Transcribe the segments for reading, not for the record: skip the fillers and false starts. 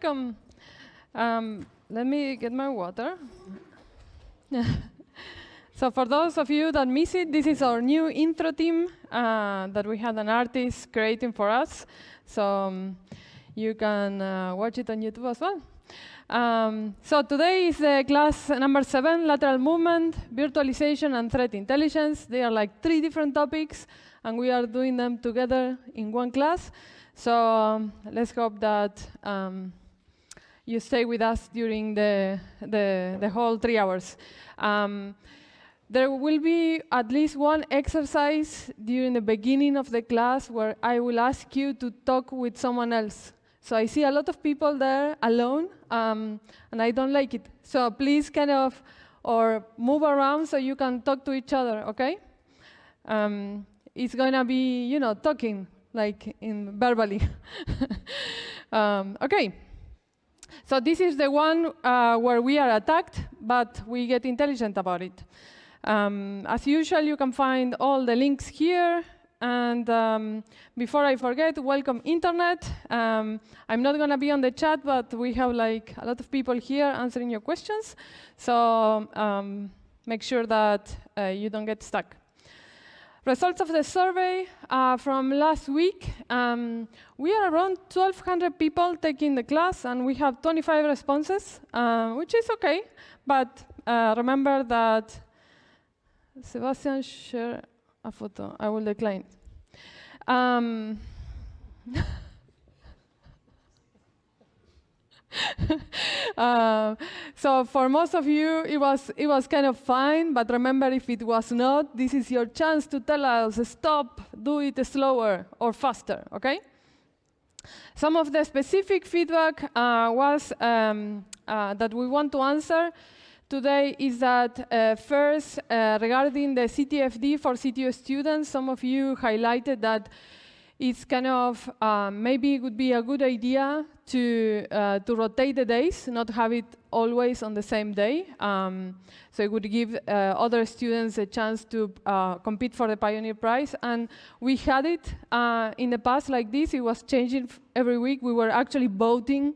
welcome. Let me get my water. So for those of you that miss it, this is our new intro team that we had an artist creating for us. So you can watch it on YouTube as well. So today is class number 7, Lateral Movement, Virtualization, and Threat Intelligence. They are like 3 different topics, and we are doing them together in one class. So let's hope that you stay with us during the whole 3 hours. There will be at least one exercise during the beginning of the class where I will ask you to talk with someone else. So I see a lot of people there alone, and I don't like it. So please kind of, or move around so you can talk to each other, okay? It's going to be, you know, talking, like in verbally. Okay. So this is the one where we are attacked, but we get intelligent about it. As usual, you can find all the links here. And before I forget, welcome internet. I'm not going to be on the chat, but we have like a lot of people here answering your questions. So make sure that you don't get stuck. Results of the survey from last week. We are around 1,200 people taking the class, and we have 25 responses, which is OK. But remember that Sebastian shared a photo. I will decline. So for most of you, it was kind of fine. But remember, if it was not, this is your chance to tell us, stop, do it slower or faster, OK? Some of the specific feedback was that we want to answer today is that first, regarding the CTFD for CTO students, some of you highlighted that it's kind of maybe it would be a good idea to rotate the days, not have it always on the same day. So it would give other students a chance to compete for the Pioneer Prize. And we had it in the past like this. It was changing every week. We were actually voting.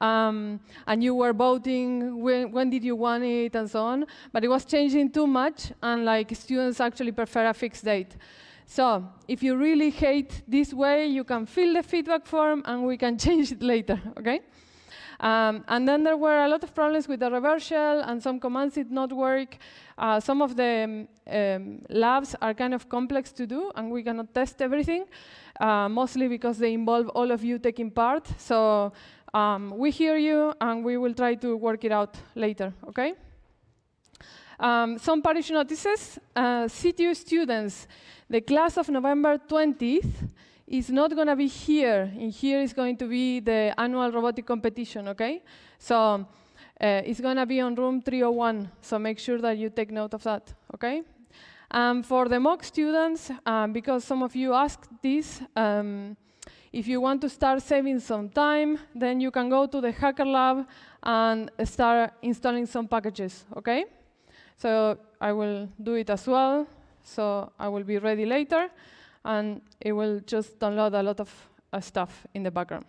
And you were voting when did you want it and so on. But it was changing too much, and like students actually prefer a fixed date. So if you really hate this way, you can fill the feedback form, and we can change it later, OK? And then there were a lot of problems with the reverse shell, and some commands did not work. Some of the labs are kind of complex to do, and we cannot test everything, mostly because they involve all of you taking part. So we hear you, and we will try to work it out later, OK? Some Parish notices. CTU students, the class of November 20th is not going to be here. In here is going to be the annual robotic competition, OK? So it's going to be on room 301, so make sure that you take note of that, OK? For the mock students, because some of you asked this, if you want to start saving some time, then you can go to the Hacker Lab and start installing some packages, OK? So I will do it as well. So I will be ready later, and it will just download a lot of stuff in the background.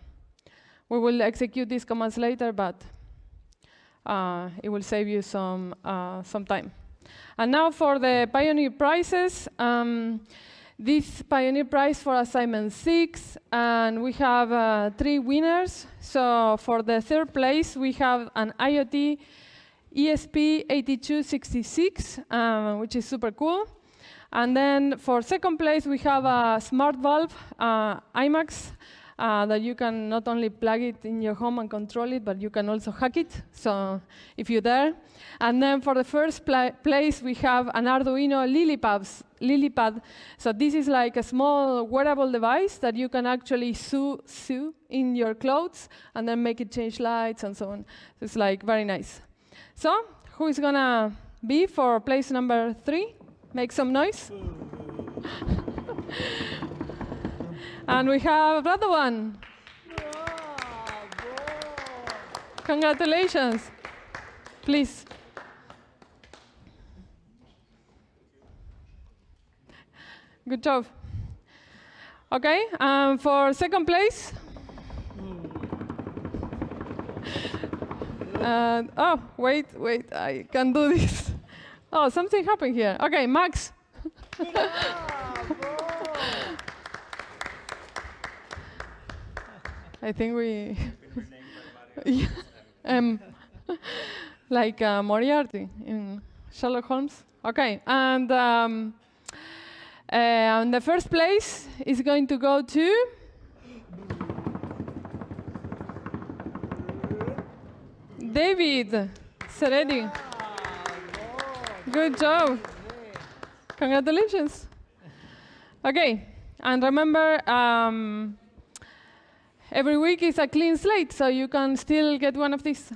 We will execute these commands later, but it will save you some time. And now for the Pioneer Prizes. This Pioneer Prize for Assignment 6, and we have 3 winners. So for the 3rd place, we have an IoT ESP8266, which is super cool. And then for 2nd place, we have a Smart Valve IMAX that you can not only plug it in your home and control it, but you can also hack it, so if you're there. And then for the 1st place, we have an Arduino LilyPad. So this is like a small wearable device that you can actually sew in your clothes and then make it change lights and so on. So it's like very nice. So who is going to be for place number 3? Make some noise. And we have Radovan. Congratulations. Please. Good job. OK, for 2nd place. And, oh, wait, I can do this. Oh, something happened here. OK, Max. I think we... like Moriarty in Sherlock Holmes. OK, and the first place is going to go to... David Seredi. Good job. Congratulations. OK, and remember, every week is a clean slate, so you can still get one of these.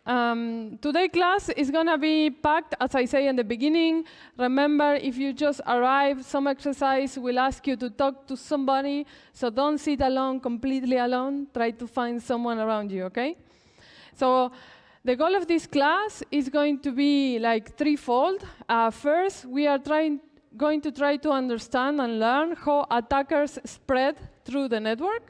Today's class is going to be packed, as I say in the beginning. Remember, if you just arrive, some exercise will ask you to talk to somebody, so don't sit alone, completely alone. Try to find someone around you, OK? So the goal of this class is going to be like threefold. First, we are going to try to understand and learn how attackers spread through the network.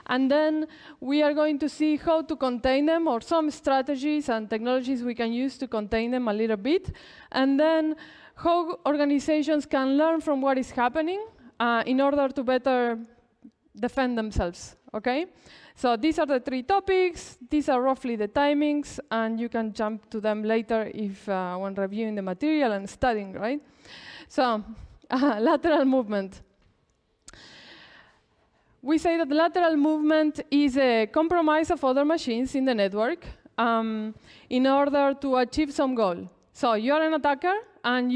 And then we are going to see how to contain them, or some strategies and technologies we can use to contain them a little bit. And then how organizations can learn from what is happening in order to better defend themselves, OK? So these are the three topics. These are roughly the timings, and you can jump to them later if when reviewing the material and studying, right? So lateral movement. We say that lateral movement is a compromise of other machines in the network in order to achieve some goal. So you're an attacker, and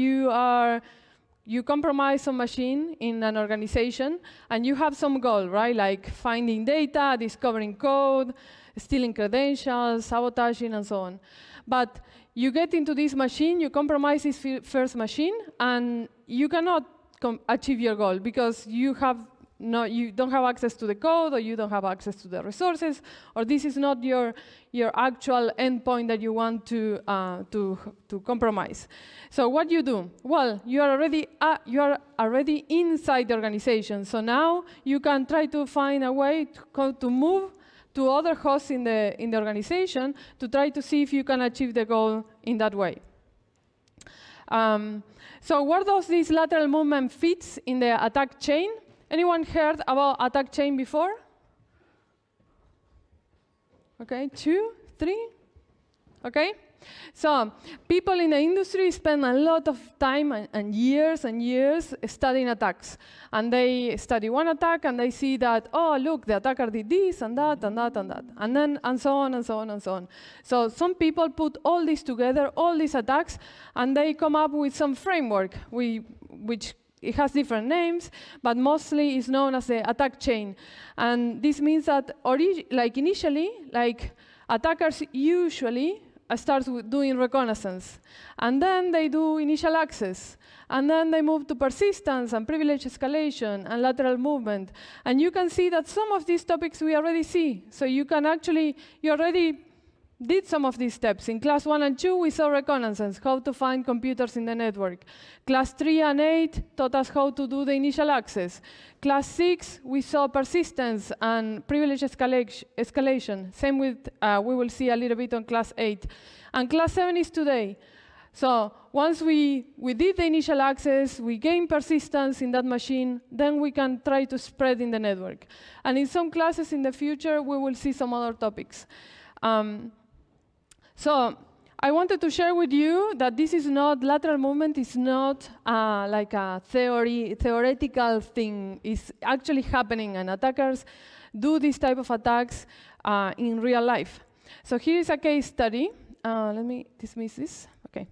you compromise some machine in an organization, and you have some goal, right? Like finding data, discovering code, stealing credentials, sabotaging, and so on. But you get into this machine, you compromise this first machine, and you cannot achieve your goal because you don't have access to the code, or you don't have access to the resources, or this is not your actual endpoint that you want to compromise. So what you do? Well, you are already inside the organization. So now you can try to find a way to move to other hosts in the organization to try to see if you can achieve the goal in that way. So where does this lateral movement fits in the attack chain? Anyone heard about attack chain before? OK, 2, 3. OK? So people in the industry spend a lot of time and years studying attacks. And they study one attack, and they see that, oh, look, the attacker did this and that and that and that. And then and so on and so on and so on. So some people put all this together, all these attacks, and they come up with some framework, which it has different names, but mostly is known as the attack chain. And this means that initially, attackers usually start with doing reconnaissance. And then they do initial access. And then they move to persistence and privilege escalation and lateral movement. And you can see that some of these topics we already see. So you already did some of these steps. In class 1 and 2, we saw reconnaissance, how to find computers in the network. Class 3 and 8 taught us how to do the initial access. Class 6, we saw persistence and privilege escalation. Same with, we will see a little bit on class 8. And class 7 is today. So once we did the initial access, we gain persistence in that machine, then we can try to spread in the network. And in some classes in the future, we will see some other topics. So I wanted to share with you that this is not, lateral movement is not like a theoretical thing. It's actually happening, and attackers do this type of attacks in real life. So here is a case study. Let me dismiss this. OK.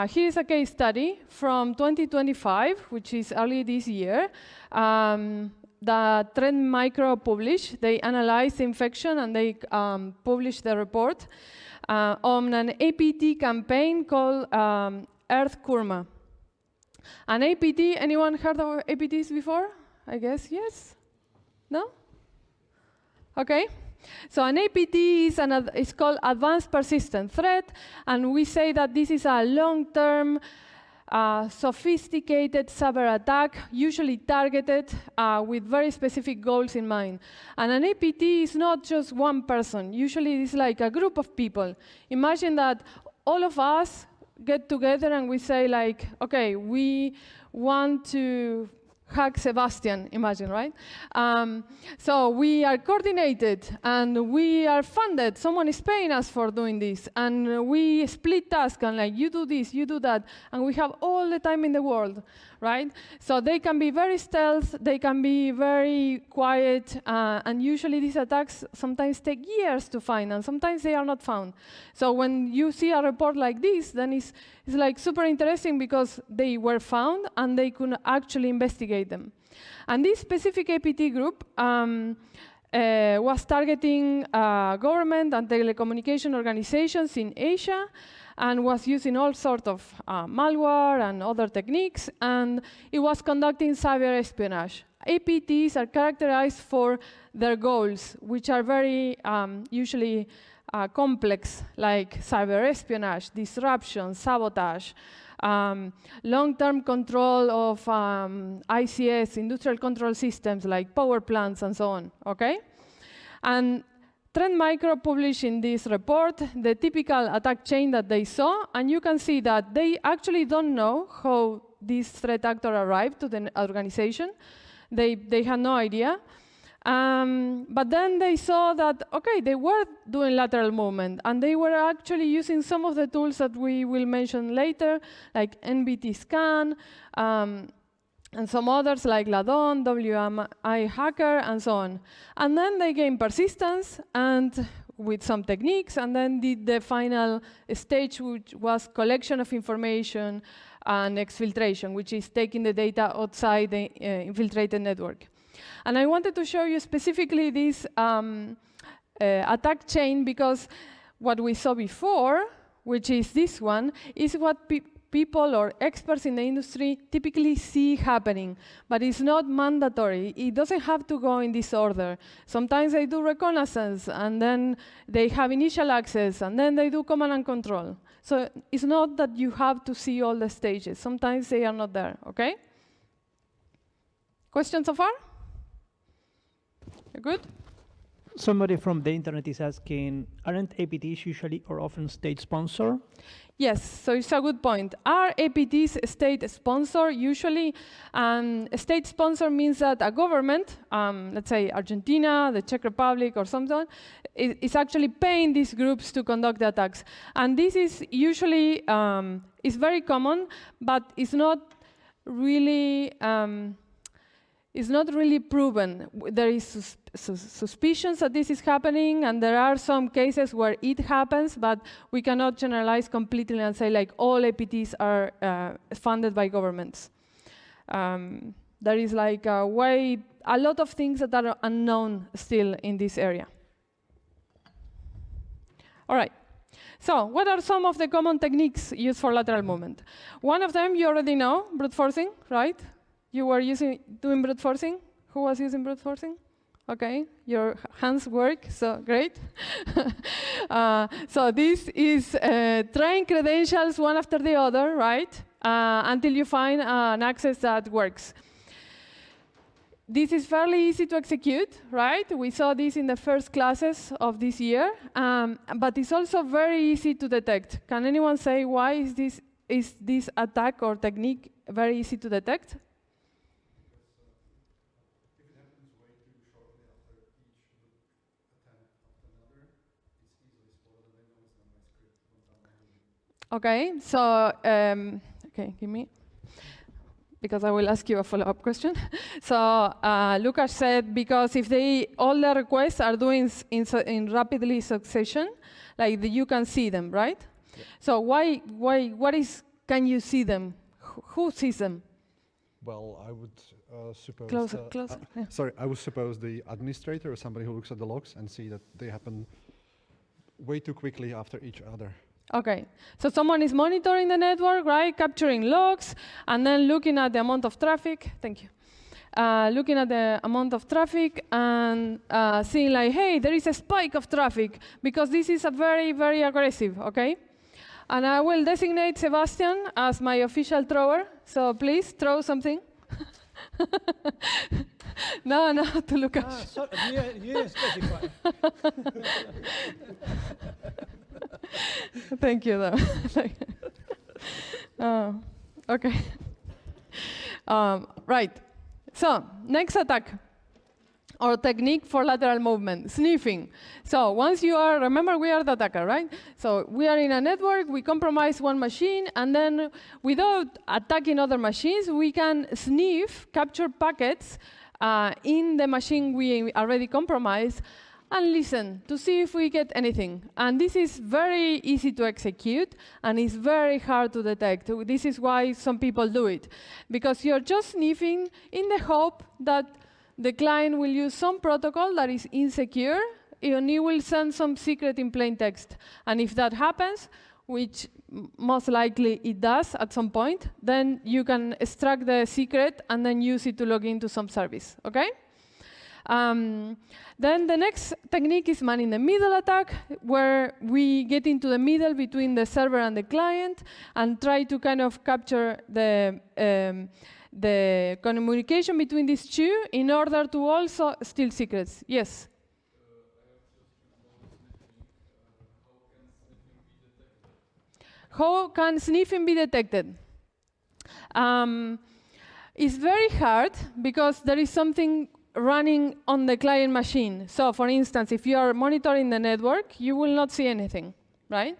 Here is a case study from 2025, which is early this year. The Trend Micro published. They analyzed the infection, and they published the report on an APT campaign called Earth Kurma. An APT, anyone heard of APTs before? I guess yes? No? OK. So an APT is called Advanced Persistent Threat, and we say that this is a long-term sophisticated cyber attack, usually targeted with very specific goals in mind. And an APT is not just one person. Usually it's like a group of people. Imagine that all of us get together and we say like, okay, we want to hack Sebastian, imagine, right? So we are coordinated and we are funded. Someone is paying us for doing this. And we split tasks and like, you do this, you do that. And we have all the time in the world, right? So they can be very stealth, they can be very quiet, and usually these attacks sometimes take years to find, and sometimes they are not found. So when you see a report like this, then it's like super interesting because they were found and they could actually investigate them. And this specific APT group was targeting government and telecommunication organizations in Asia, and was using all sorts of malware and other techniques, and it was conducting cyber espionage. APTs are characterized for their goals, which are very usually complex, like cyber espionage, disruption, sabotage, long-term control of ICS, industrial control systems like power plants and so on, okay? And Trend Micro published in this report the typical attack chain that they saw, and you can see that they actually don't know how this threat actor arrived to the organization. They had no idea. But then they saw that, okay, they were doing lateral movement, and they were actually using some of the tools that we will mention later, like NBT scan, and some others like Ladon, WMI hacker, and so on. And then they gained persistence and with some techniques, and then did the final stage, which was collection of information and exfiltration, which is taking the data outside the infiltrated network. And I wanted to show you specifically this attack chain because what we saw before, which is this one, is what people or experts in the industry typically see happening, but it's not mandatory. It doesn't have to go in this order. Sometimes they do reconnaissance, and then they have initial access, and then they do command and control. So it's not that you have to see all the stages. Sometimes they are not there, okay? Questions so far? Good? Somebody from the internet is asking, aren't APTs usually or often state sponsor? Yes, so it's a good point. Are APTs state sponsor usually? State sponsor means that a government, let's say Argentina, the Czech Republic, or something, is actually paying these groups to conduct the attacks. And this is usually is very common, but it's not really. It's not really proven. There is suspicions that this is happening, and there are some cases where it happens, but we cannot generalize completely and say like all APTs are funded by governments. There is like a lot of things that are unknown still in this area. All right. So what are some of the common techniques used for lateral movement? One of them you already know, brute forcing, right? You were doing brute forcing? Who was using brute forcing? Okay, your hands work, so great. So this is trying credentials one after the other, right? Until you find an access that works. This is fairly easy to execute, right? We saw this in the first classes of this year, but it's also very easy to detect. Can anyone say why is this attack or technique very easy to detect? Okay, so, okay, give me, because I will ask you a follow-up question. So Lucas said, because if all the requests are doing in rapidly succession, like you can see them, right? Yeah. So can you see them? Who sees them? Well, I would suppose... Closer. Yeah. Sorry, I would suppose the administrator or somebody who looks at the logs and see that they happen way too quickly after each other. Okay, so someone is monitoring the network, right? Capturing logs, and then looking at the amount of traffic. Thank you. Looking at the amount of traffic and seeing like, hey, there is a spike of traffic because this is a very, very aggressive, okay? And I will designate Sebastian as my official thrower. So please throw something. No, to Lucas. So you specify. Thank you, though. Okay. Right. So next attack or technique for lateral movement, sniffing. So once you are, remember we are the attacker, right? So we are in a network, we compromise one machine, and then without attacking other machines, we can sniff, capture packets in the machine we already compromised, and listen to see if we get anything. And this is very easy to execute, and it's very hard to detect. This is why some people do it, because you're just sniffing in the hope that the client will use some protocol that is insecure, and it will send some secret in plain text. And if that happens, which most likely it does at some point, then you can extract the secret and then use it to log into some service, okay? Then the next technique is man-in-the-middle attack, where we get into the middle between the server and the client and try to kind of capture the communication between these two in order to also steal secrets. Yes? How can sniffing be detected? It's very hard because there is something running on the client machine. So for instance, if you are monitoring the network, you will not see anything, right?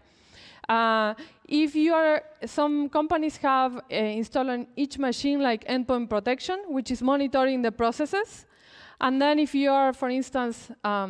If you are, some companies have installed on each machine like endpoint protection, which is monitoring the processes. And then if you are, for instance, a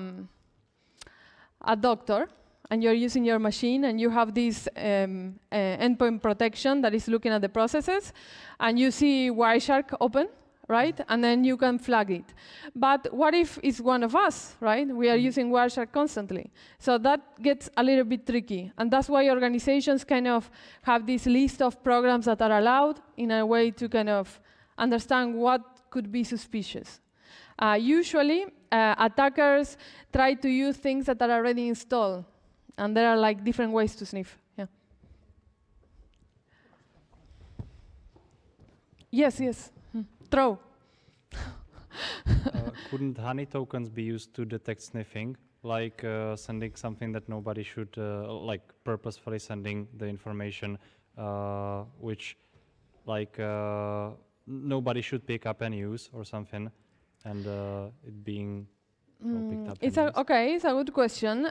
doctor, and you're using your machine, and you have this endpoint protection that is looking at the processes, and you see Wireshark open, right? And then you can flag it. But what if it's one of us, right? We are using Wireshark constantly. So that gets a little bit tricky. And that's why organizations kind of have this list of programs that are allowed in a way to kind of understand what could be suspicious. Usually, attackers try to use things that are already installed. And there are like different ways to sniff. Yeah. Yes. Throw. Couldn't honey tokens be used to detect sniffing, like sending something that nobody should, like purposefully sending the information which like nobody should pick up and use or something, and it being picked up. Okay, it's a good question.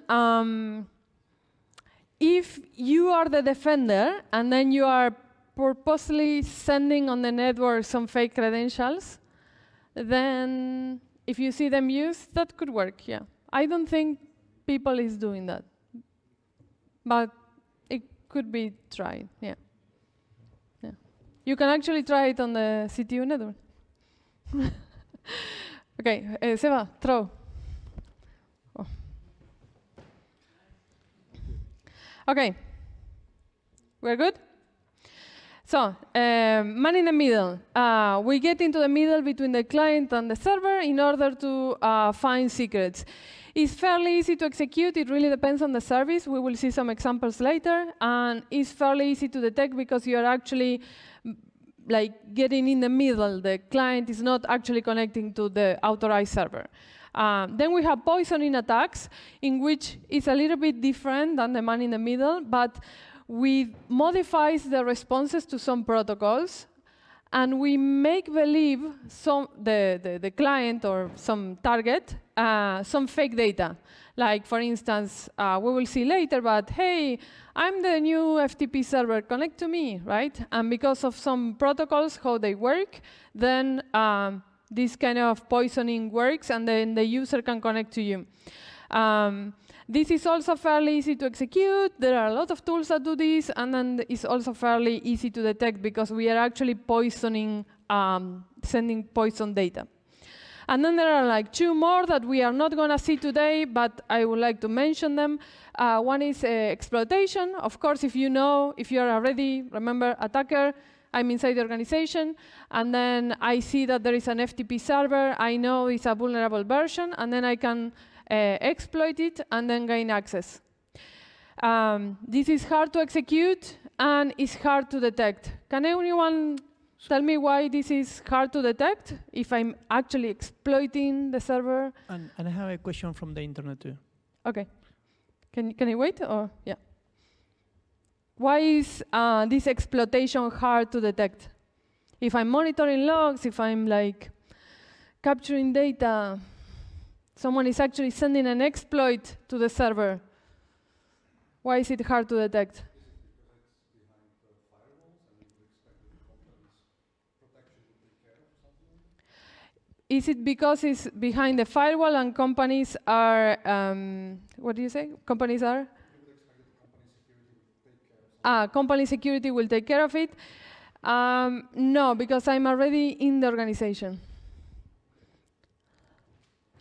If you are the defender and then you are purposely sending on the network some fake credentials, then if you see them used, that could work, yeah. I don't think people is doing that, but it could be tried, yeah. You can actually try it on the CTU network. Okay, Seba, throw. Oh. Okay, we're good? So, man in the middle. We get into the middle between the client and the server in order to find secrets. It's fairly easy to execute. It really depends on the service. We will see some examples later. And it's fairly easy to detect because you are actually like getting in the middle. The client is not actually connecting to the authorized server. Then we have poisoning attacks, in which it's a little bit different than the man in the middle, but we modify the responses to some protocols, and we make believe the client or some target some fake data. Like, for instance, we will see later, but hey, I'm the new FTP server, connect to me, right? And because of some protocols, how they work, then this kind of poisoning works, and then the user can connect to you. This is also fairly easy to execute. There are a lot of tools that do this, and then it's also fairly easy to detect because we are actually poisoning, sending poison data. And then there are like two more that we are not going to see today, but I would like to mention them. One is exploitation. Of course, if you are already, remember, attacker, I'm inside the organization, and then I see that there is an FTP server. I know it's a vulnerable version, and then I can exploit it and then gain access. This is hard to execute and it's hard to detect. Can anyone tell me why this is hard to detect if I'm actually exploiting the server? And I have a question from the internet too. Okay. Can I wait? Or yeah. Why is this exploitation hard to detect? If I'm monitoring logs, if I'm like capturing data, someone is actually sending an exploit to the server. Why is it hard to detect? Is it because it's behind the firewall and companies are, what do you say? Companies are? Company security will take care of it. No, because I'm already in the organization.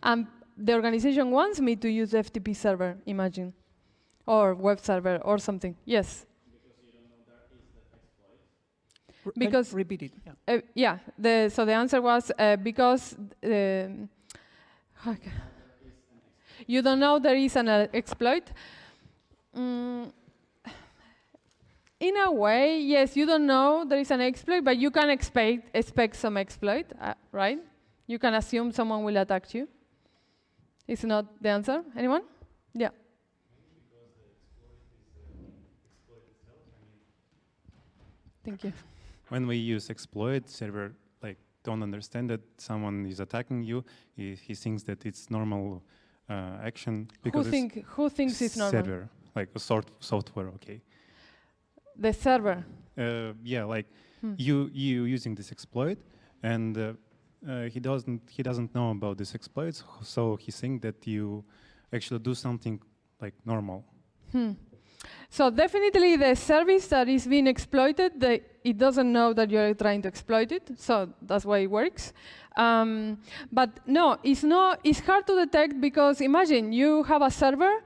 And the organization wants me to use FTP server, imagine. Or web server or something. Yes? Because repeat it. Yeah. So the answer was because you don't know there is an exploit. In a way, yes, you don't know there is an exploit, but you can expect some exploit, right? You can assume someone will attack you. Is not the answer? Anyone? Yeah. Thank you. When we use exploit, server don't understand that someone is attacking you. He thinks that it's normal action because who thinks it's normal? Server, like a software, okay. The server. Yeah, you using this exploit, and he doesn't know about this exploits, so he thinks that you actually do something like normal. So definitely the service that is being exploited, it doesn't know that you're trying to exploit it, so that's why it works. But no, it's hard to detect because imagine you have a server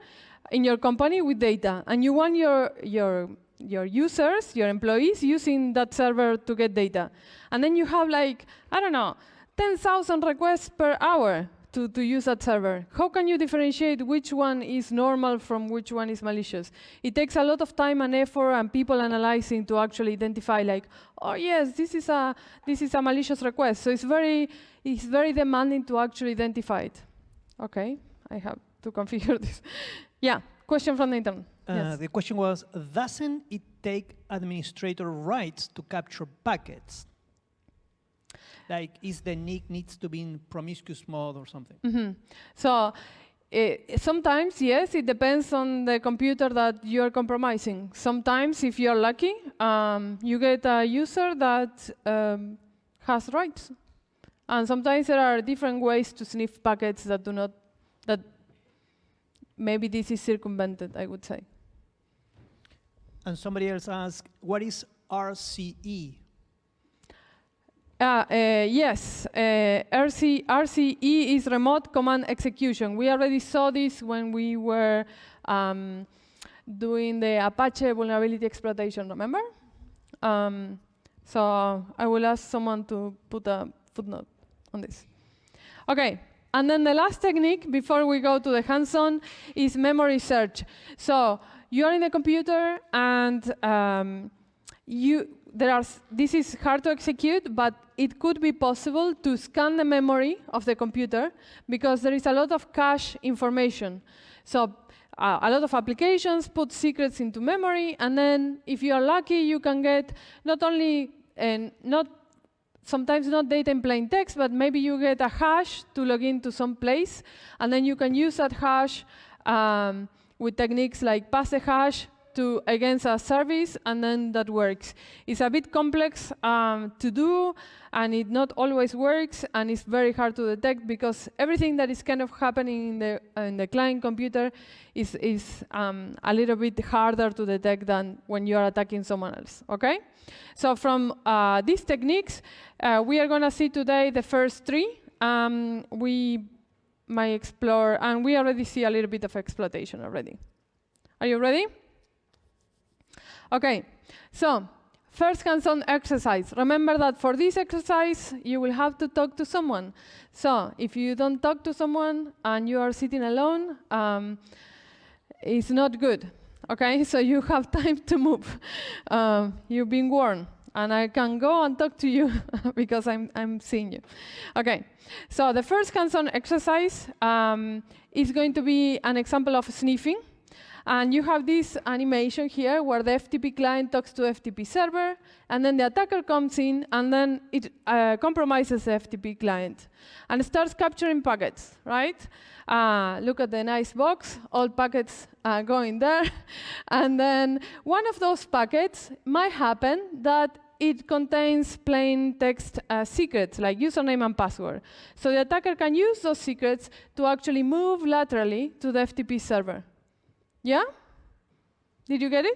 in your company with data, and you want your users, your employees, using that server to get data. And then you have 10,000 requests per hour to use that server. How can you differentiate which one is normal from which one is malicious? It takes a lot of time and effort and people analyzing to actually identify oh yes, this is a malicious request. So it's very demanding to actually identify it. Okay, I have to configure this. Yeah, question from the internet. Yes. The question was, doesn't it take administrator rights to capture packets? Is the NIC needs to be in promiscuous mode or something? Mm-hmm. So sometimes, yes, it depends on the computer that you're compromising. Sometimes, if you're lucky, you get a user that has rights. And sometimes there are different ways to sniff packets that do not, that maybe this is circumvented, I would say. And somebody else asked, what is RCE? Yes, RCE is remote command execution. We already saw this when we were doing the Apache vulnerability exploitation, remember? So I will ask someone to put a footnote on this. Okay, and then the last technique before we go to the hands-on is memory search. So you are in the computer and this is hard to execute, but it could be possible to scan the memory of the computer because there is a lot of cache information. So a lot of applications put secrets into memory, and then if you are lucky, you can get not only, sometimes not data in plain text, but maybe you get a hash to log into some place, and then you can use that hash with techniques like pass the hash against a service, and then that works. It's a bit complex to do, and it not always works, and it's very hard to detect because everything that is kind of happening in the client computer is a little bit harder to detect than when you are attacking someone else. Okay? So from these techniques, we are going to see today the first three. We might explore, and we already see a little bit of exploitation already. Are you ready? Okay, so first hands-on exercise. Remember that for this exercise, you will have to talk to someone. So if you don't talk to someone and you are sitting alone, it's not good. Okay, so you have time to move. You've been warned, and I can go and talk to you because I'm seeing you. Okay, so the first hands-on exercise is going to be an example of sniffing. And you have this animation here where the FTP client talks to FTP server, and then the attacker comes in, and then it compromises the FTP client and starts capturing packets, right? Look at the nice box, all packets going there. And then one of those packets might happen that it contains plain text secrets, like username and password. So the attacker can use those secrets to actually move laterally to the FTP server. Yeah? Did you get it?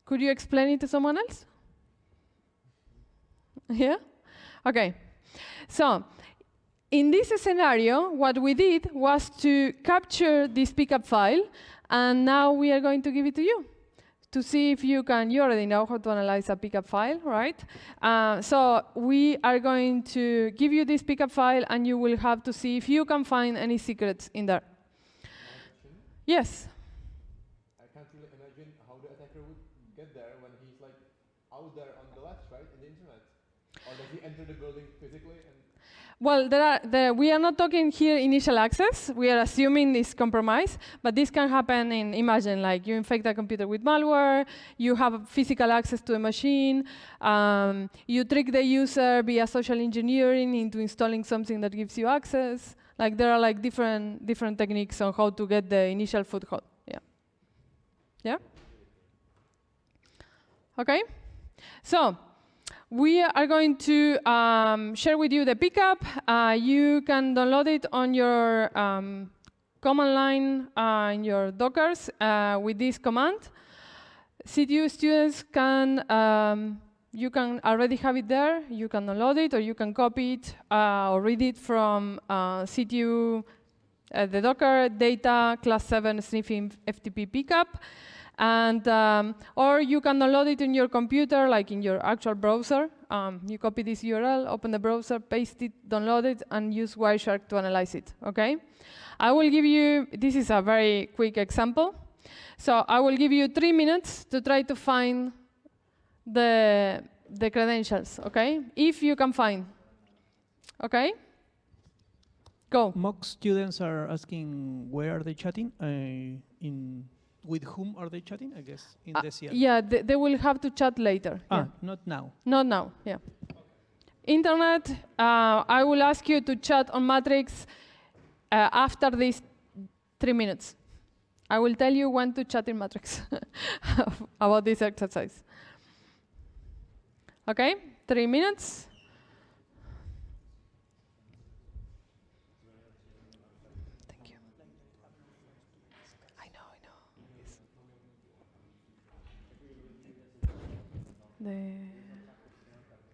Could you explain it to someone else? Yeah? Okay. So, in this scenario, what we did was to capture this pickup file, and now we are going to give it to you to see if you already know how to analyze a pickup file, right? So we are going to give you this pickup file, and you will have to see if you can find any secrets in there. Yes? I can't really imagine how the attacker would get there when he's like out there on the left, right, in the internet. Or does he enter the building physically? Well, we are not talking here initial access. We are assuming this compromise, but this can happen in, imagine, like you infect a computer with malware, you have physical access to a machine, you trick the user via social engineering into installing something that gives you access. Like there are like different techniques on how to get the initial foothold. Yeah. Yeah? Okay. So we are going to share with you the pickup. You can download it on your command line in your Dockers with this command. CTU students can you can already have it there. You can download it, or you can copy it or read it from CTU, the Docker data class 7 sniffing FTP pickup. And or you can download it in your computer, like in your actual browser. You copy this URL, open the browser, paste it, download it, and use Wireshark to analyze it. Okay? I will give you, this is a very quick example. So I will give you 3 minutes to try to find the credentials, okay? If you can find. Okay? Go. Mock students are asking where are they chatting? With whom are they chatting? I guess in the CL. Yeah, they will have to chat later. Yeah. Not now. Not now, yeah. Internet, I will ask you to chat on Matrix after these 3 minutes. I will tell you when to chat in Matrix about this exercise. Okay, 3 minutes. Thank you. I know. Yes.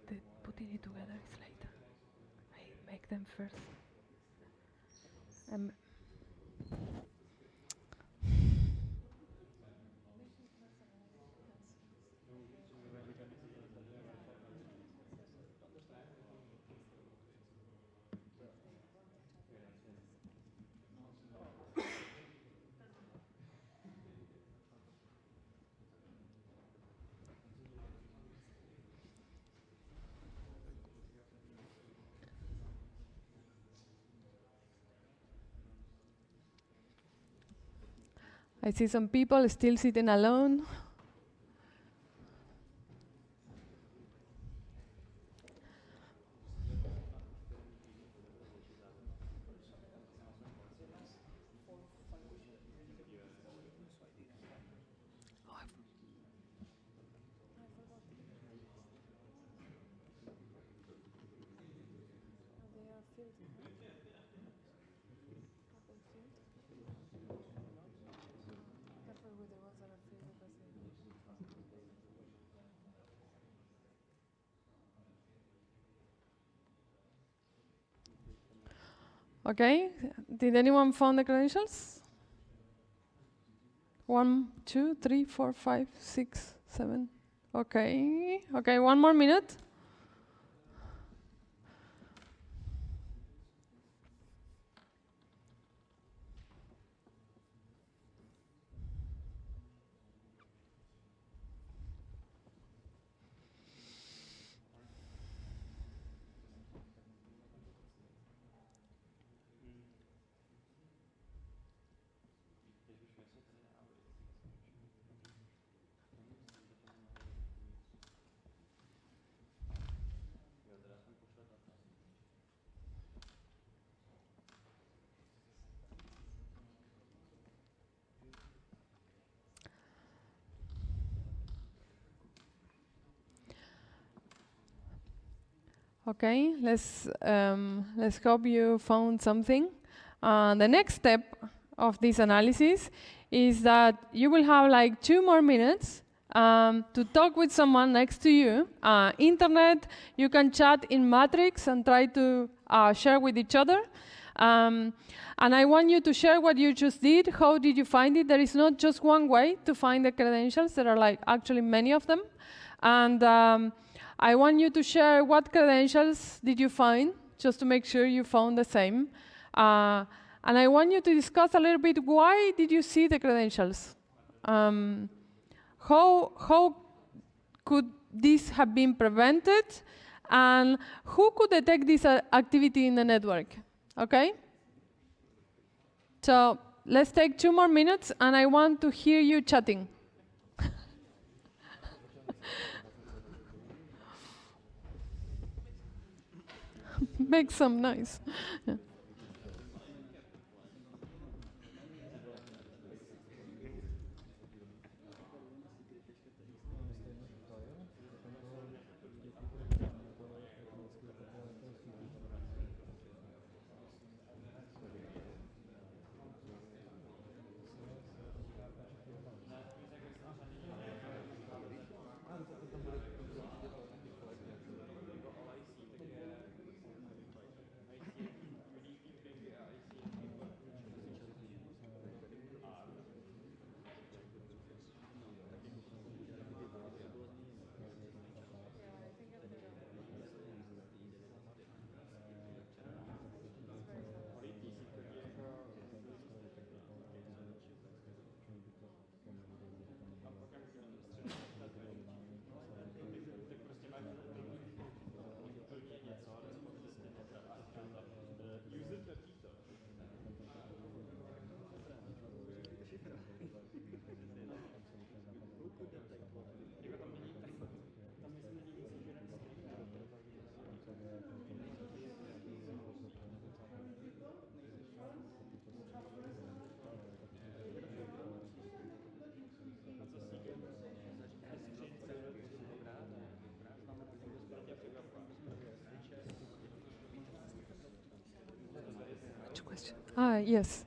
The putting it together is later. I make them first. I see some people still sitting alone. Okay, did anyone find the credentials? 1, 2, 3, 4, 5, 6, 7. Okay, 1 more minute. Okay, let's hope you found something. The next step of this analysis is that you will have like 2 more minutes to talk with someone next to you. Internet, you can chat in Matrix and try to share with each other. And I want you to share what you just did. How did you find it? There is not just one way to find the credentials. There are like actually many of them. And I want you to share what credentials did you find, just to make sure you found the same. And I want you to discuss a little bit, why did you see the credentials? How could this have been prevented? And who could detect this activity in the network? Okay? So let's take 2 more minutes, and I want to hear you chatting. Make some noise. Yeah. Yes.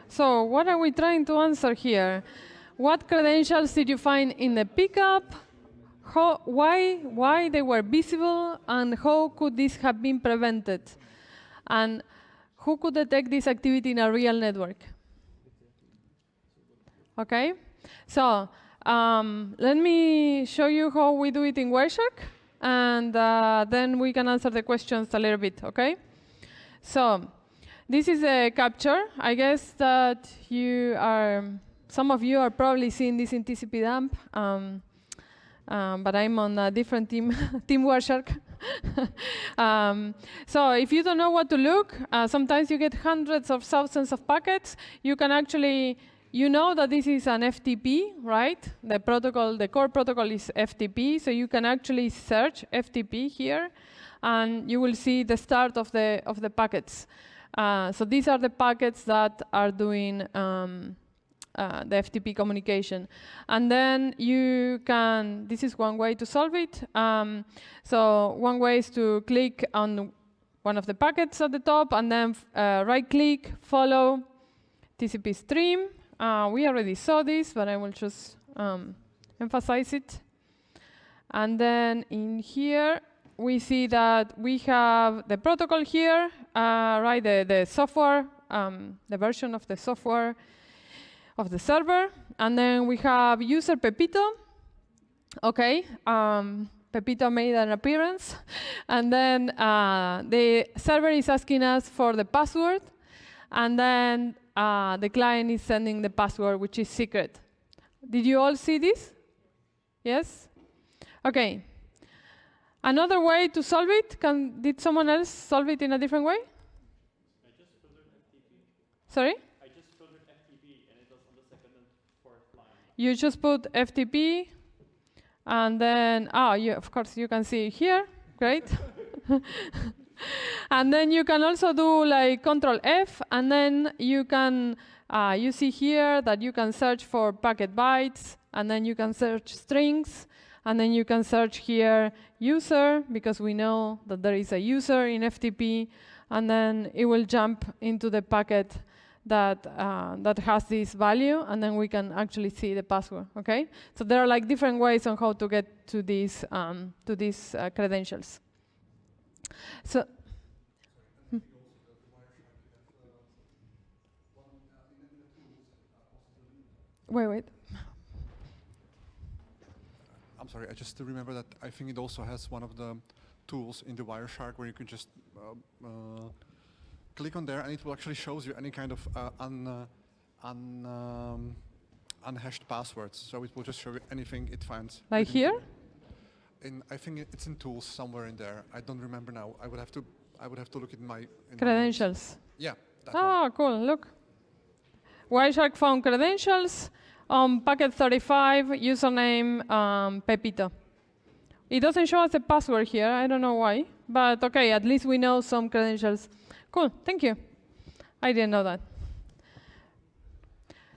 So what are we trying to answer here? What credentials did you find in the pickup? Why they were visible, and how could this have been prevented? And who could detect this activity in a real network? Okay. So let me show you how we do it in Wireshark, and then we can answer the questions a little bit. Okay. So this is a capture. I guess that some of you are probably seeing this in TCP dump, but I'm on a different team, Team Wireshark. So if you don't know what to look, sometimes you get hundreds of thousands of packets. You can actually, you know that this is an FTP, right? The protocol, the core protocol is FTP, so you can actually search FTP here, and you will see the start of the packets. So these are the packets that are doing the FTP communication. And then you can, this is one way to solve it. So one way is to click on one of the packets at the top, and then right-click, follow TCP stream. We already saw this, but I will just emphasize it. And then in here, we see that we have the protocol here, right? The software, the version of the software of the server, and then we have user Pepito. Okay, Pepito made an appearance, and then the server is asking us for the password, and then the client is sending the password, which is secret. Did you all see this? Yes. Okay. Another way to solve it, did someone else solve it in a different way? I just filtered FTP. Sorry? I just filtered FTP, and it was on the 2nd and 4th line. You just put FTP, and then, of course, you can see here. Great. And then you can also do like Control F, and then you can, you see here that you can search for packet bytes, and then you can search strings. And then you can search here user, because we know that there is a user in FTP, and then it will jump into the packet that that has this value, and then we can actually see the password. Okay, so there are like different ways on how to get to these credentials. So. Wait. I'm sorry, I just remember that I think it also has one of the tools in the Wireshark where you can just click on there and it will actually shows you any kind of unhashed passwords. So it will just show you anything it finds. Like here? I think it's in tools somewhere in there. I don't remember now. I would have to look in my credentials. Yeah. Oh, cool. Look. Wireshark found credentials on packet 35, username Pepito. It doesn't show us a password here. I don't know why. But OK, at least we know some credentials. Cool. Thank you. I didn't know that.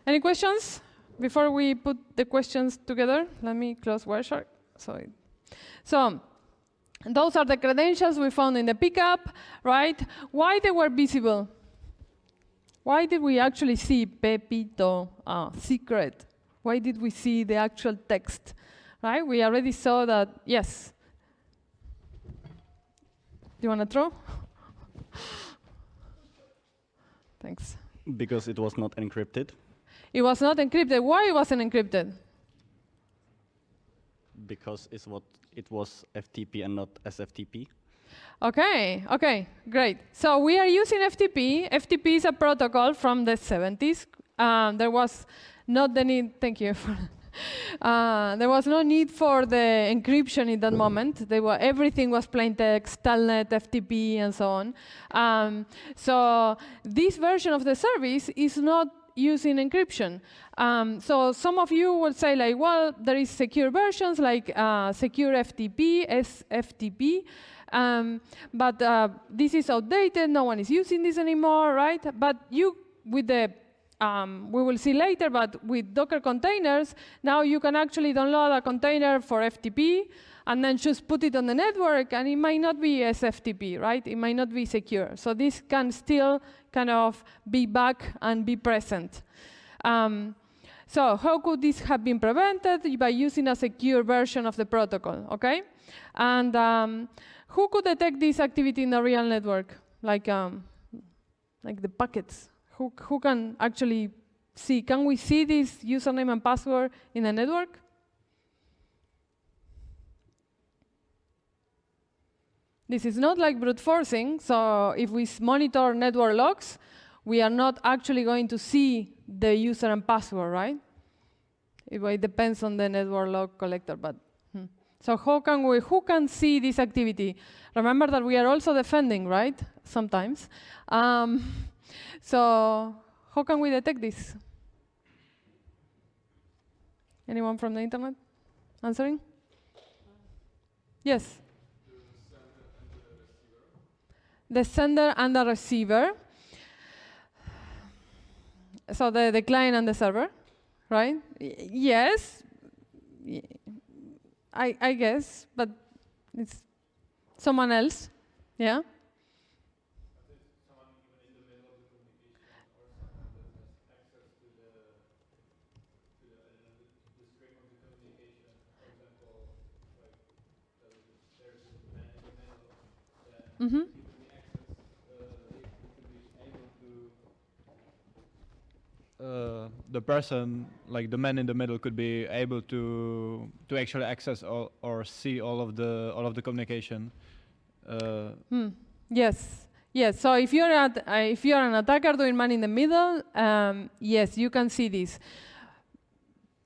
Any questions? Before we put the questions together, let me close Wireshark. So those are the credentials we found in the pickup, right? Why they were visible? Why did we actually see Pepito secret? Why did we see the actual text? Right? We already saw that, yes. Do you want to throw? Thanks. Because it was not encrypted. It was not encrypted. Why it wasn't encrypted? Because it was FTP and not SFTP. Okay, great. So we are using FTP. FTP is a protocol from the 70s. There was not the need, thank you. There was no need for the encryption in that moment. Everything was plain text, Telnet, FTP, and so on. So this version of the service is not using encryption. So some of you will say, like, well, there is secure versions like secure FTP, SFTP. But this is outdated. No one is using this anymore, right? But with the we will see later, but with Docker containers, now you can actually download a container for FTP and then just put it on the network, and it might not be SFTP, right? It might not be secure. So this can still kind of be back and be present. So how could this have been prevented? By using a secure version of the protocol, okay? And who could detect this activity in the real network, like the packets? Who can actually see? Can we see this username and password in the network? This is not like brute forcing. So if we monitor network logs, we are not actually going to see the user and password, right? It depends on the network log collector, but. So who can see this activity? Remember that we are also defending, right? Sometimes. So how can we detect this? Anyone from the internet answering? Yes? The sender and the receiver. So the client and the server, right? Yes. I guess, but it's someone else, yeah? Mm-hmm. The person, like the man in the middle, could be able to actually access or see all of the communication. Yes. So if you're an attacker doing man in the middle, yes, you can see this.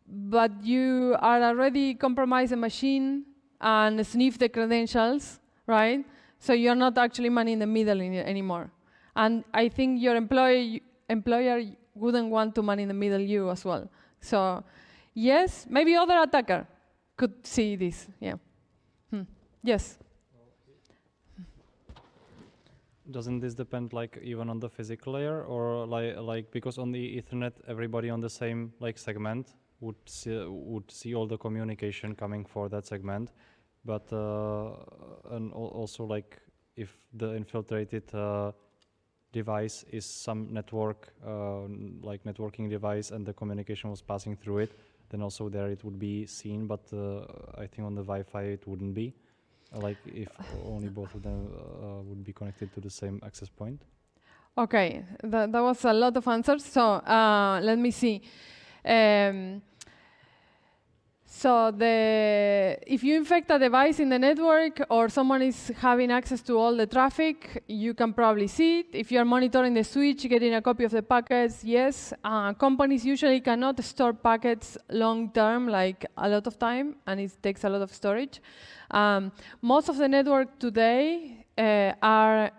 But you are already compromised a machine and sniff the credentials, right? So you're not actually man in the middle anymore. And I think your employer wouldn't want to man in the middle you as well. So yes, maybe other attacker could see this. Yeah. Yes. Doesn't this depend like even on the physical layer, or like because on the Ethernet everybody on the same like segment would see all the communication coming for that segment, but and also like if the infiltrated device is some network, like networking device, and the communication was passing through it, then also there it would be seen, but I think on the Wi-Fi it wouldn't be, like if only both of them would be connected to the same access point. Okay, that was a lot of answers. So let me see. So if you infect a device in the network or someone is having access to all the traffic, you can probably see it. If you're monitoring the switch, getting a copy of the packets, yes. Companies usually cannot store packets long term, like a lot of time, and it takes a lot of storage. Most of the network today are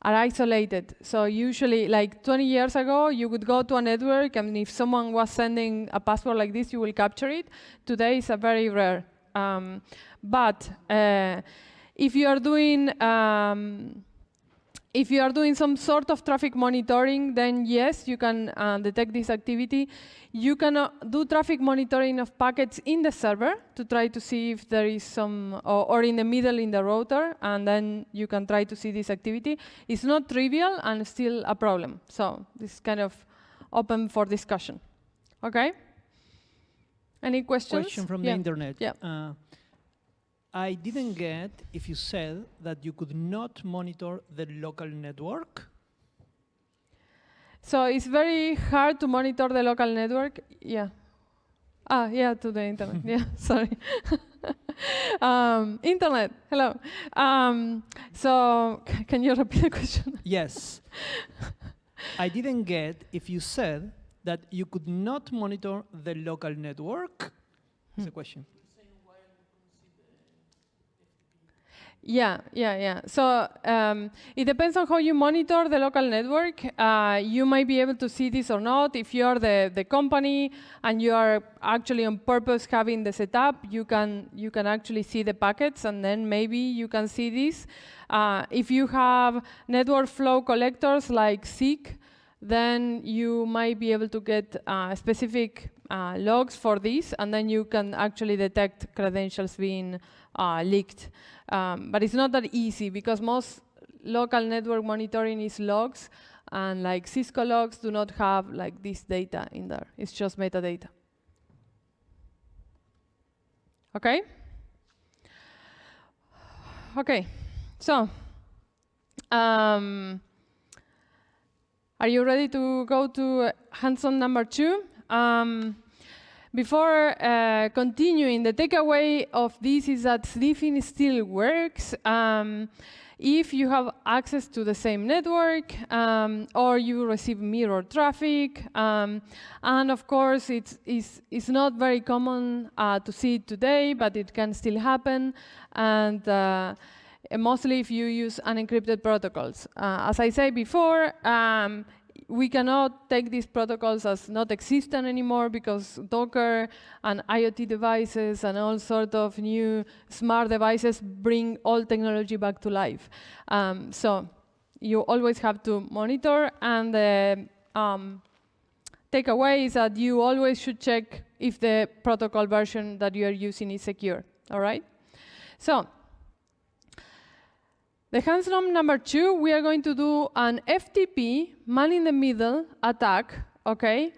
isolated. So usually, like 20 years ago, you would go to a network, and if someone was sending a password like this, you will capture it. Today, it's a very rare. But if you are doing some sort of traffic monitoring, then yes, you can detect this activity. You can do traffic monitoring of packets in the server to try to see if there is some, or in the middle in the router, and then you can try to see this activity. It's not trivial and still a problem. So this is kind of open for discussion. Okay? Any questions? Question from the internet. Yeah. I didn't get if you said that you could not monitor the local network. So it's very hard to monitor the local network. Yeah. Yeah, to the internet. Yeah, sorry. Internet, hello. So can you repeat the question? Yes. I didn't get if you said that you could not monitor the local network. That's the question. Yeah. So it depends on how you monitor the local network. You might be able to see this or not. If you are the company and you are actually on purpose having the setup, you can actually see the packets, and then maybe you can see this. If you have network flow collectors like SIG, then you might be able to get specific logs for this, and then you can actually detect credentials being leaked. But it's not that easy because most local network monitoring is logs, and like Cisco logs do not have like this data in there. It's just metadata. Okay? Okay, so are you ready to go to hands-on number 2? Before continuing, the takeaway of this is that sniffing still works if you have access to the same network or you receive mirror traffic. And of course, it's not very common to see it today, but it can still happen. And mostly if you use unencrypted protocols. As I said before, we cannot take these protocols as not existent anymore because Docker and IoT devices and all sorts of new smart devices bring all technology back to life. So you always have to monitor, and the takeaway is that you always should check if the protocol version that you are using is secure. All right? So the hands-on number 2, we are going to do an FTP man-in-the-middle attack, okay,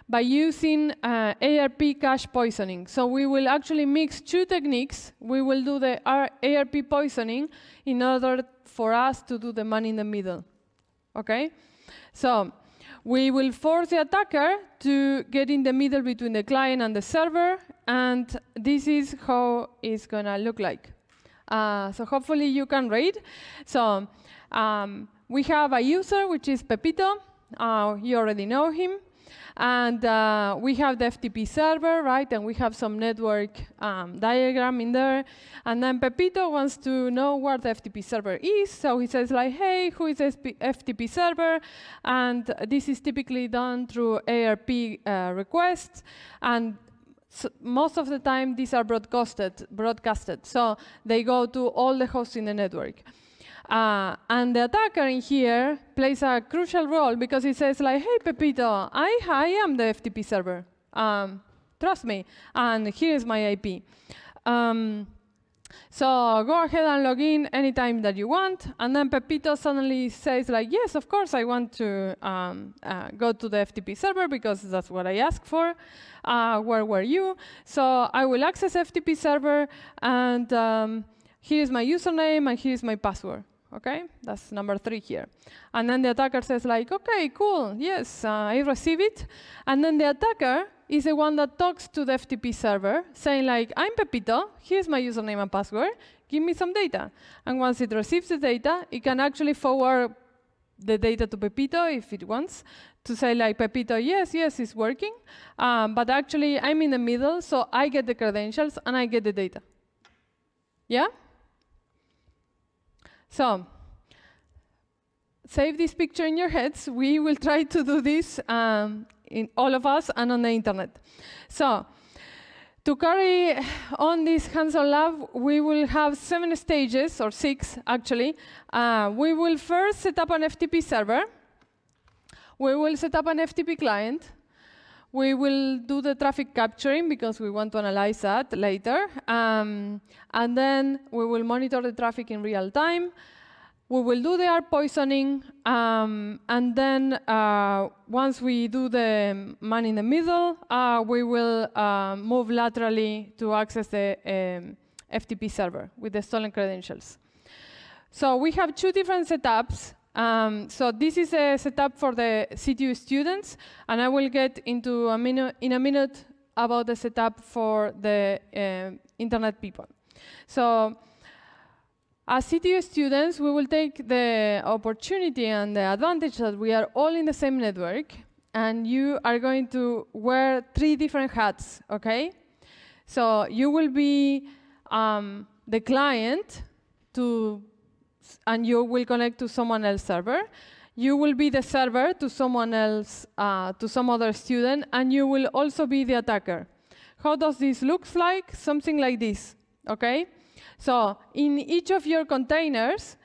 by using ARP cache poisoning. So we will actually mix 2 techniques. We will do the ARP poisoning in order for us to do the man-in-the-middle, okay? So we will force the attacker to get in the middle between the client and the server, and this is how it's going to look like. So hopefully you can read. So we have a user, which is Pepito. You already know him. And we have the FTP server, right? And we have some network diagram in there. And then Pepito wants to know where the FTP server is. So he says like, hey, who is this FTP server? And this is typically done through ARP requests. And so most of the time, these are broadcasted. So they go to all the hosts in the network. And the attacker in here plays a crucial role because he says like, hey, Pepito, I am the FTP server. Trust me. And here is my IP. So go ahead and log in anytime that you want. And then Pepito suddenly says, like, yes, of course, I want to go to the FTP server because that's what I asked for. Where were you? So I will access FTP server, and here is my username, and here is my password. Okay, that's number 3 here. And then the attacker says, like, okay, cool, yes, I receive it. And then the attacker is the one that talks to the FTP server, saying, like, I'm Pepito, here's my username and password, give me some data. And once it receives the data, it can actually forward the data to Pepito if it wants, to say, like, Pepito, yes, it's working, but actually I'm in the middle, so I get the credentials and I get the data. Yeah? So, save this picture in your heads. We will try to do this in all of us and on the internet. So, to carry on this hands-on lab, we will have 7 stages, or 6 actually. We will first set up an FTP server. We will set up an FTP client. We will do the traffic capturing because we want to analyze that later. And then we will monitor the traffic in real time. We will do the ARP poisoning. And then once we do the man-in-the-middle, we will move laterally to access the FTP server with the stolen credentials. So we have 2 different setups. So this is a setup for the CTU students, and I will get into in a minute about the setup for the internet people. So as CTU students, we will take the opportunity and the advantage that we are all in the same network, and you are going to wear 3 different hats, okay? So you will be the client and you will connect to someone else's server. You will be the server to someone else, to some other student, and you will also be the attacker. How does this look like? Something like this, okay? So in each of your containers,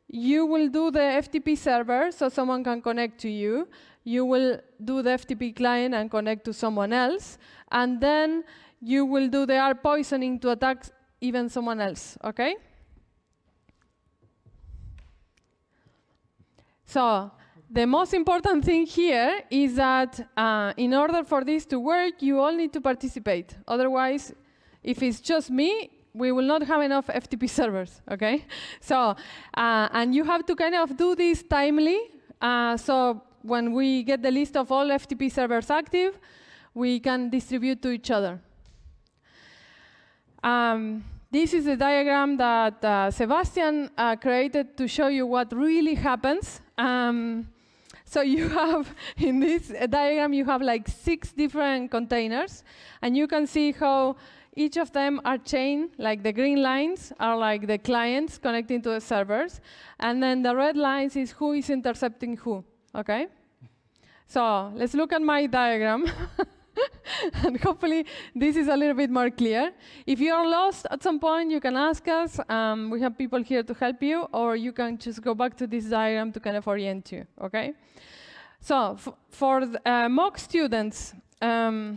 you will do the FTP server so someone can connect to you. You will do the FTP client and connect to someone else. And then you will do the ARP poisoning to attack even someone else, okay? So the most important thing here is that in order for this to work, you all need to participate. Otherwise, if it's just me, we will not have enough FTP servers, okay? So, and you have to kind of do this timely. So when we get the list of all FTP servers active, we can distribute to each other. This is a diagram that Sebastian created to show you what really happens. So you have, in this diagram, you have like 6 different containers, and you can see how each of them are chained, like the green lines are like the clients connecting to the servers, and then the red lines is who is intercepting who, okay? So let's look at my diagram. And hopefully this is a little bit more clear. If you are lost at some point, you can ask us. We have people here to help you, or you can just go back to this diagram to kind of orient you, okay? So for the, mock students, I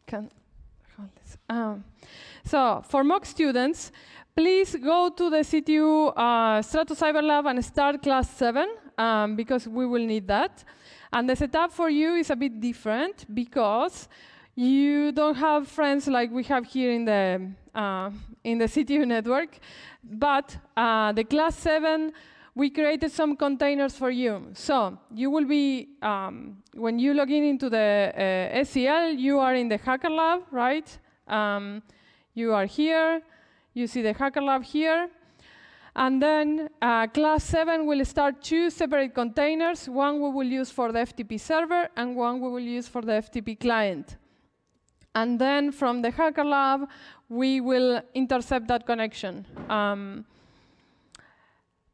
can hold this. So for mock students, please go to the CTU Strato Cyber Lab and start class 7, because we will need that. And the setup for you is a bit different because you don't have friends like we have here in the CTU network. But the class 7, we created some containers for you. So you will be, when you log in into the SEL, you are in the Hacker Lab, right? You are here. You see the Hacker Lab here. And then class 7 will start 2 separate containers. One we will use for the FTP server, and one we will use for the FTP client. And then from the Hacker Lab, we will intercept that connection.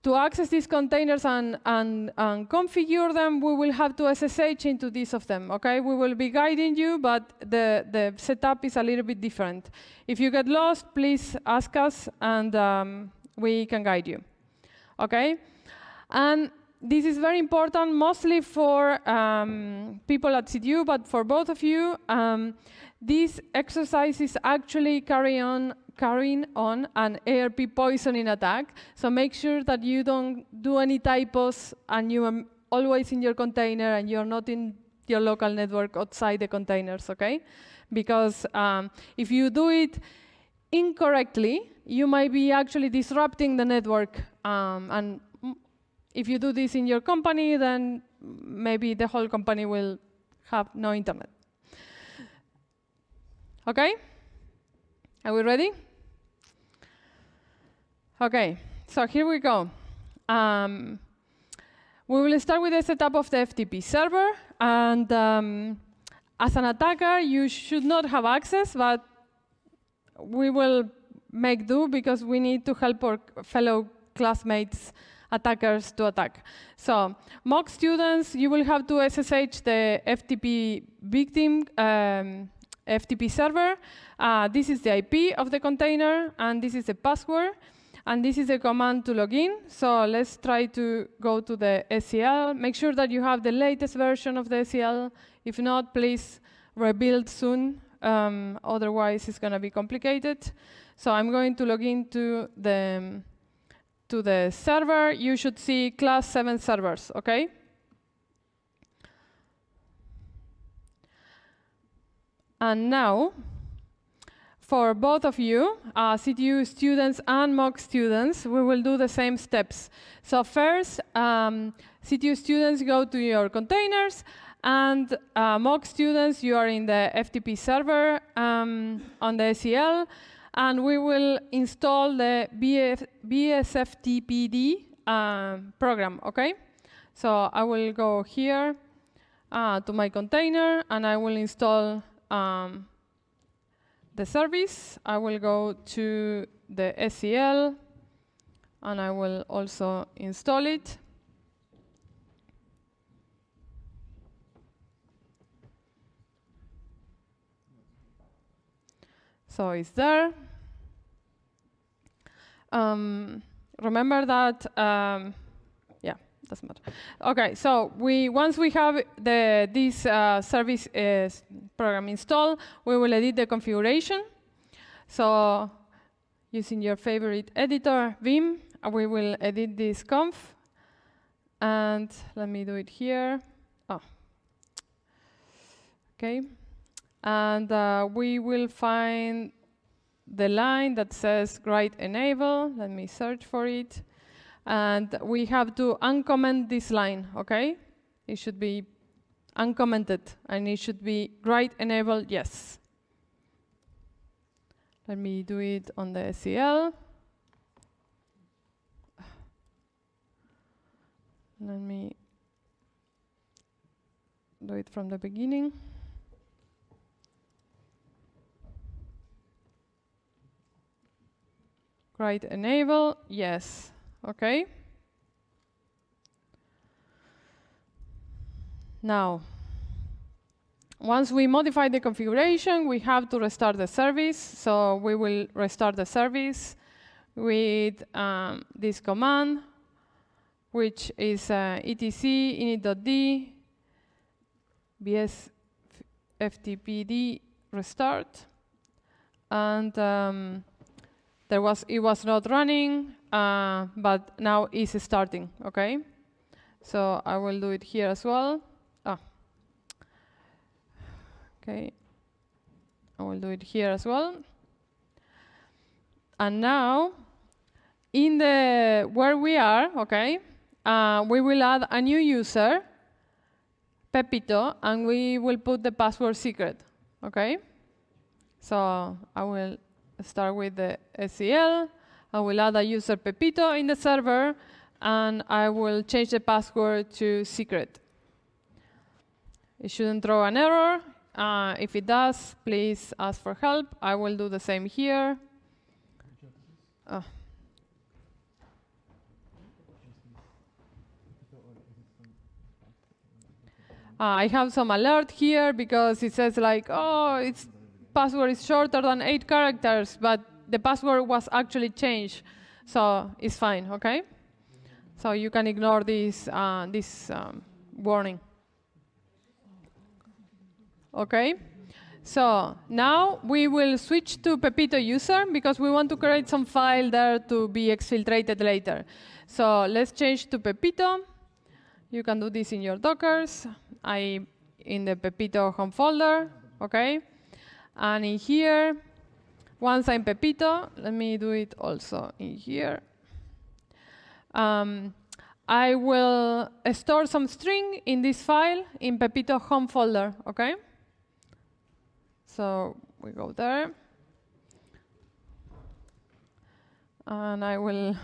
To access these containers and configure them, we will have to SSH into these of them, okay? We will be guiding you, but the setup is a little bit different. If you get lost, please ask us, and we can guide you, okay? And this is very important, mostly for people at CTU, but for both of you. This exercise is actually carrying on an ARP poisoning attack. So make sure that you don't do any typos and you are always in your container and you're not in your local network outside the containers, okay? Because if you do it incorrectly, you might be actually disrupting the network. And if you do this in your company, then maybe the whole company will have no internet. Okay? Are we ready? Okay, so here we go. We will start with the setup of the FTP server. And as an attacker, you should not have access, but we will make do because we need to help our fellow classmates, attackers, to attack. So mock students, you will have to SSH the FTP victim FTP server. This is the IP of the container, and this is the password, and this is the command to log in. So let's try to go to the SEL. Make sure that you have the latest version of the SEL. If not, please rebuild soon. Otherwise, it's going to be complicated. So I'm going to log into the server. You should see class 7 servers, okay? And now, for both of you, CTU students and mock students, we will do the same steps. So first, CTU students go to your containers, and mock students, you are in the FTP server on the SEL, and we will install the BSFTPD program, okay? So I will go here to my container, and I will install the service. I will go to the SEL, and I will also install it. So it's there. Remember that, yeah, doesn't matter. Okay, so once we have this service program installed, we will edit the configuration. So using your favorite editor, Vim, we will edit this conf. And let me do it here. Oh. Okay. And we will find the line that says write enable. Let me search for it. And we have to uncomment this line, okay? It should be uncommented, and it should be write enable yes. Let me do it on the SEL. Let me do it from the beginning. Write enable, yes, okay. Now, once we modify the configuration, we have to restart the service. So we will restart the service with this command, which is etc init.d bsftpd restart. And it was not running, but now it's starting, okay? So I will do it here as well. Okay, I will do it here as well. And now, where we are, okay, we will add a new user, Pepito, and we will put the password secret, okay? So I will start with the SEL. I will add a user Pepito in the server, and I will change the password to secret. It shouldn't throw an error. If it does, please ask for help. I will do the same here. I have some alert here because it says like, oh, its password is shorter than 8 characters, but the password was actually changed. So it's fine, okay? So you can ignore this, warning. Okay? So now we will switch to Pepito user because we want to create some file there to be exfiltrated later. So let's change to Pepito. You can do this in your Dockers. In the Pepito home folder, okay? And in here, once I'm Pepito, let me do it also in here. I will store some string in this file in Pepito home folder, okay? So we go there. And I will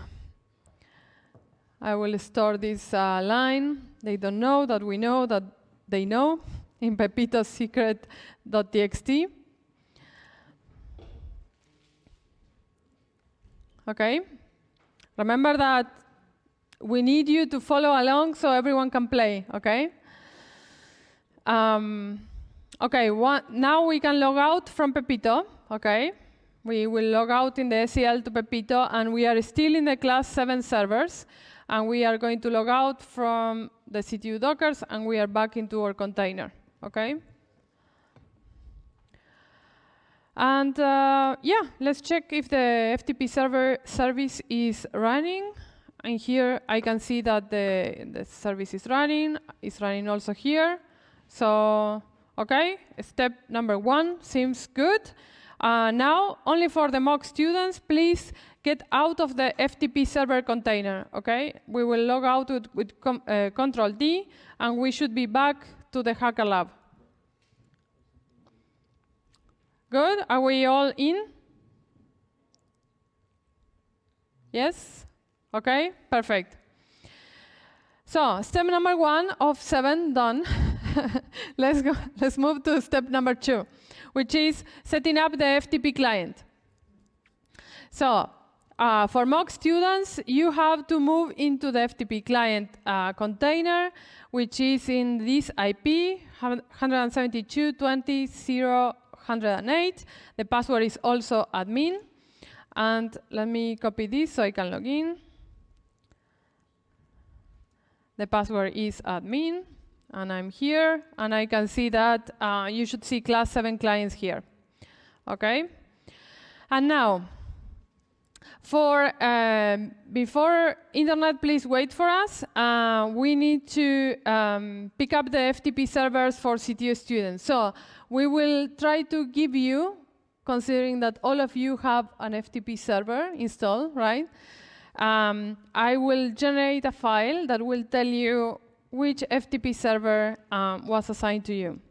store this line. They don't know that we know that they know in Pepito secret.txt. Okay? Remember that we need you to follow along so everyone can play, okay? Okay, now we can log out from Pepito, okay? We will log out in the SEL to Pepito, and we are still in the class 7 servers, and we are going to log out from the CTU Dockers, and we are back into our container, okay? And yeah, let's check if the FTP server service is running. And here I can see that the service is running. It's running also here. So, okay, step number 1 seems good. Now, only for the mock students, please get out of the FTP server container, okay? We will log out with Control D, and we should be back to the Hacker Lab. Good, are we all in? Yes? Okay, perfect. So, step number 1 of 7 done. Let's move to step number 2, which is setting up the FTP client. So, for mock students, you have to move into the FTP client container, which is in this IP, 172.20.0.108. The password is also admin. And let me copy this so I can log in. The password is admin, and I'm here, and I can see that you should see class 7 clients here. Okay? And now, before internet, please wait for us. We need to pick up the FTP servers for CTU students. So we will try to give you, considering that all of you have an FTP server installed, right? I will generate a file that will tell you which FTP server was assigned to you.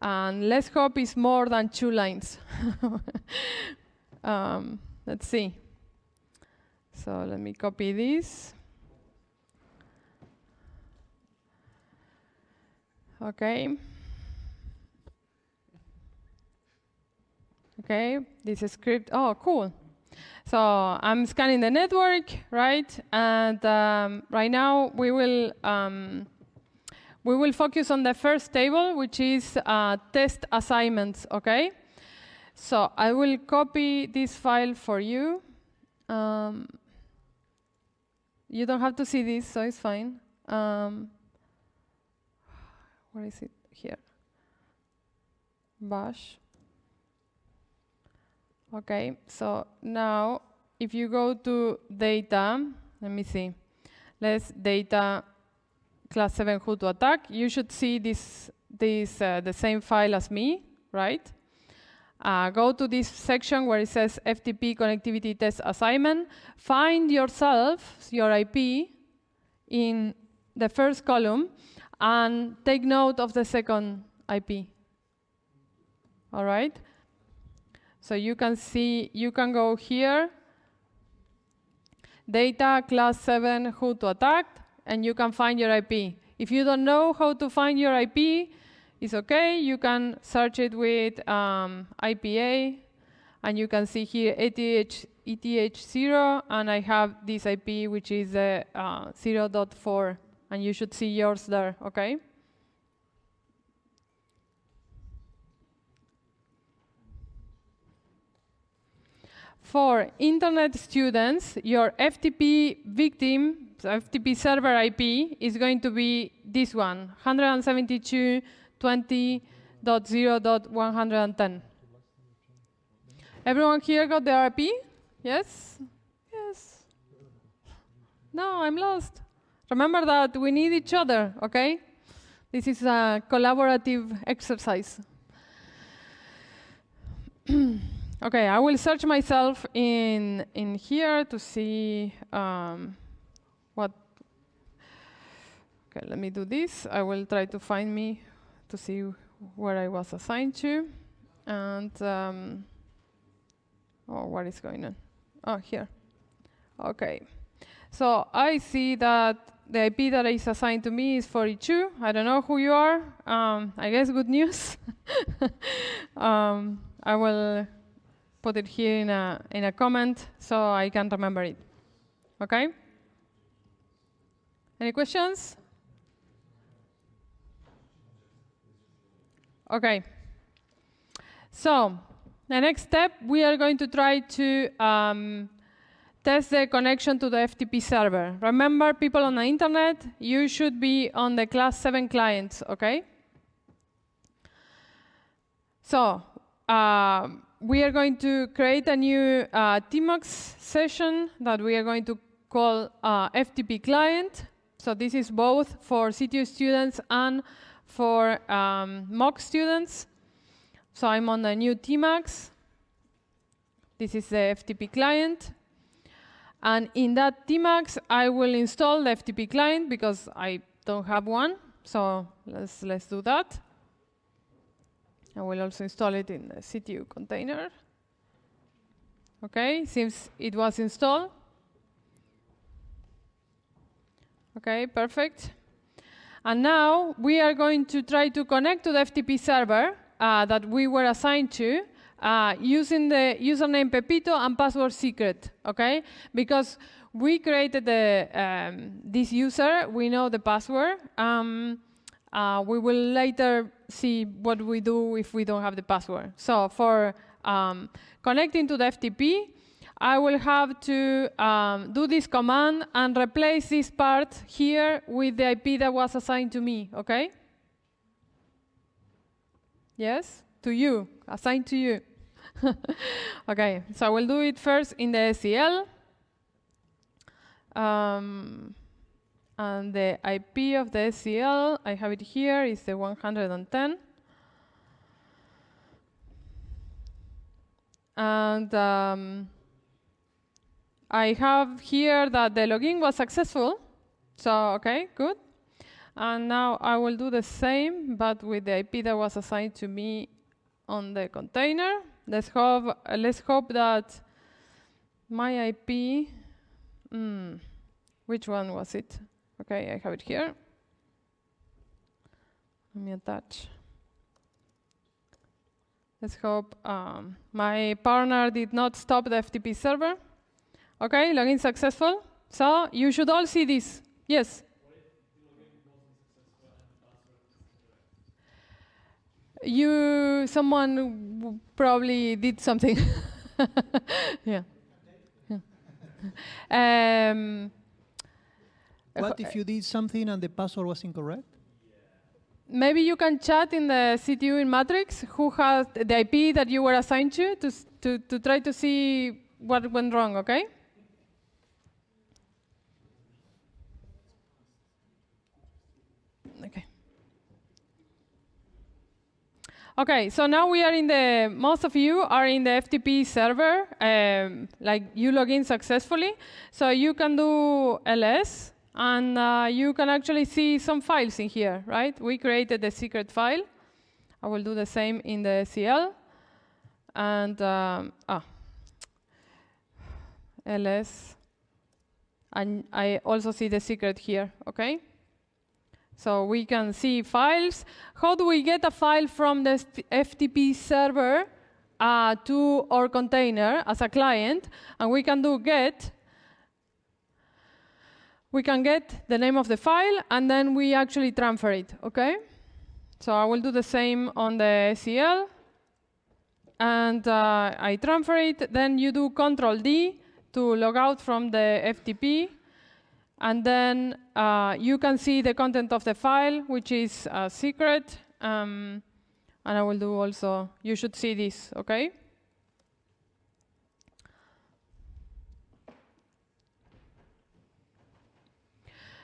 And let's hope it's more than 2 lines. Let's see. So let me copy this. Okay. Okay, this is script. Oh, cool. So I'm scanning the network, right? And right now we will focus on the first table, which is test assignments. Okay. So I will copy this file for you. You don't have to see this, so it's fine. Where is it? Here. Bash. Okay, so now if you go to data, let me see. Let's data class 7 who to attack. You should see the same file as me, right? Go to this section where it says FTP connectivity test assignment. Find yourself, your IP, in the first column, and take note of the second IP. All right? So you can see, you can go here, data class 7 who to attack, and you can find your IP. If you don't know how to find your IP, it's okay. You can search it with IPA, and you can see here ETH0, and I have this IP, which is 0.4, and you should see yours there, okay? For internet students, your FTP victim So FTP server IP is going to be this one, 172.20.0.110. Everyone here got the IP? Yes? Yes. No, I'm lost. Remember that we need each other, okay? This is a collaborative exercise. Okay, I will search myself in here to see what. Okay, let me do this. I will try to find me to see where I was assigned to, and oh, what is going on? Oh, here. Okay, so I see that the IP that is assigned to me is 42. I don't know who you are. I guess good news. I will put it here in a comment so I can remember it. Okay? Any questions? Okay. So the next step, we are going to try to test the connection to the FTP server. Remember, people on the internet, you should be on the class 7 clients, okay? So we are going to create a new TMOX session that we are going to call FTP client. So this is both for CTO students and for MOOC students. So I'm on the new TMAX. This is the FTP client. And in that TMAX, I will install the FTP client because I don't have one. So let's do that. I will also install it in the CTU container. Okay, seems it was installed. Okay, perfect. And now we are going to try to connect to the FTP server that we were assigned to using the username Pepito and password secret, okay? Because we created this user, we know the password. We will later see what we do if we don't have the password. So for connecting to the FTP, I will have to do this command and replace this part here with the IP that was assigned to me, okay? Yes? To you, assigned to you. Okay, so I will do it first in the SEL. And the IP of the SEL, I have it here, is the 110. And I have here that the login was successful. So, okay, good. And now I will do the same, but with the IP that was assigned to me on the container. Let's hope that my IP, which one was it? Okay, I have it here. Let me attach. Let's hope my partner did not stop the FTP server. Okay, login successful. So you should all see this. Yes? Someone probably did something. Yeah. What if you did something and the password was incorrect? Maybe you can chat in the CTU in Matrix who has the IP that you were assigned to try to see what went wrong, okay? Okay. Okay, so now we are most of you are in the FTP server, like you log in successfully. So you can do ls, and you can actually see some files in here, right? We created the secret file. I will do the same in the CL. And ls. And I also see the secret here, okay? So we can see files. How do we get a file from the FTP server to our container as a client? And we can do get. We can get the name of the file, and then we actually transfer it, okay? So I will do the same on the SEL. And I transfer it. Then you do Control-D to log out from the FTP. And then you can see the content of the file, which is a secret. And I will do also, you should see this, okay?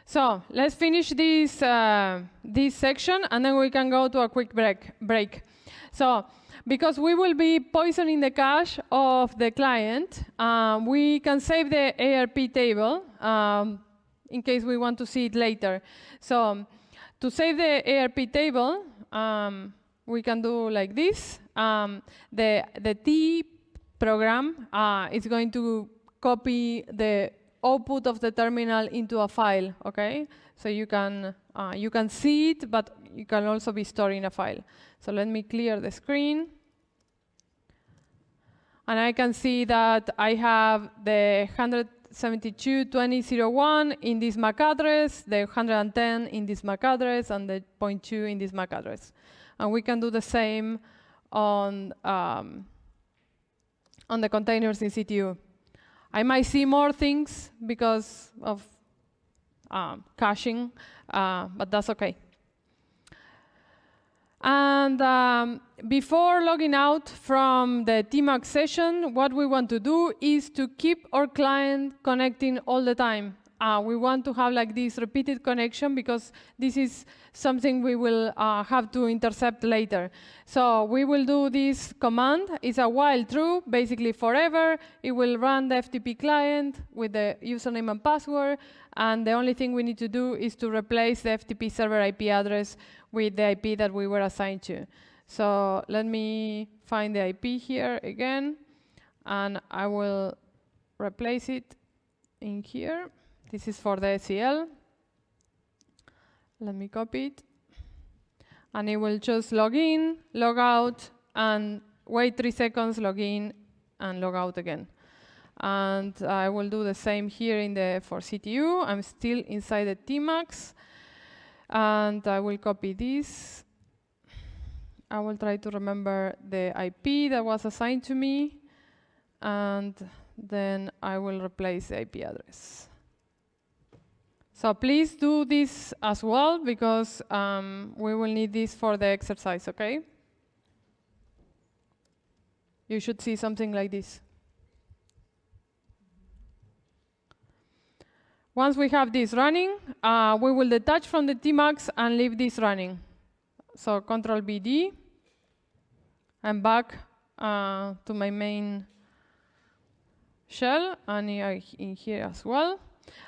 So let's finish this, this section, and then we can go to a quick break. So because we will be poisoning the cache of the client, we can save the ARP table in case we want to see it later. So to save the ARP table, we can do like this. The T program is going to copy the output of the terminal into a file, okay? So you can see it, but you can also be storing a file. So let me clear the screen. And I can see that I have the 172.20.01 in this MAC address, the 110 in this MAC address, and the 0.2 in this MAC address. And we can do the same on the containers in CTU. I might see more things because of caching, but that's okay. And before logging out from the TMAC session, what we want to do is to keep our client connecting all the time. We want to have like this repeated connection because this is something we will have to intercept later. So we will do this command. It's a while true, basically forever. It will run the FTP client with the username and password. And the only thing we need to do is to replace the FTP server IP address with the IP that we were assigned to. So let me find the IP here again. And I will replace it in here. This is for the SEL. Let me copy it. And it will just log in, log out, and wait 3 seconds, log in, and log out again. And I will do the same here in the for CTU. I'm still inside the TMAX. And I will copy this. I will try to remember the IP that was assigned to me. And then I will replace the IP address. So please do this as well, because we will need this for the exercise, okay? You should see something like this. Once we have this running, we will detach from the TMAX and leave this running. So Control BD. I'm back to my main shell, and in here as well.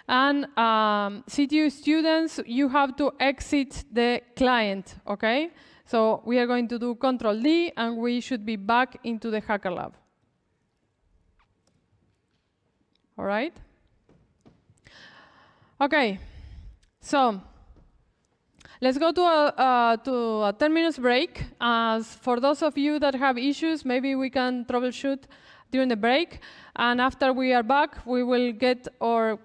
And CTU students, you have to exit the client, okay? So we are going to do Control D, and we should be back into the Hacker Lab. All right? Okay, so let's go to a 10 minutes break. For those of you that have issues, maybe we can troubleshoot during the break. And after we are back, we will get all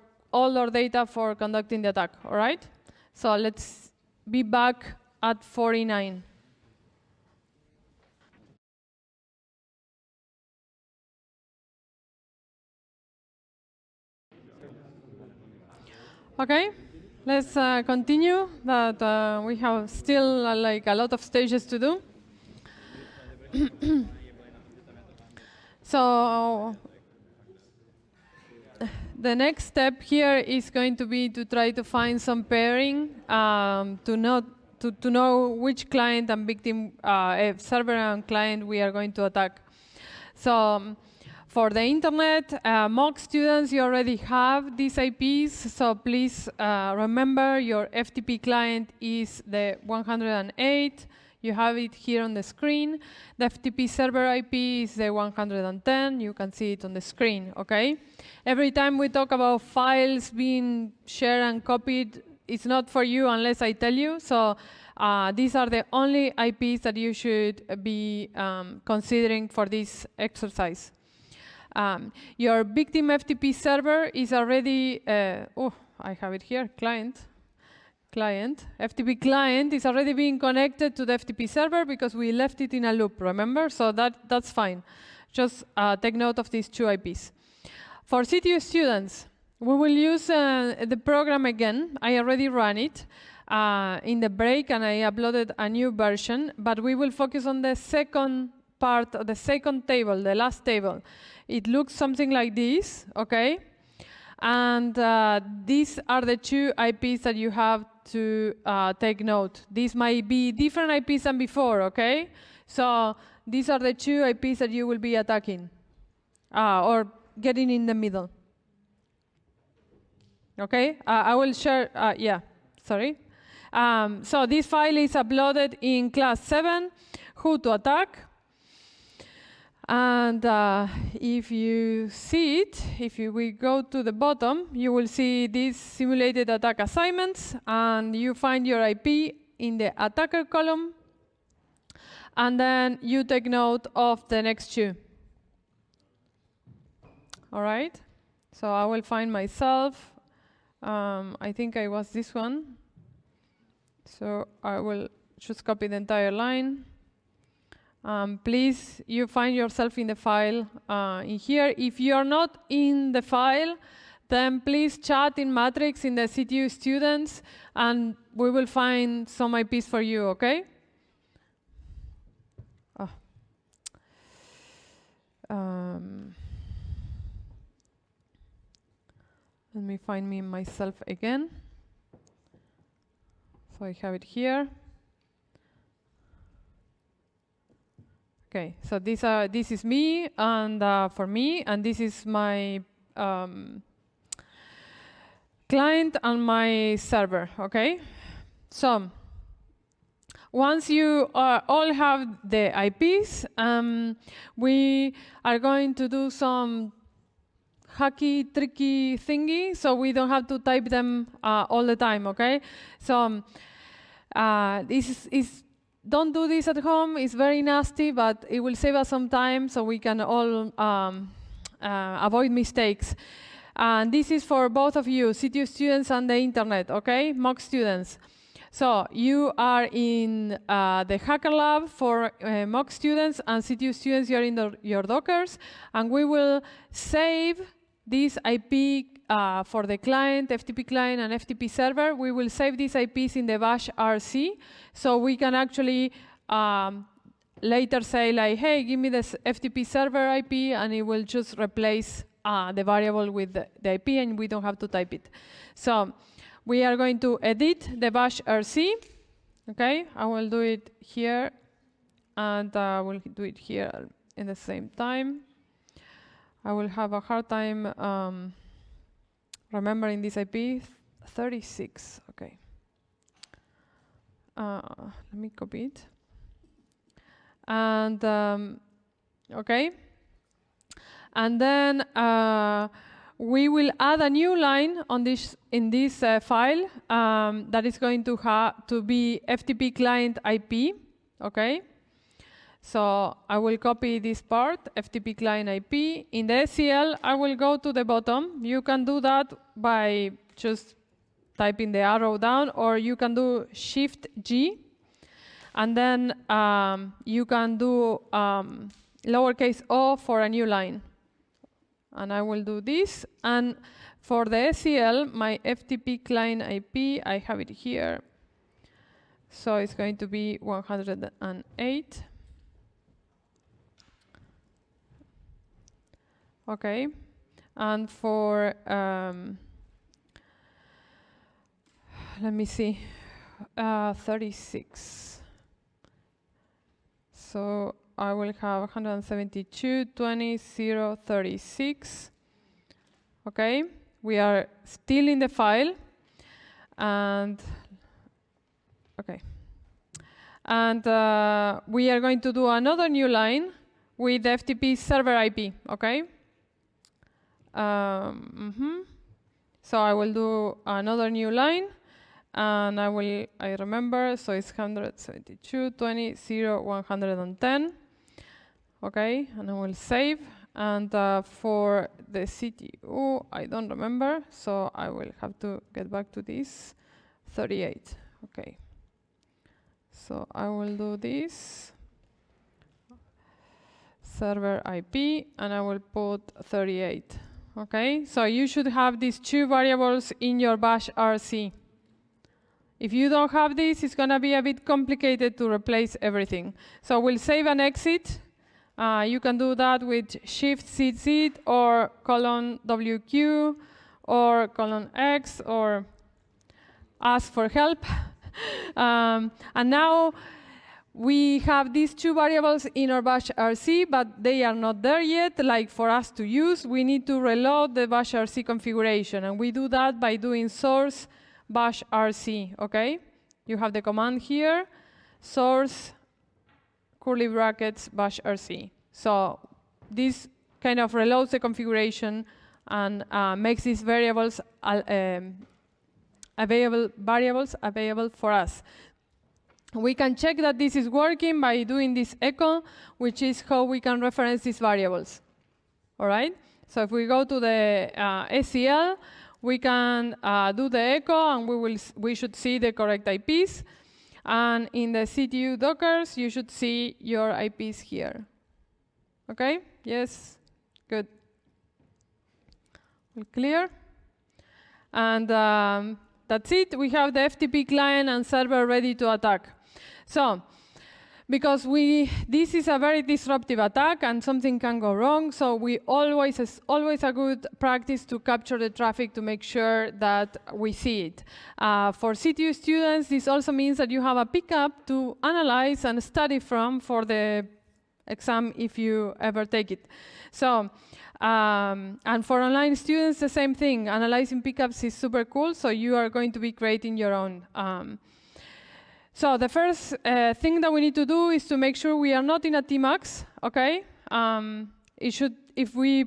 our data for conducting the attack, all right? So let's be back at 49. Okay, let's continue. That we have still like a lot of stages to do. So the next step here is going to be to try to find some pairing to know which client and victim, server and client we are going to attack. So for the internet, mock students, you already have these IPs, so please remember your FTP client is the 108. You have it here on the screen. The FTP server IP is the 110. You can see it on the screen, okay? Every time we talk about files being shared and copied, it's not for you unless I tell you. So these are the only IPs that you should be considering for this exercise. Your victim FTP server is already, I have it here, client. FTP client is already being connected to the FTP server because we left it in a loop, remember? So that's fine. Just take note of these two IPs. For CTU students, we will use the program again. I already ran it in the break, and I uploaded a new version, but we will focus on the second part of the second table, the last table. It looks something like this, okay? And these are the two IPs that you have to take note. These might be different IPs than before, okay? So these are the two IPs that you will be attacking or getting in the middle. Okay, I will share, yeah, sorry. So this file is uploaded in class 7, who to attack. And if you see it, we go to the bottom, you will see these simulated attack assignments, and you find your IP in the attacker column, and then you take note of the next two. All right, so I will find myself. I think I was this one. So I will just copy the entire line. Please, you find yourself in the file in here. If you are not in the file, then please chat in Matrix in the CTU students, and we will find some IPs for you, okay? Oh. Let me find myself again. So I have it here. Okay, so this is me, and for me, and this is my client and my server, okay? So once you all have the IPs, we are going to do some hacky, tricky thingy, so we don't have to type them all the time, okay? So this is don't do this at home. It's very nasty, but it will save us some time so we can all avoid mistakes. And this is for both of you, CTU students and the internet, okay? Mock students. So you are in the Hacker Lab for mock students, and CTU students, you're in your Dockers, and we will save this IP for the client, FTP client, and FTP server. We will save these IPs in the bash RC, so we can actually later say, like, hey, give me this FTP server IP, and it will just replace the variable with the IP, and we don't have to type it. So we are going to edit the bash RC. Okay, I will do it here, and I will do it here in the same time. I will have a hard time remembering this IP, 36, okay. Let me copy it. And, okay. And then we will add a new line on this in this file that is going to be FTP client IP, okay? So I will copy this part, FTP client IP. In the SCL, I will go to the bottom. You can do that by just typing the arrow down, or you can do Shift-G. And then you can do lowercase o for a new line. And I will do this. And for the SCL, my FTP client IP, I have it here. So it's going to be 108. Okay, and for, let me see, 36. So I will have 172.20.036. Okay, we are still in the file, and okay, and we are going to do another new line with the FTP server IP. Okay. So I will do another new line, and I remember, so it's 172.20.0.110. Okay, and I will save. And for the CTU, I don't remember, so I will have to get back to this, 38. Okay, so I will do this. Server IP, and I will put 38. Okay, so you should have these two variables in your bash RC. If you don't have this, it's going to be a bit complicated to replace everything. So we'll save and exit. You can do that with Shift-Z or :WQ or :X or ask for help. And now we have these two variables in our bash RC, but they are not there yet. Like for us to use, we need to reload the bash RC configuration. And we do that by doing source bash RC, okay? You have the command here, source curly brackets bash RC. So this kind of reloads the configuration and makes these variables available for us. We can check that this is working by doing this echo, which is how we can reference these variables. All right? So if we go to the SCL, we can do the echo, and we should see the correct IPs. And in the CTU Dockers, you should see your IPs here. Okay? Yes? Good. All clear? And that's it. We have the FTP client and server ready to attack. So, because this is a very disruptive attack and something can go wrong, so it's always a good practice to capture the traffic to make sure that we see it. For CTU students, this also means that you have a pickup to analyze and study from for the exam if you ever take it. So, and for online students, the same thing. Analyzing pickups is super cool, so you are going to be creating your own. So the first thing that we need to do is to make sure we are not in a Tmax, okay? If we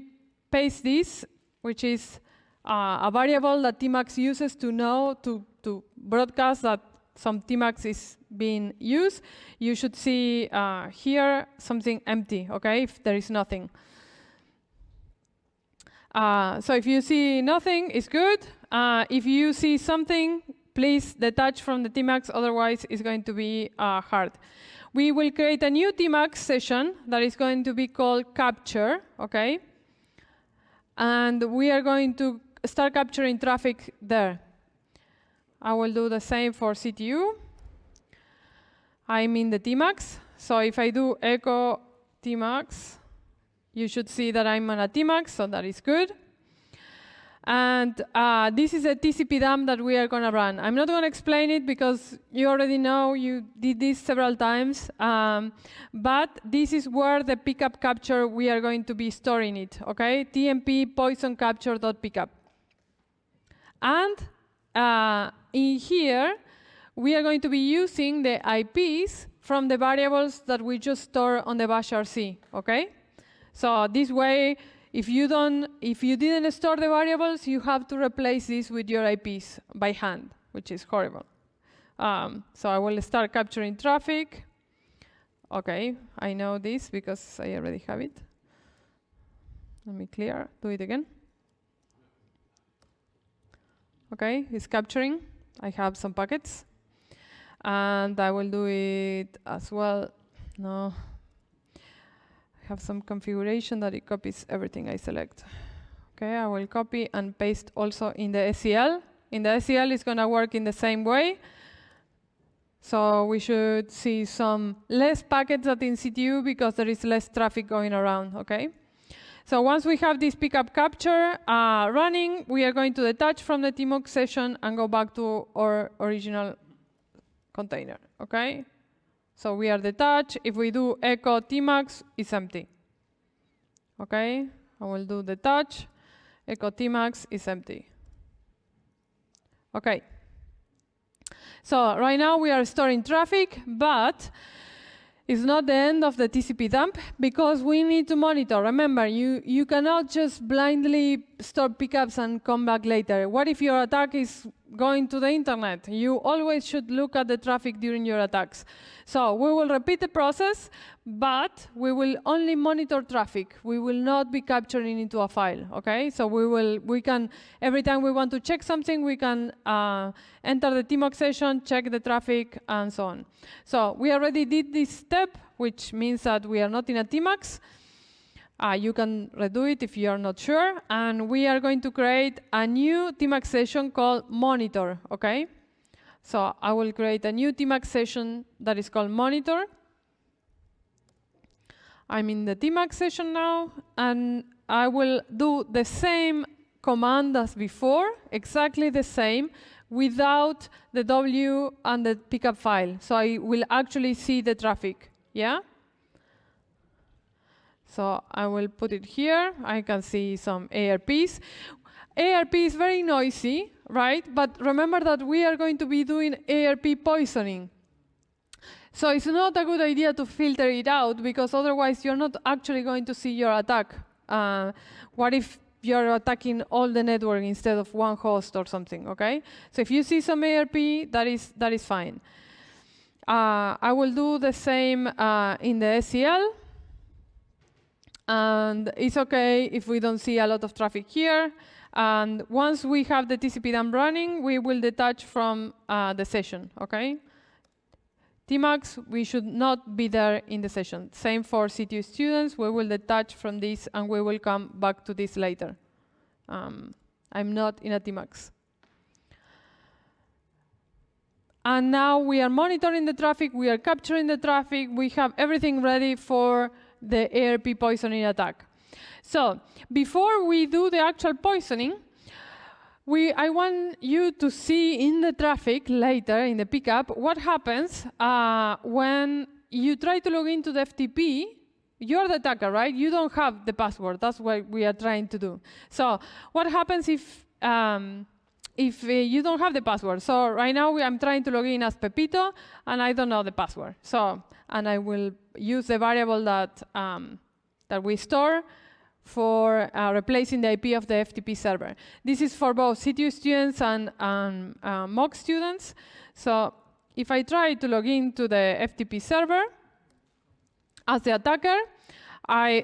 paste this, which is a variable that Tmax uses to know, to broadcast that some Tmax is being used, you should see here something empty, okay, if there is nothing. So if you see nothing, it's good. If you see something, please detach from the Tmax, otherwise it's going to be hard. We will create a new Tmax session that is going to be called capture, okay? And we are going to start capturing traffic there. I will do the same for CTU. I'm in the Tmax, so if I do echo Tmax, you should see that I'm on a Tmax, so that is good. And this is a TCP dump that we are going to run. I'm not going to explain it because you already know, you did this several times. But this is where the pickup capture, we are going to be storing it, okay? TMP poison capture.pickup. And in here, we are going to be using the IPs from the variables that we just store on the bash RC, okay? So this way, if you didn't store the variables, you have to replace this with your IPs by hand, which is horrible. So I will start capturing traffic. Okay, I know this because I already have it. Let me do it again. Okay, it's capturing. I have some packets. And I will do it as well. No. Have some configuration that it copies everything I select. Okay, I will copy and paste also in the SCL. In the SCL, it's going to work in the same way. So we should see some less packets than in CTU because there is less traffic going around, okay? So once we have this pickup capture running, we are going to detach from the Tmux session and go back to our original container, okay? So we are detached. If we do echo Tmax, it's empty. Okay, I will do detach. Echo Tmax is empty. Okay. So right now we are storing traffic, but it's not the end of the TCP dump because we need to monitor. Remember, you cannot just blindly store pickups and come back later. What if your attack is going to the internet? You always should look at the traffic during your attacks. So we will repeat the process, but we will only monitor traffic. We will not be capturing into a file, okay? So we can, every time we want to check something, we can enter the Tmux session, check the traffic, and so on. So we already did this step, which means that we are not in a Tmax. You can redo it if you are not sure. And we are going to create a new Tmax session called monitor, okay? So I will create a new Tmax session that is called monitor. I'm in the Tmax session now, and I will do the same command as before, exactly the same, without the W and the pickup file. So I will actually see the traffic, yeah? So I will put it here. I can see some ARPs. ARP is very noisy, right? But remember that we are going to be doing ARP poisoning. So it's not a good idea to filter it out, because otherwise you're not actually going to see your attack. What if you're attacking all the network instead of one host or something, okay? So if you see some ARP, that is fine. I will do the same in the SEL. And it's okay if we don't see a lot of traffic here. And once we have the TCP dump running, we will detach from the session, okay? Tmax, we should not be there in the session. Same for CTU students. We will detach from this, and we will come back to this later. I'm not in a Tmax. And now we are monitoring the traffic. We are capturing the traffic. We have everything ready for the ARP poisoning attack. So before we do the actual poisoning, I want you to see in the traffic later, in the pickup, what happens when you try to log into the FTP. You're the attacker, right? You don't have the password. That's what we are trying to do. So what happens if you don't have the password? So right now I'm trying to log in as Pepito, and I don't know the password. So, and I will use the variable that we store for replacing the IP of the FTP server. This is for both CTU students and MOOC students. So if I try to log into the FTP server as the attacker,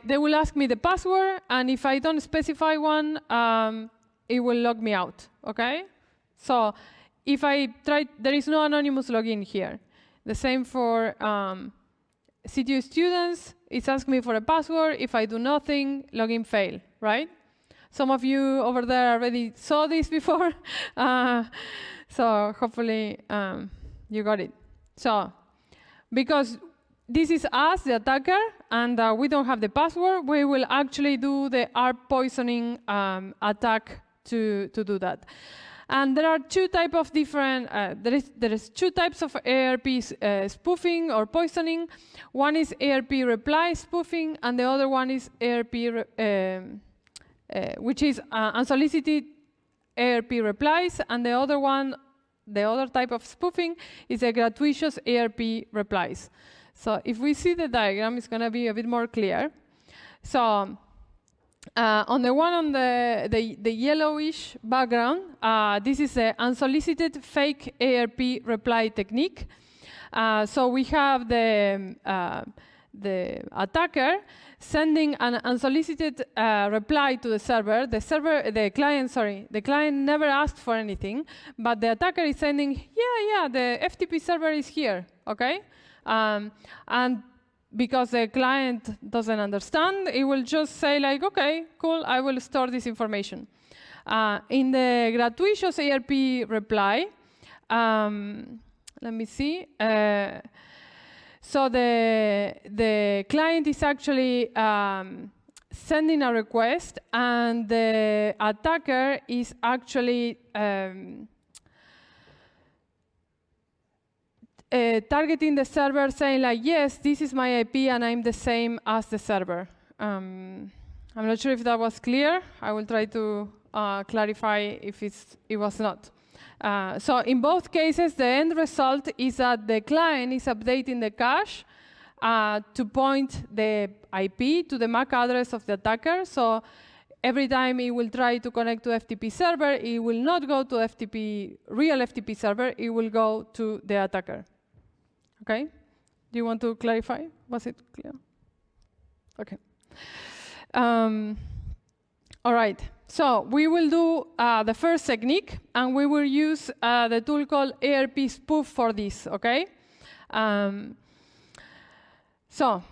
they will ask me the password, and if I don't specify one, it will log me out, okay? So if I try, there is no anonymous login here. The same for CTU students. It's asking me for a password. If I do nothing, login fail, right? Some of you over there already saw this before. So hopefully you got it. So because this is us, the attacker, and we don't have the password, we will actually do the ARP poisoning attack to do that. And there are two types of different, there is two types of ARP spoofing or poisoning. One is ARP reply spoofing, and the other one is ARP, which is unsolicited ARP replies, and the other type of spoofing is a gratuitous ARP replies. So if we see the diagram, it's going to be a bit more clear. So on the one on the yellowish background, this is an unsolicited fake ARP reply technique. So we have the attacker sending an unsolicited reply to the server. The client never asked for anything, but the attacker is sending, yeah, the FTP server is here, okay? And because the client doesn't understand, it will just say like, okay, cool, I will store this information. In the gratuitous ARP reply, let me see. So the client is actually sending a request, and the attacker is actually targeting the server, saying like, yes, this is my IP and I'm the same as the server. I'm not sure if that was clear. I will try to clarify if it was not. So in both cases, the end result is that the client is updating the cache to point the IP to the MAC address of the attacker. So every time it will try to connect to FTP server, it will not go to real FTP server, it will go to the attacker. Okay? Do you want to clarify? Was it clear? Okay. All right. So we will do the first technique, and we will use the tool called ARP spoof for this, okay? So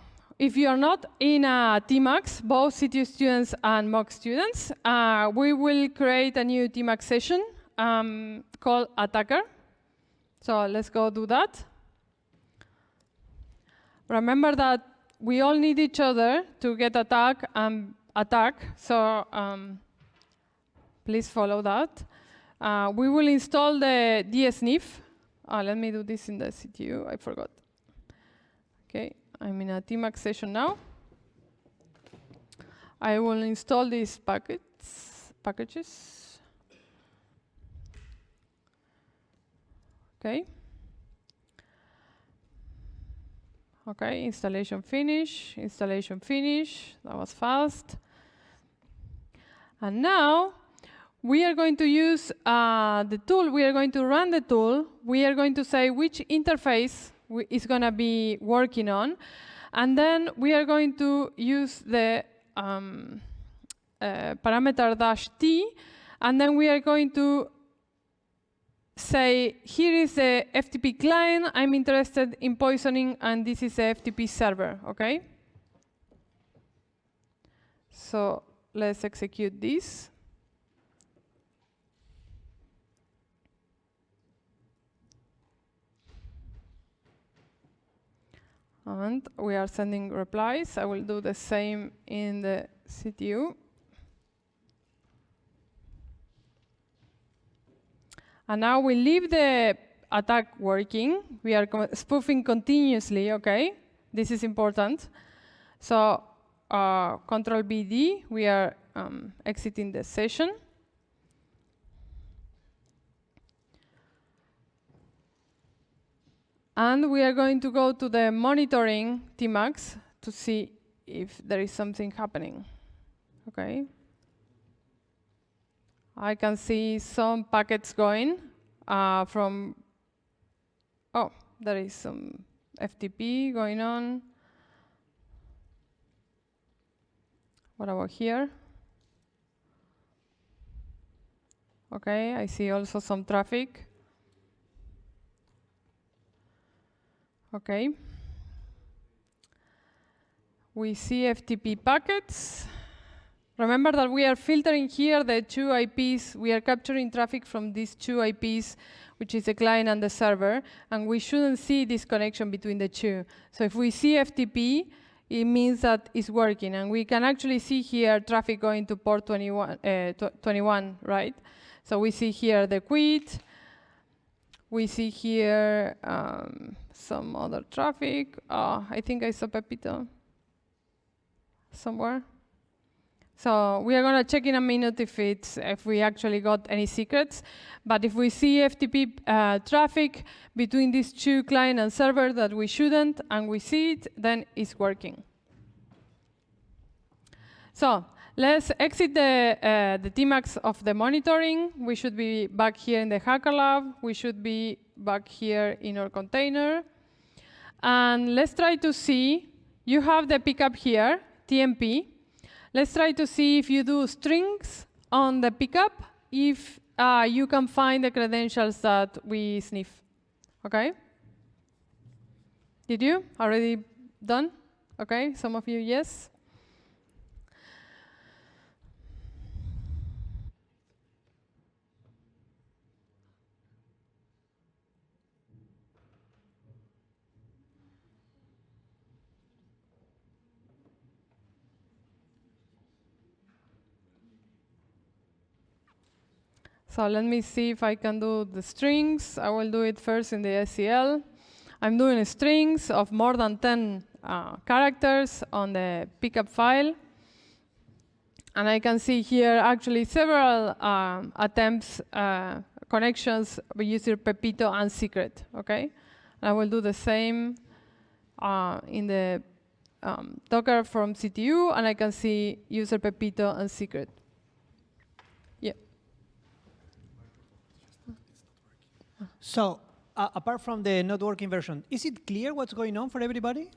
if you are not in a TMAX, both CTU students and MOOC students, we will create a new TMAX session called Attacker. So let's go do that. Remember that we all need each other to get attack and attack. So please follow that. We will install the DSNIF. Let me do this in the CTU. I forgot. Okay, I'm in a TMAX session now. I will install these packages. Okay. Okay, installation finish, that was fast. And now, we are going to use the tool, we are going to run the tool, we are going to say which interface is going to be working on, and then we are going to use the parameter -t, and then we are going to say, here is the FTP client I'm interested in poisoning, and this is the FTP server, okay? So let's execute this. And we are sending replies. I will do the same in the CTU. And now we leave the attack working. We are spoofing continuously, okay? This is important. So Control BD, we are exiting the session. And we are going to go to the monitoring TMAX to see if there is something happening, okay? I can see some packets going from, oh, there is some FTP going on. What about here? Okay, I see also some traffic. Okay. We see FTP packets. Remember that we are filtering here the two IPs. We are capturing traffic from these two IPs, which is the client and the server, and we shouldn't see this connection between the two. So if we see FTP, it means that it's working, and we can actually see here traffic going to port 21, right? So we see here the quit. We see here some other traffic. I think I saw Pepito somewhere. So we are going to check in a minute if we actually got any secrets. But if we see FTP traffic between these two client and server that we shouldn't, and we see it, then it's working. So let's exit the TMAX of the monitoring. We should be back here in the Hacker Lab. We should be back here in our container. And let's try to see, you have the pickup here, TMP. Let's try to see if you do strings on the pickup, if you can find the credentials that we sniff. Okay? Did you? Already done? Okay, some of you, yes? So let me see if I can do the strings. I will do it first in the SEL. I'm doing strings of more than 10 characters on the pickup file. And I can see here actually several attempts, connections with user Pepito and secret, okay? And I will do the same in the Docker from CTU, and I can see user Pepito and secret. So, apart from the not working version, is it clear what's going on for everybody?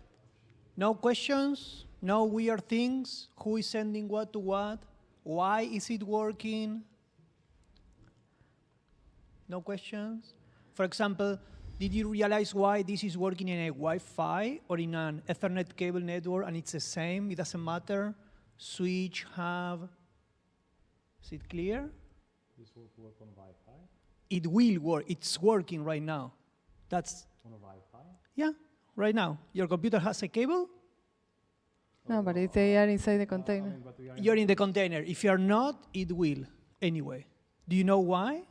No questions? No weird things? Who is sending what to what? Why is it working? No questions? For example, Did you realize why this is working in a Wi-Fi or in an Ethernet cable network and it's the same? It doesn't matter. Switch, hub. Is it clear? This will work on Wi-Fi? It will work. It's working right now. That's On a Wi-Fi? yeah, right now. Your computer has a cable. No, but if they are inside the container. You're in the container. If you're not, it will anyway. Do you know why?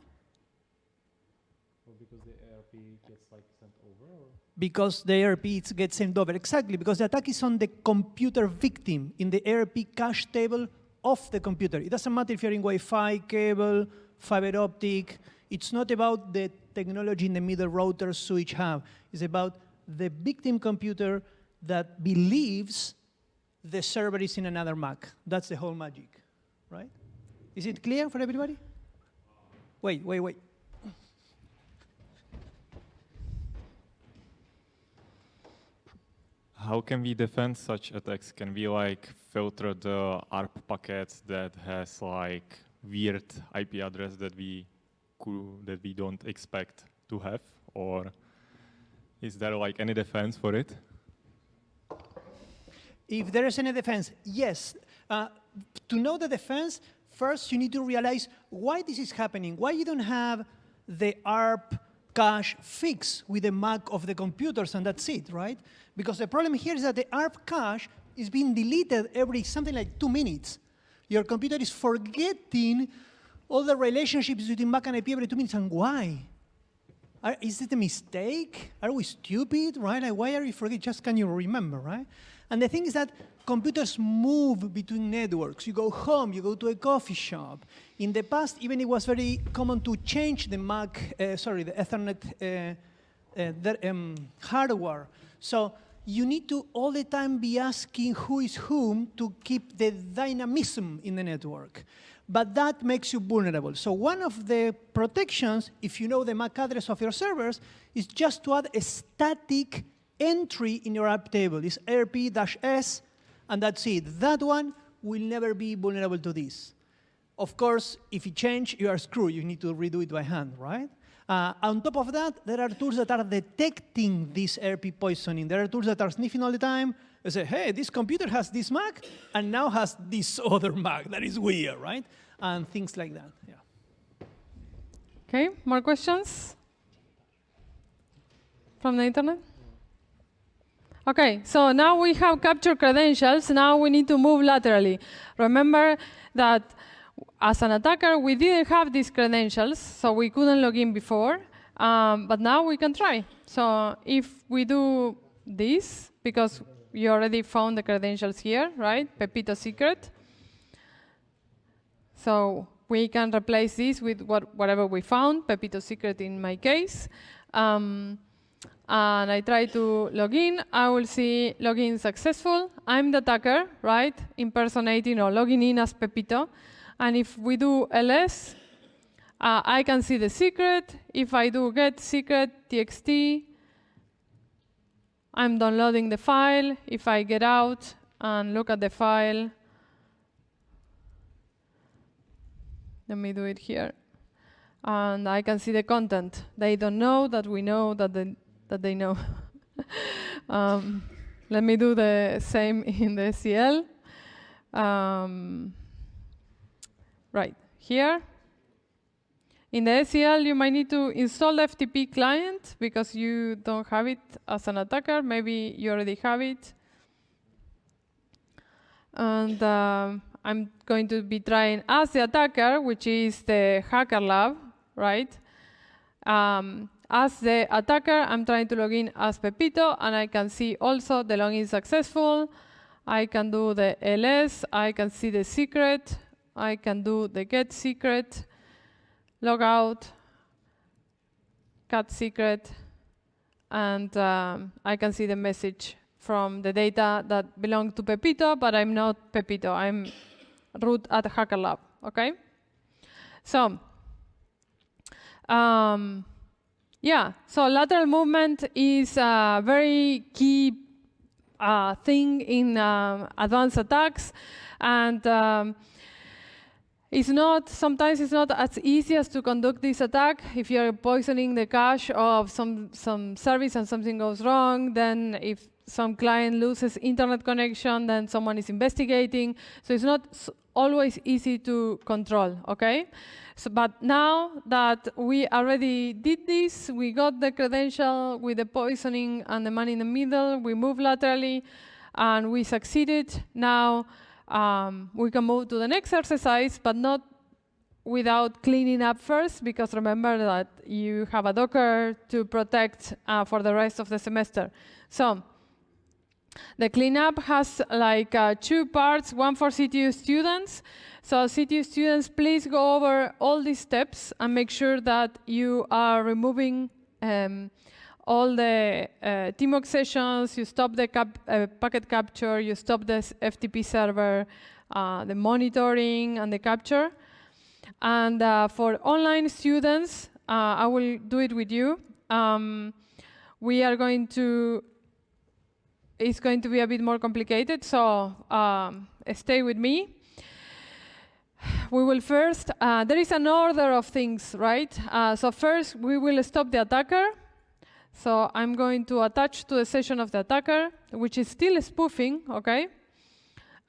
Well, because the ARP gets like sent over? Or? Because the ARP gets sent over. Exactly, because the attack is on the computer victim in the ARP cache table of the computer. It doesn't matter if you're in Wi-Fi, cable, fiber optic. It's not about the technology in the middle, router, switch, hub. It's about the victim computer that believes the server is in another Mac. That's the whole magic, right? Is it clear for everybody? Wait. How can we defend such attacks? Can we like filter the ARP packets that has like weird IP address that we don't expect to have, or is there like any defense for it? If there is any defense, yes. To know the defense, first you need to realize why this is happening, why you don't have the ARP cache fixed with the MAC of the computers and that's it, right? Because the problem here is that the ARP cache is being deleted every something like 2 minutes. Your computer is forgetting all the relationships between MAC and IP every 2 minutes, and why? Is it a mistake? Are we stupid, right? Like, why are you forgetting? Just can you remember, right? And the thing is that computers move between networks. You go home, you go to a coffee shop. In the past, even it was very common to change the the Ethernet hardware. So you need to all the time be asking who is whom to keep the dynamism in the network. But that makes you vulnerable. So one of the protections, if you know the MAC address of your servers, is just to add a static entry in your app table. It's ARP-S, and that's it. That one will never be vulnerable to this. Of course, if it changes, you are screwed. You need to redo it by hand, right? On top of that, there are tools that are detecting this ARP poisoning. There are tools that are sniffing all the time. They say, hey, this computer has this Mac, and now has this other Mac. That is weird, right? And things like that, yeah. Okay, more questions from the internet? Okay, so now we have captured credentials. Now we need to move laterally. Remember that as an attacker, we didn't have these credentials, so we couldn't log in before. But now we can try. So if we do this, because you already found the credentials here, right? Pepito secret. So we can replace this with whatever we found, Pepito secret in my case. And I try to log in. I will see login successful. I'm the attacker, right? Impersonating or logging in as Pepito. And if we do ls, I can see the secret. If I do get secret txt, I'm downloading the file. If I get out and look at the file, let me do it here. And I can see the content. They don't know that we know that they know. Let me do the same in the CL. Right, here. In the ACL, you might need to install the FTP client because you don't have it as an attacker. Maybe you already have it. And I'm going to be trying as the attacker, which is the hacker lab, right? As the attacker, I'm trying to log in as Pepito, and I can see also the login successful. I can do the ls. I can see the secret. I can do the get secret, log out, cat secret, and I can see the message from the data that belong to Pepito, but I'm not Pepito. I'm root at Hacker Lab, okay? So, yeah, so lateral movement is a very key thing in advanced attacks, and Sometimes it's not as easy as to conduct this attack. If you're poisoning the cache of some service and something goes wrong, then if some client loses internet connection, then someone is investigating. So it's not always easy to control, okay? So, but now that we already did this, we got the credential with the poisoning and the man in the middle, we moved laterally, and we succeeded. Now we can move to the next exercise, but not without cleaning up first, because remember that you have a Docker to protect for the rest of the semester. So the cleanup has like 2 parts, one for CTU students. So CTU students, please go over all these steps and make sure that you are removing all the TMOC sessions, you stop the packet capture, you stop the FTP server, the monitoring and the capture. And for online students, I will do it with you. We are going to, it's going to be a bit more complicated, so stay with me. We will first, there is an order of things, right? So first, we will stop the attacker. So I'm going to attach to the session of the attacker, which is still spoofing, okay?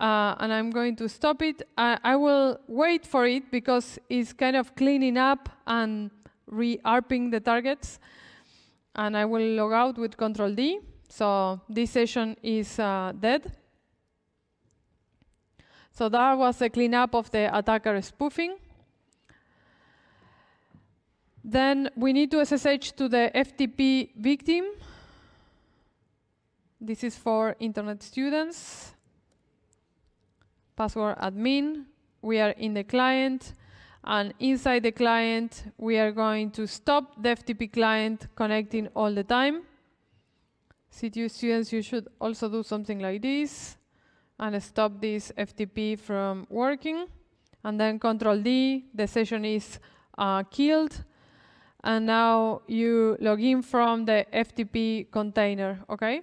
And I'm going to stop it. I will wait for it because it's kind of cleaning up and re-ARPing the targets. And I will log out with Control D. So this session is dead. So that was the cleanup of the attacker spoofing. Then we need to SSH to the FTP victim. This is for internet students. Password admin. We are in the client. And inside the client, we are going to stop the FTP client connecting all the time. CTU students, you should also do something like this and stop this FTP from working. And then Control D, the session is killed. And now you log in from the FTP container, okay?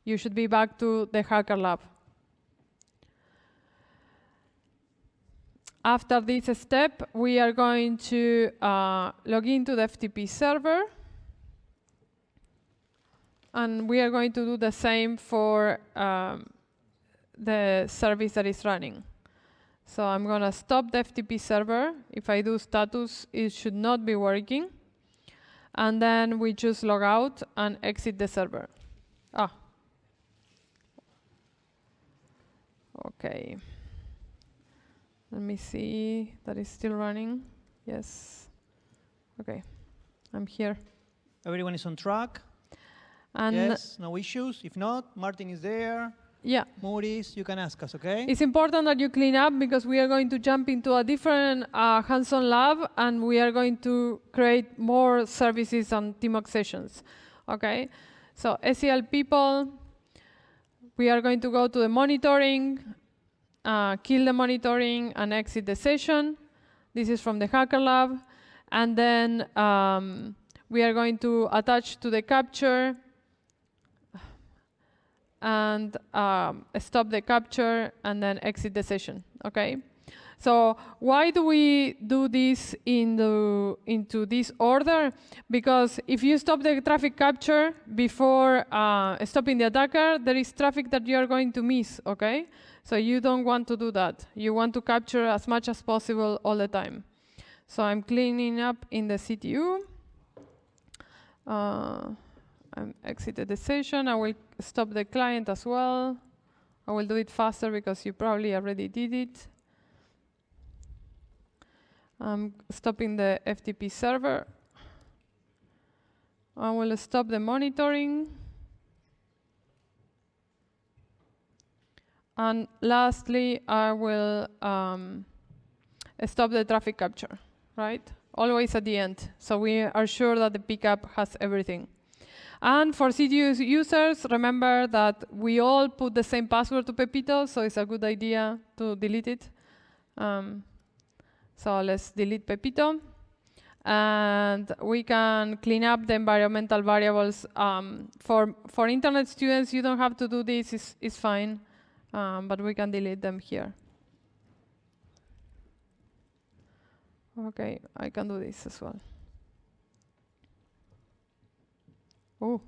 You should be back to the Hacker Lab. After this step, we are going to log into the FTP server. And we are going to do the same for the service that is running. So I'm going to stop the FTP server. If I do status, it should not be working. And then we just log out and exit the server. Okay. Let me see. That is still running. Yes. Okay. I'm here. Everyone is on track? And yes, no issues. If not, Martin is there. Yeah. Maurice, you can ask us, okay? It's important that you clean up because we are going to jump into a different hands-on lab and we are going to create more services and TMOC sessions, okay? So SEL people, we are going to go to the monitoring, kill the monitoring and exit the session. This is from the Hacker Lab. And then we are going to attach to the capture and stop the capture and then exit the session, okay? So why do we do this into this order? Because if you stop the traffic capture before stopping the attacker, there is traffic that you are going to miss, okay? So you don't want to do that. You want to capture as much as possible all the time. So I'm cleaning up in the CTU. I'm exited the session. I will stop the client as well. I will do it faster because you probably already did it. I'm stopping the FTP server. I will stop the monitoring. And lastly, I will stop the traffic capture, right? Always at the end. So we are sure that the pickup has everything. And for CTU users, remember that we all put the same password to Pepito, so it's a good idea to delete it. So let's delete Pepito. And we can clean up the environmental variables. For internet students, you don't have to do this, it's fine. But we can delete them here. Okay, I can do this as well. Oh.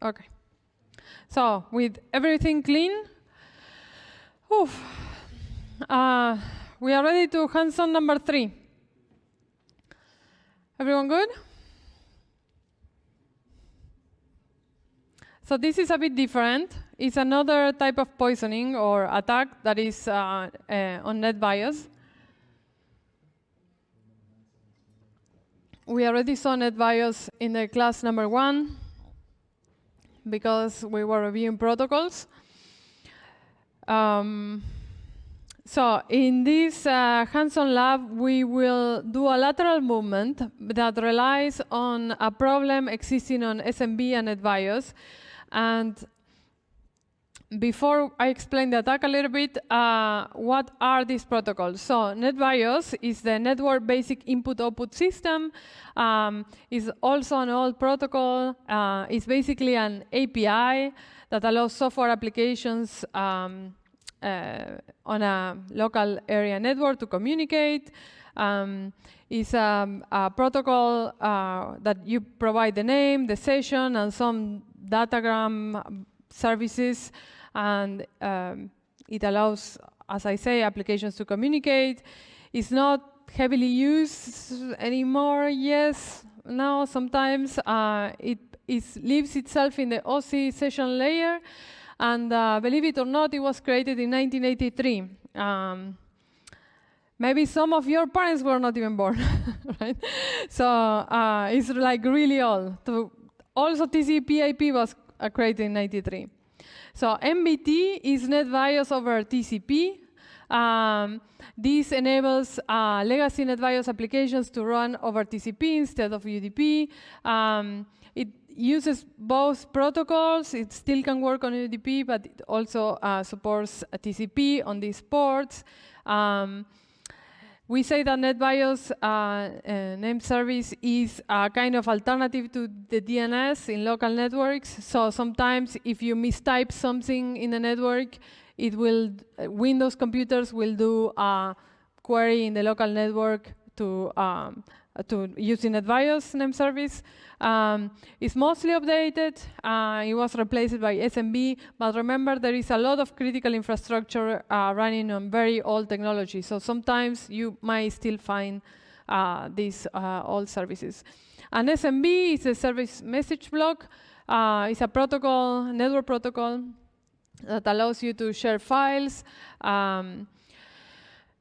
Okay. So with everything clean, oof, we are ready to hands-on number 3. Everyone good? So this is a bit different. It's another type of poisoning or attack that is on NetBIOS. We already saw NetBIOS in the class number 1 because we were reviewing protocols. So in this hands-on lab, we will do a lateral movement that relies on a problem existing on SMB and NetBIOS. And before I explain the attack a little bit, what are these protocols? So NetBIOS is the Network Basic Input-Output System. It's also an old protocol. It's basically an API that allows software applications on a local area network to communicate. It's a protocol that you provide the name, the session, and some datagram services, and it allows, as I say, applications to communicate. It's not heavily used anymore, yes, no, sometimes. It lives itself in the OSI session layer, and believe it or not, it was created in 1983. Maybe some of your parents were not even born, right? So it's like really old. Also, TCP/IP was created in 93. So MBT is NetBIOS over TCP. This enables legacy NetBIOS applications to run over TCP instead of UDP. It uses both protocols. It still can work on UDP, but it also supports TCP on these ports. We say that NetBIOS name service is a kind of alternative to the DNS in local networks. So sometimes if you mistype something in the network, it will, Windows computers will do a query in the local network to using NetBIOS name service. It's mostly updated. It was replaced by SMB, but remember there is a lot of critical infrastructure running on very old technology. So sometimes you might still find these old services. And SMB is a service message block. It's a protocol, network protocol that allows you to share files.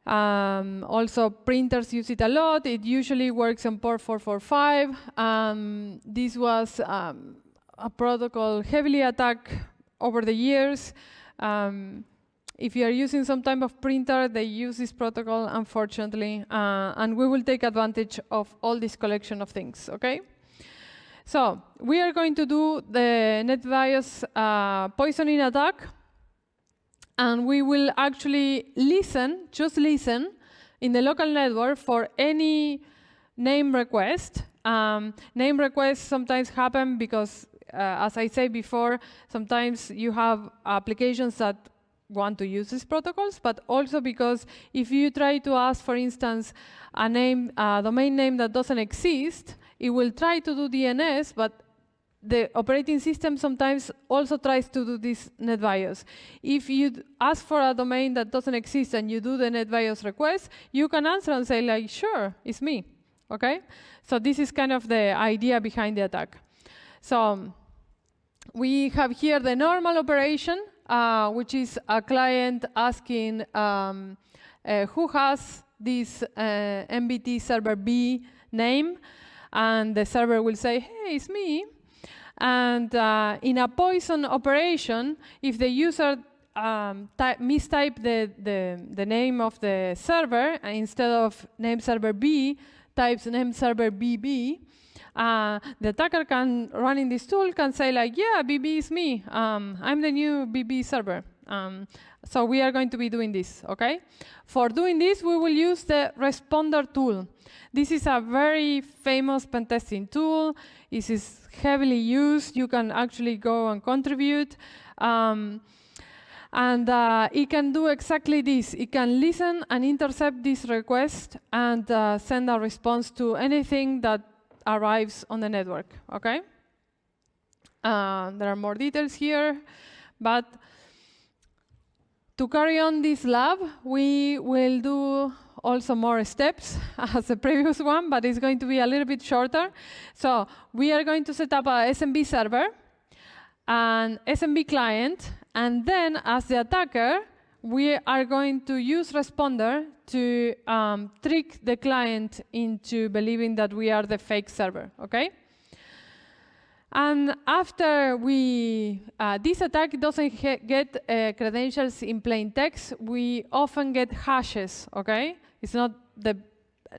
Also, printers use it a lot. It usually works on port 445. This was a protocol heavily attacked over the years. If you are using some type of printer, they use this protocol, unfortunately. And we will take advantage of all this collection of things, okay? So we are going to do the NetBIOS poisoning attack. And we will actually listen, just listen, in the local network for any name request. Name requests sometimes happen because, as I said before, sometimes you have applications that want to use these protocols, but also because if you try to ask, for instance, a name, a domain name that doesn't exist, it will try to do DNS, but the operating system sometimes also tries to do this NetBIOS. If you ask for a domain that doesn't exist and you do the NetBIOS request, you can answer and say like, sure, it's me, okay? So this is kind of the idea behind the attack. So we have here the normal operation, which is a client asking who has this MBT server B name, and the server will say, hey, it's me. And in a poison operation, if the user mistype the name of the server, instead of name server B, types name server BB, the attacker can run in this tool, can say like, yeah, BB is me. I'm the new BB server. So we are going to be doing this, okay? For doing this, we will use the responder tool. This is a very famous pen testing tool. It is heavily used. You can actually go and contribute. And And it can do exactly this. It can listen and intercept this request and send a response to anything that arrives on the network, okay? There are more details here, but to carry on this lab, we will do also more steps as the previous one, but it's going to be a little bit shorter. So we are going to set up a SMB server, an SMB client, and then as the attacker, we are going to use responder to trick the client into believing that we are the fake server, okay? And after we, this attack doesn't get credentials in plain text. We often get hashes, okay? It's not the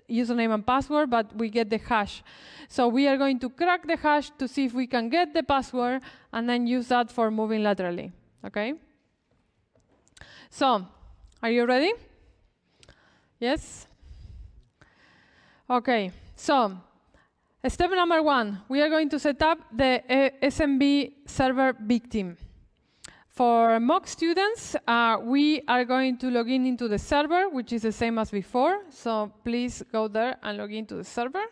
username and password, but we get the hash. So we are going to crack the hash to see if we can get the password and then use that for moving laterally, okay? So, are you ready? Yes? Okay, so step number 1, we are going to set up the SMB server victim. For mock students, we are going to log in into the server, which is the same as before. So please go there and log into the server.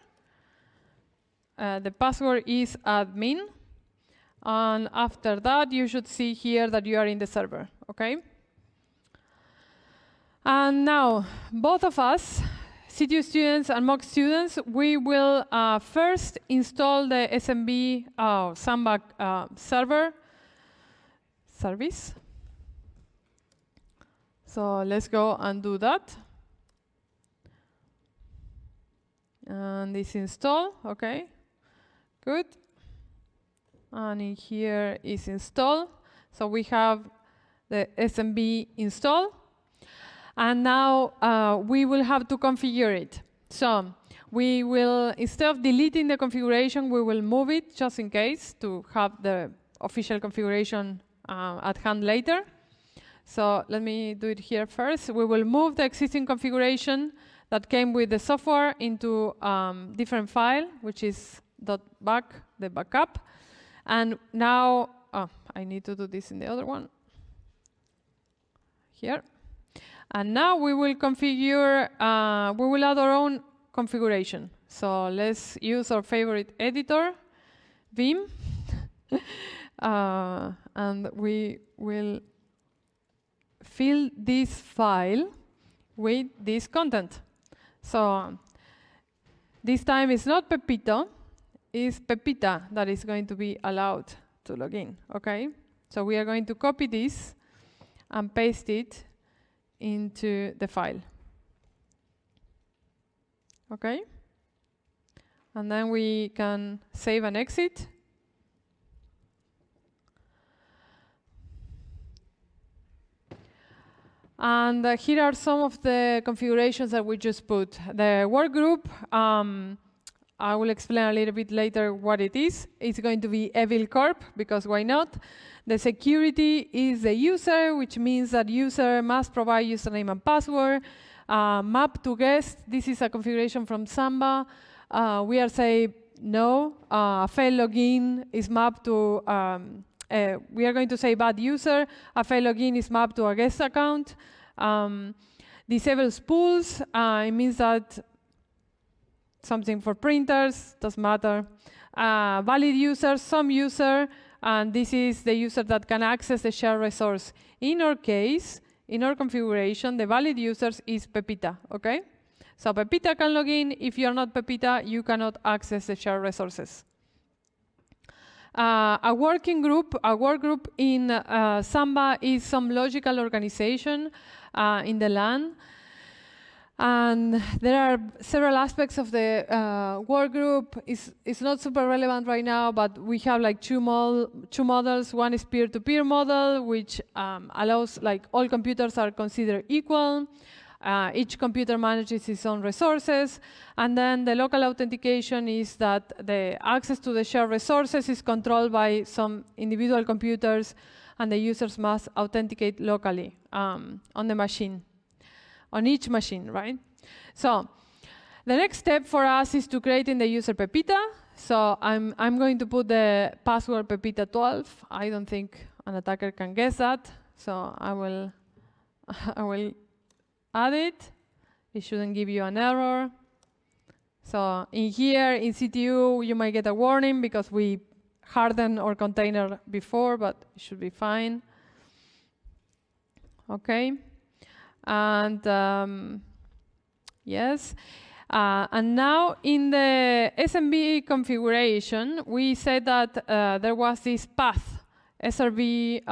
The password is admin. And after that, you should see here that you are in the server, okay? And now, both of us, CTU students and mock students, we will first install the SMB Samba server service. So let's go and do that. And this install, okay, good. And in here is install. So we have the SMB install. And now we will have to configure it. So we will, instead of deleting the configuration, we will move it just in case to have the official configuration at hand later. So let me do it here first. We will move the existing configuration that came with the software into different file, which is .back, the backup. And now, I need to do this in the other one. Here. And now we will configure, we will add our own configuration. So let's use our favorite editor, Vim. And we will fill this file with this content. So this time it's not Pepito, it's Pepita that is going to be allowed to log in, okay? So we are going to copy this and paste it into the file. Okay? And then we can save and exit. And here are some of the configurations that we just put. The work group, I will explain a little bit later what it is. It's going to be Evil Corp, because why not? The security is the user, which means that user must provide username and password. Map to guest, this is a configuration from Samba. We are saying no. Fail login is mapped to, we are going to say bad user. A fail login is mapped to a guest account. Disable spools, it means that something for printers, doesn't matter. Valid user, some user, and this is the user that can access the shared resource. In our case, in our configuration, the valid users is Pepita, okay? So Pepita can log in. If you're not Pepita, you cannot access the shared resources. A work group in Samba is some logical organization in the LAN. And there are several aspects of the work group. It's not super relevant right now, but we have like two models. One is peer-to-peer model, which allows like all computers are considered equal. Each computer manages its own resources. And then the local authentication is that the access to the shared resources is controlled by some individual computers, and the users must authenticate locally on the machine. On each machine, right? So the next step for us is to create in the user Pepita. So I'm going to put the password Pepita12. I don't think an attacker can guess that. So I will add it. It shouldn't give you an error. So in here, in CTU, you might get a warning because we hardened our container before, but it should be fine. Okay. And yes. And now in the SMB configuration, we said that there was this path, SRV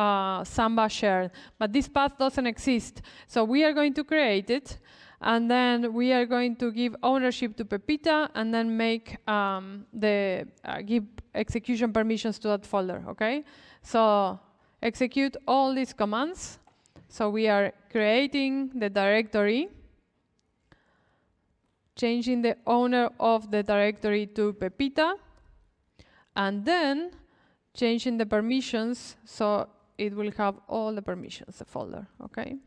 Samba shared, but this path doesn't exist. So we are going to create it, and then we are going to give ownership to Pepita, and then make give execution permissions to that folder. Okay, so execute all these commands. So we are creating the directory, changing the owner of the directory to Pepita, and then changing the permissions so it will have all the permissions, the folder, okay?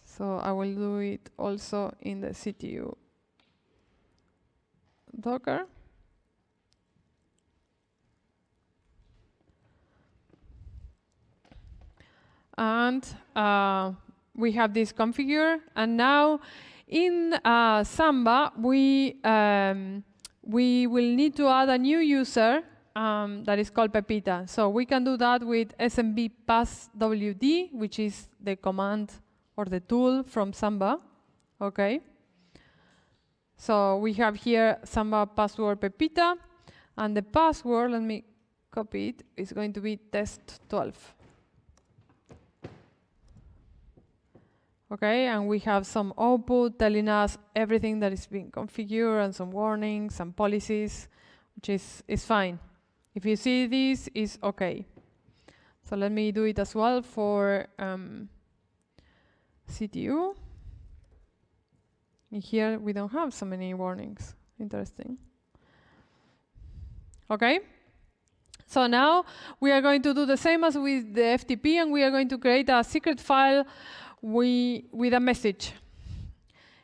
So I will do it also in the CTU Docker. And we have this configure, and now in Samba, we will need to add a new user that is called Pepita. So we can do that with SMB passwd, which is the command or the tool from Samba. Okay. So we have here Samba password Pepita, and the password, let me copy it, is going to be test12. Okay, and we have some output telling us everything that is being configured and some warnings, some policies, which is fine. If you see this, is okay. So let me do it as well for CTU. In here, we don't have so many warnings. Interesting. Okay. So now we are going to do the same as with the FTP, and we are going to create a secret file with a message.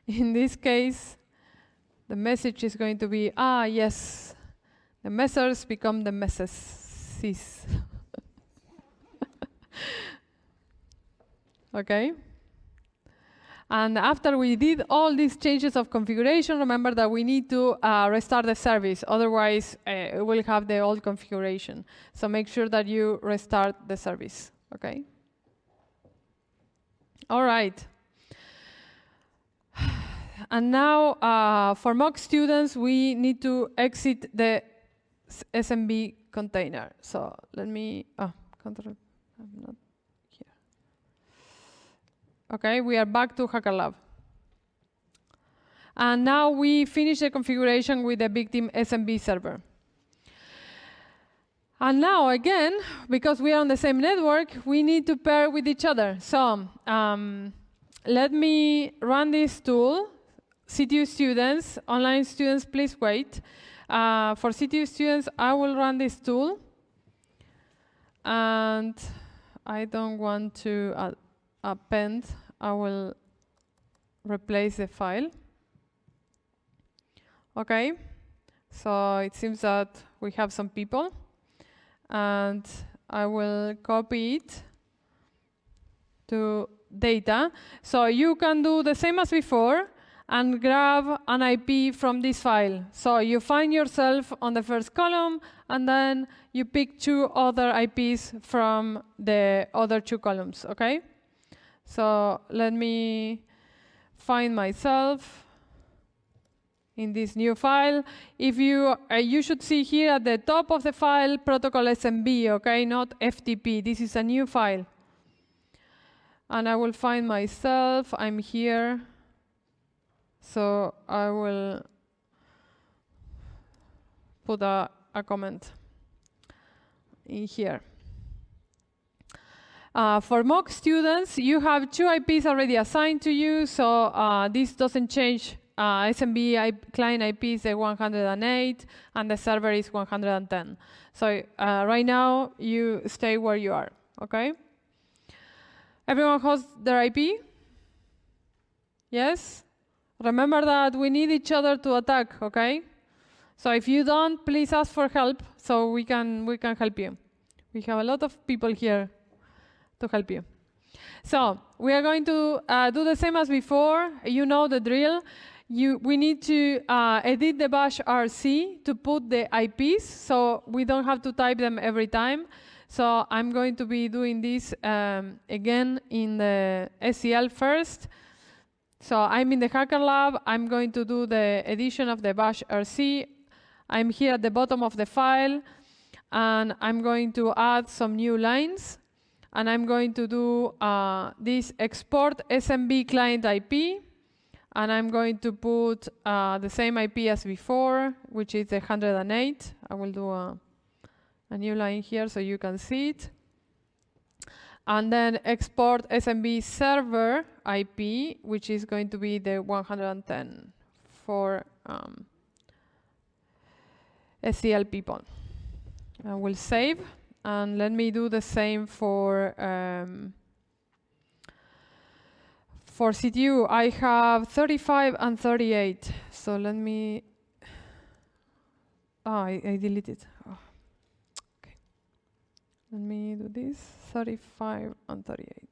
In this case, the message is going to be, yes, the messers become the messes. Okay? And after we did all these changes of configuration, remember that we need to restart the service. Otherwise, it will have the old configuration. So make sure that you restart the service. Okay? All right. And now, for mock students, we need to exit the SMB container. So let me, control, I'm not here. Okay, we are back to HackerLab. And now we finish the configuration with the victim SMB server. And now, again, because we are on the same network, we need to pair with each other. So let me run this tool. CTU students, online students, please wait. For CTU students, I will run this tool. And I don't want to append. I will replace the file. Okay. So it seems that we have some people. And I will copy it to data. So you can do the same as before and grab an IP from this file. So you find yourself on the first column, and then you pick 2 other IPs from the other 2 columns, okay? So let me find myself in this new file. If you should see here at the top of the file, protocol SMB, okay, not FTP. This is a new file. And I will find myself, I'm here. So I will put a comment in here. For mock students, you have 2 IPs already assigned to you, so this doesn't change. SMB client IP is 108, and the server is 110. So right now, you stay where you are, okay? Everyone has their IP? Yes? Remember that we need each other to attack, okay? So if you don't, please ask for help so we can help you. We have a lot of people here to help you. So we are going to do the same as before. You know the drill. We need to edit the bash RC to put the IPs, so we don't have to type them every time. So I'm going to be doing this again in the SEL first. So I'm in the Hacker Lab. I'm going to do the edition of the bash RC. I'm here at the bottom of the file, and I'm going to add some new lines. And I'm going to do this export SMB client IP. And I'm going to put the same IP as before, which is the 108. I will do a new line here so you can see it. And then export SMB server IP, which is going to be the 110 for SEL people. I will save. And let me do the same for CTU. I have 35 and 38. So let me. I deleted. Oh. Okay. Let me do this. 35 and 38.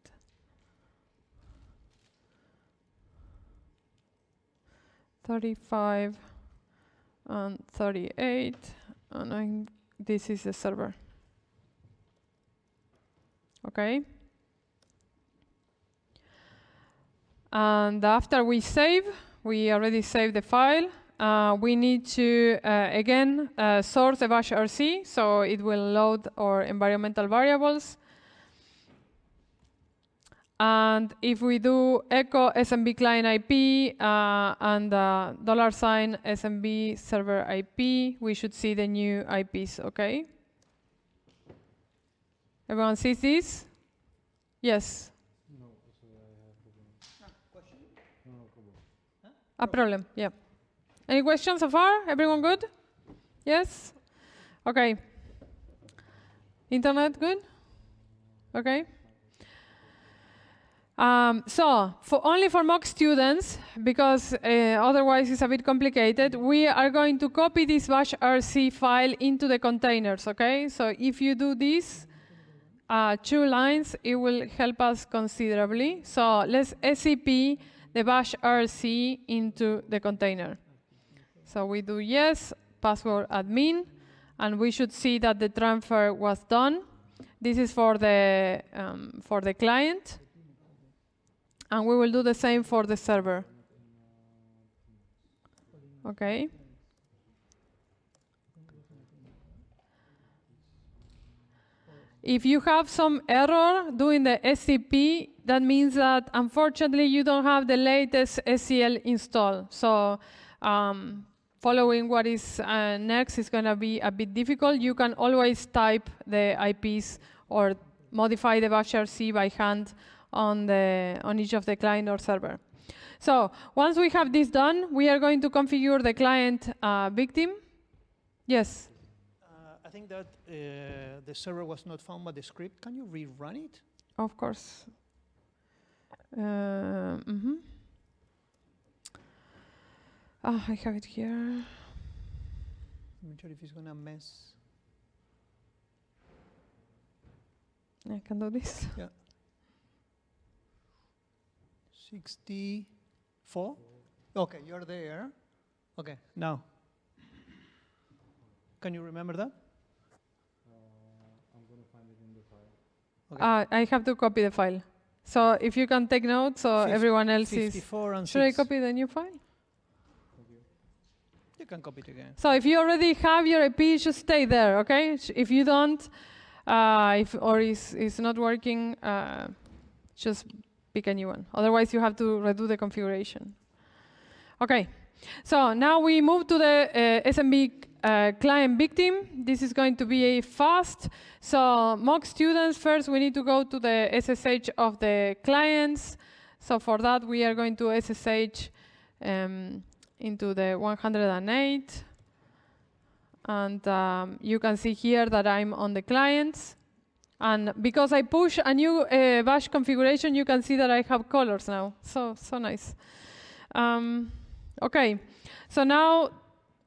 And 38, and this is the server. Okay. And after we save, we already saved the file. We need to again source the bash RC, so it will load our environmental variables. And if we do echo SMB client IP and $ SMB server IP, we should see the new IPs, okay? Everyone sees this? Yes? No, sorry, I have a problem. Question? No problem. Huh? A problem, yeah. Any questions so far? Everyone good? Yes? Okay. Internet good? Okay. So, only for mock students, because otherwise it's a bit complicated, we are going to copy this bash RC file into the containers, okay? So if you do this, 2 lines, it will help us considerably. So let's SCP the bash RC into the container. So we do yes, password admin, and we should see that the transfer was done. This is for the client. And we will do the same for the server. Okay. If you have some error doing the SCP, that means that unfortunately you don't have the latest SEL install. So following what is next is going to be a bit difficult. You can always type the IPs or modify the bash RC by hand on each of the client or server. So once we have this done, we are going to configure the client victim. Yes? I think that the server was not found by the script. Can you rerun it? Of course. I have it here. I'm not sure if it's going to mess. I can do this. Yeah. 64. Okay, you're there. Okay, now. Can you remember that? I'm going to find it in the file. Okay. I have to copy the file. So if you can take notes, so everyone else 54 is. and Should 6. I copy the new file? You can copy it again. So if you already have your IP, just stay there, okay? If you don't, or it's not working, just pick a new one. Otherwise, you have to redo the configuration. Okay, so now we move to the SMB client victim. This is going to be fast. So mock students, first we need to go to the SSH of the clients. So for that, we are going to SSH into the 108. And you can see here that I'm on the clients. And because I push a new bash configuration, you can see that I have colors now. So nice. Okay, so now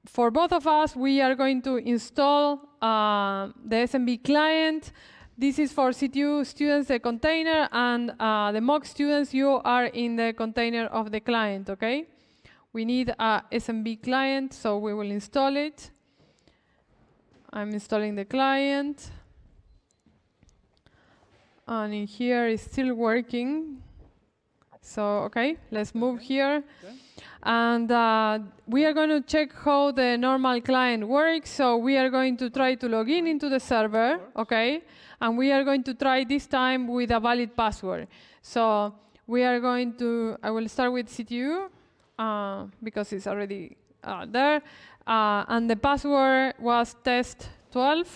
for both of us, we are going to install the SMB client. This is for CTU students, the container, and the mock students, you are in the container of the client, okay? We need a SMB client, so we will install it. I'm installing the client. And in here it's still working. So, okay, let's move here. Okay. And we are going to check how the normal client works. So we are going to try to log in into the server, okay? And we are going to try this time with a valid password. So we are going to, I will start with CTU because it's already there. And the password was test12.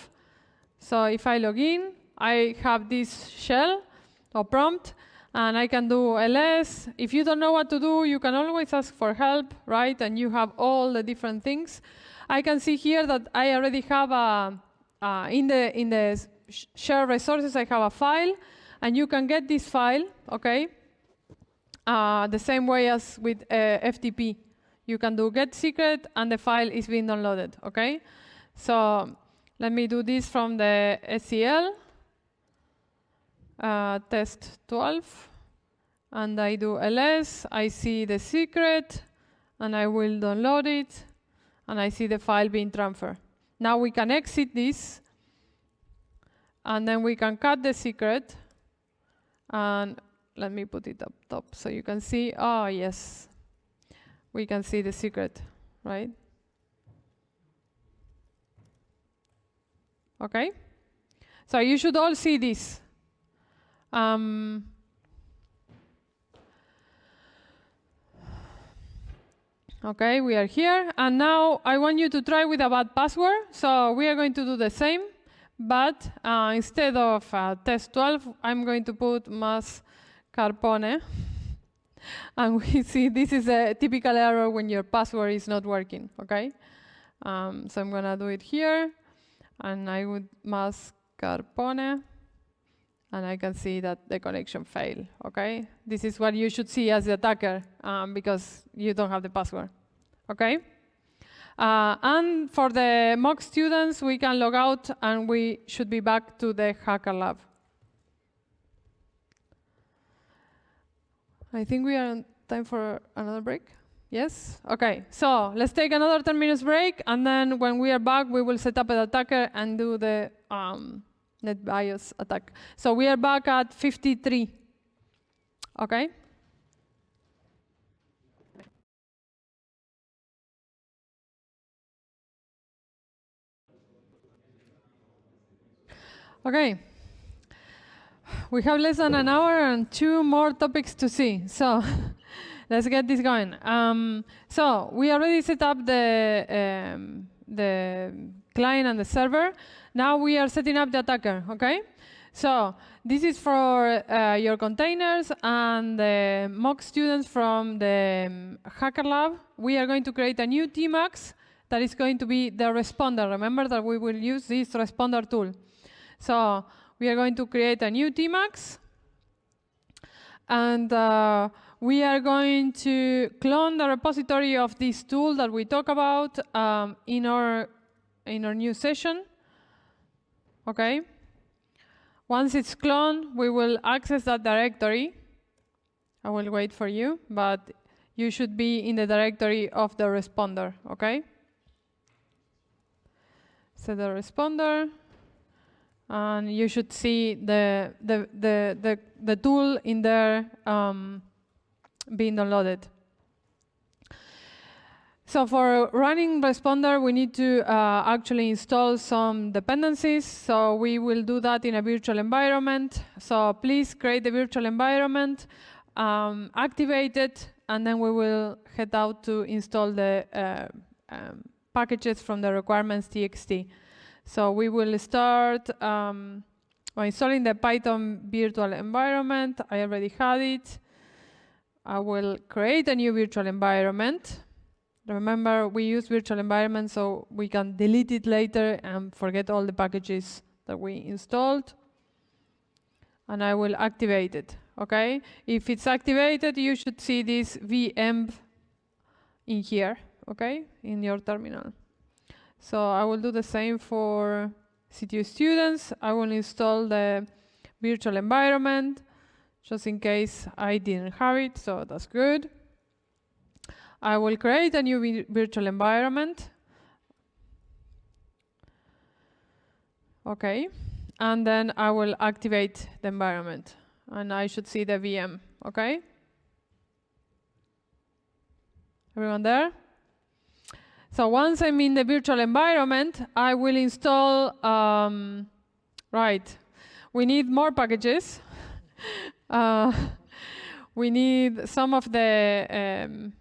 So if I log in, I have this shell or prompt, and I can do ls. If you don't know what to do, you can always ask for help, right? And you have all the different things. I can see here that I already have in the shared resources, I have a file, and you can get this file, okay? The same way as with FTP. You can do get secret, and the file is being downloaded, okay? So let me do this from the SCL. Test 12, and I do ls, I see the secret, and I will download it, and I see the file being transferred. Now we can exit this, and then we can cut the secret, and let me put it up top so you can see, oh yes, we can see the secret, right? Okay, so you should all see this. Okay, we are here, and now I want you to try with a bad password. So we are going to do the same, but instead of test 12, I'm going to put mascarpone. And we see this is a typical error when your password is not working, okay? So I'm gonna do it here, and I would mascarpone. And I can see that the connection failed, okay? This is what you should see as the attacker because you don't have the password, okay? And for the mock students, we can log out and we should be back to the Hacker Lab. I think we are on time for another break. Yes? Okay, so let's take another 10 minutes break, and then when we are back, we will set up an attacker and do the NetBIOS attack. So we are back at 53. Okay? Okay. We have less than an hour and 2 more topics to see. So let's get this going. So we already set up the client and the server. Now we are setting up the attacker, okay? So this is for your containers and the mock students from the Hacker Lab. We are going to create a new Tmax that is going to be the responder. Remember that we will use this responder tool. So we are going to create a new Tmax, and we are going to clone the repository of this tool that we talk about in our new session. Okay. Once it's cloned, we will access that directory. I will wait for you, but you should be in the directory of the responder. Okay. Set the responder, and you should see the tool in there being downloaded. So for running responder, we need to actually install some dependencies. So we will do that in a virtual environment. So please create the virtual environment, activate it, and then we will head out to install the packages from the requirements.txt. So we will start by installing the Python virtual environment. I already had it. I will create a new virtual environment. Remember, we use virtual environment so we can delete it later and forget all the packages that we installed. And I will activate it, okay? If it's activated, you should see this VM in here, okay? In your terminal. So I will do the same for CTU students. I will install the virtual environment, just in case I didn't have it, so that's good. I will create a new virtual environment. Okay, and then I will activate the environment, and I should see the VM, okay? Everyone there? So once I'm in the virtual environment, I will install, right, we need more packages. We need some of the,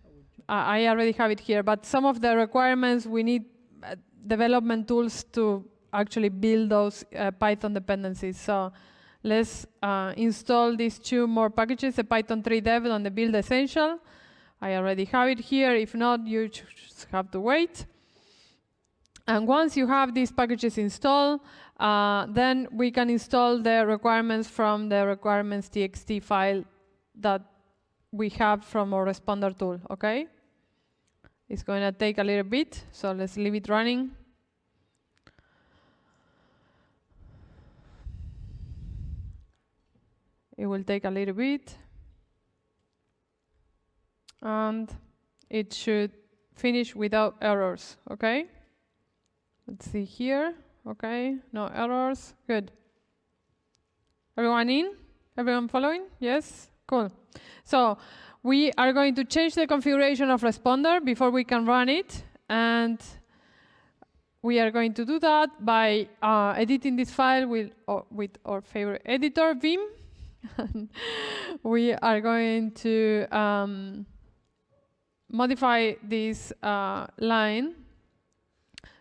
I already have it here, but some of the requirements, we need development tools to actually build those Python dependencies. So let's install these 2 more packages, the Python 3 dev and the build essential. I already have it here. If not, you just have to wait. And once you have these packages installed, then we can install the requirements from the requirements.txt file that we have from our responder tool, okay? It's going to take a little bit, so let's leave it running. It will take a little bit. And it should finish without errors, okay? Let's see here, okay, no errors, good. Everyone in? Everyone following? Yes? Cool. So we are going to change the configuration of responder before we can run it, and we are going to do that by editing this file with our favorite editor, Vim. We are going to modify this line.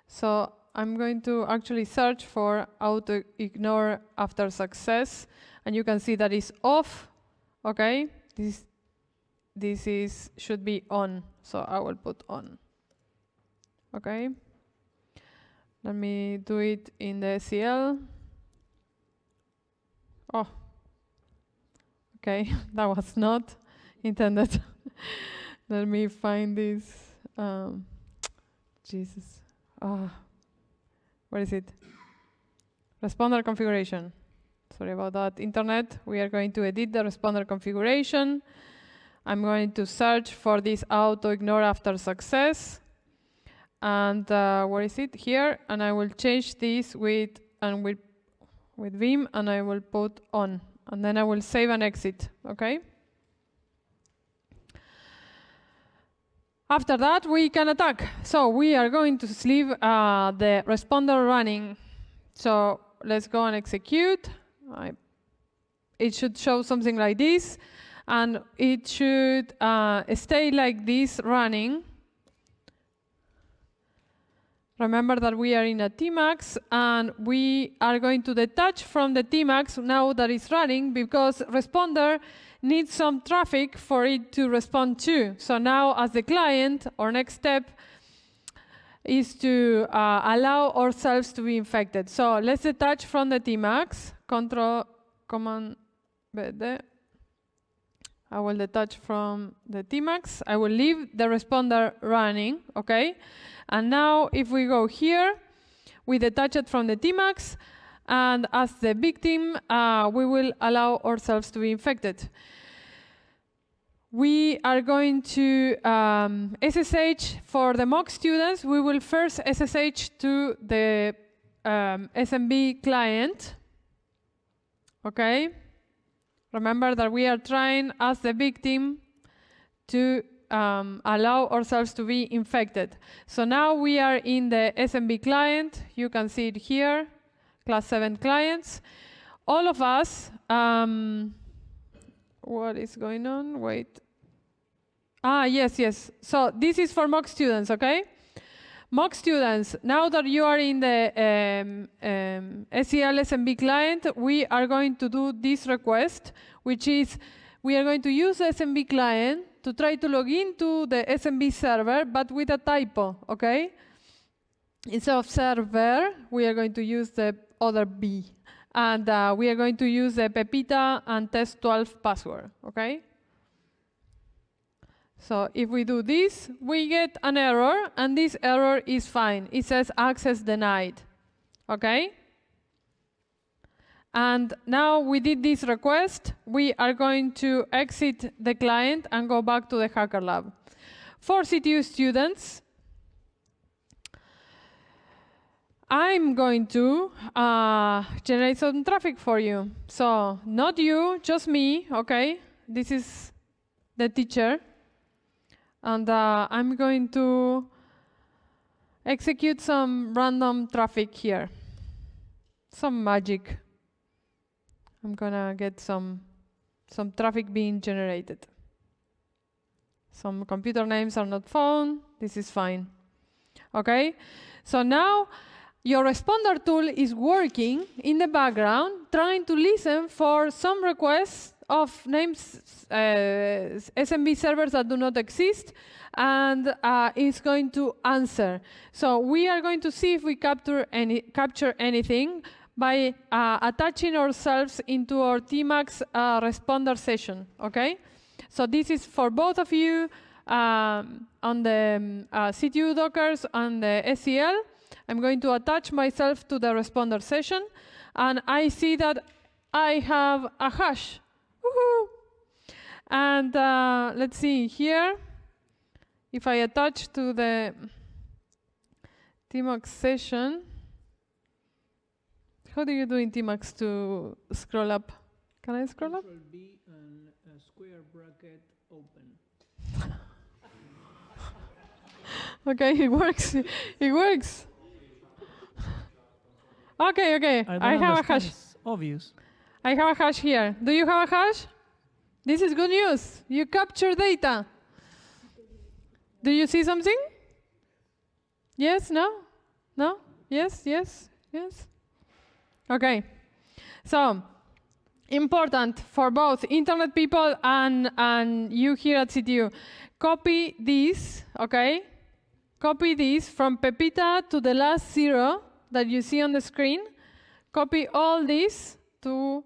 So I'm going to actually search for auto ignore after success, and you can see that it's off. Okay, this should be on, so I will put on. Okay, let me do it in the SEL. Oh, okay, that was not intended. Let me find this. Jesus. Where is it? Responder configuration. Sorry about that, Internet. We are going to edit the responder configuration. I'm going to search for this auto ignore after success. And where is it? Here. And I will change this with Vim, and I will put on. And then I will save and exit. Okay? After that, we can attack. So we are going to leave the responder running. So let's go and execute. It should show something like this, and it should stay like this running. Remember that we are in a Tmax, and we are going to detach from the Tmax now that it's running, because responder needs some traffic for it to respond to. So now, as the client, our next step is to allow ourselves to be infected. So let's detach from the Tmax. Command BD. I will detach from the Tmax. I will leave the responder running, okay? And now, if we go here, we detach it from the Tmax, and as the victim, we will allow ourselves to be infected. We are going to SSH for the mock students. We will first SSH to the SMB client. Okay? Remember that we are trying, as the victim, to allow ourselves to be infected. So now we are in the SMB client. You can see it here, class 7 clients. All of us, what is going on? Wait. Yes. So this is for mock students, okay? Mock students, now that you are in the SEL SMB client, we are going to do this request, which is we are going to use the SMB client to try to log into the SMB server, but with a typo, okay? Instead of server, we are going to use the other B. And we are going to use the Pepita and test12 password, okay? So if we do this, we get an error, and this error is fine. It says access denied, okay? And now we did this request. We are going to exit the client and go back to the Hacker Lab. For CTU students, I'm going to generate some traffic for you. So not you, just me, okay? This is the teacher. And I'm going to execute some random traffic here. Some magic. I'm gonna get some traffic being generated. Some computer names are not found. This is fine. Okay? So now your responder tool is working in the background, trying to listen for some requests of names, SMB servers that do not exist, and it's going to answer. So we are going to see if we capture anything by attaching ourselves into our Tmax responder session, okay? So this is for both of you on the CTU Dockers and the SEL. I'm going to attach myself to the responder session, and I see that I have a hash. Woohoo! And let's see here. If I attach to the Tmax session, how do you do in Tmax to scroll up? Can I scroll up? Control B and a square bracket open. Okay, it works. It works. Okay, okay. I have a hash. It's obvious. I have a hash here. Do you have a hash? This is good news. You capture data. Do you see something? Yes? No? No? Yes? Yes? Yes? Okay. So, important for both internet people and you here at CTU. Copy this, okay? Copy this from Pepita to the last 0 that you see on the screen. Copy all this to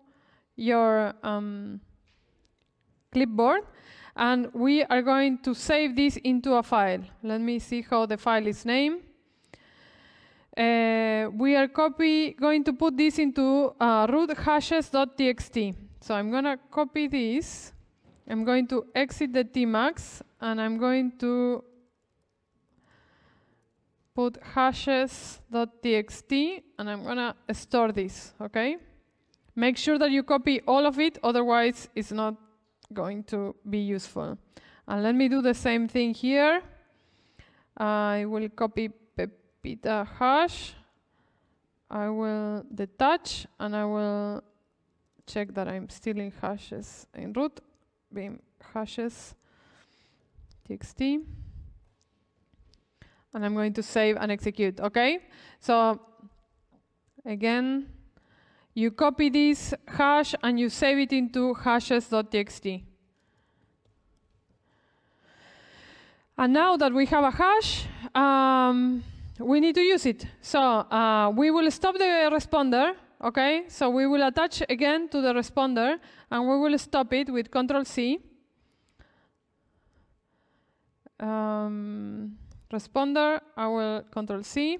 your clipboard, and we are going to save this into a file. Let me see how the file is named. We are going to put this into root hashes.txt. So I'm going to copy this. I'm going to exit the Tmax, and I'm going to put hashes.txt, and I'm going to store this, okay? Make sure that you copy all of it, otherwise it's not going to be useful. And let me do the same thing here. I will copy Pepita hash. I will detach, and I will check that I'm still in hashes in root. Beam hashes txt. And I'm going to save and execute, okay? So again, you copy this hash and you save it into hashes.txt. And now that we have a hash, we need to use it. So we will stop the responder, okay? So we will attach again to the responder, and we will stop it with Control-C. Responder, I will Control-C.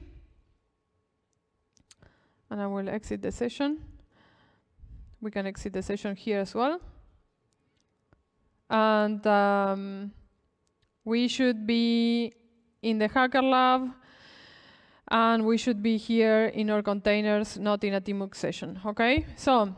And I will exit the session. We can exit the session here as well. And we should be in the Hacker Lab, and we should be here in our containers, not in a Tmux session, okay? So,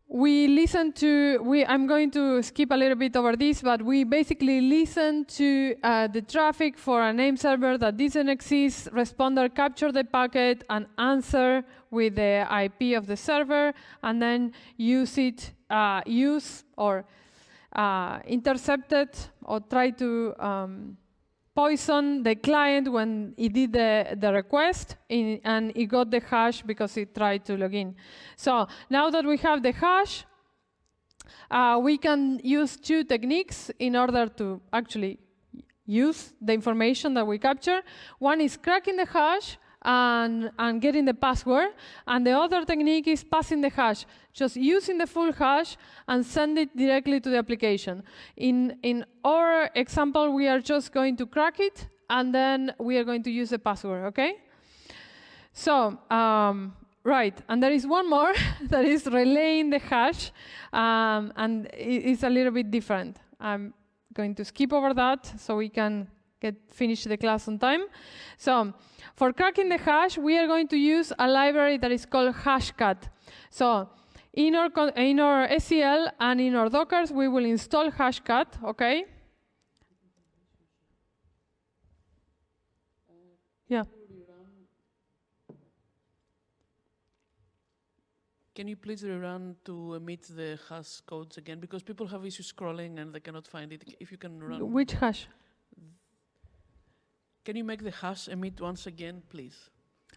we listen to, I'm going to skip a little bit over this, but we basically listen to the traffic for a name server that doesn't exist. Responder capture the packet and answer with the IP of the server, and then use it, intercept it, or try to poison the client when it did the request, and it got the hash because it tried to log in. So now that we have the hash, we can use 2 techniques in order to actually use the information that we capture. One is cracking the hash and getting the password, and the other technique is passing the hash, just using the full hash and send it directly to the application. In our example, we are just going to crack it, and then we are going to use the password, okay? So, right, and there is one more that is relaying the hash, and it's a little bit different. I'm going to skip over that so we can finish the class on time. So, for cracking the hash, we are going to use a library that is called hashcat. So, in our SEL and in our Dockers, we will install hashcat, okay? Yeah. Can you please rerun to emit the hash codes again? Because people have issues scrolling and they cannot find it. If you can run. Which hash? Can you make the hash emit once again, please?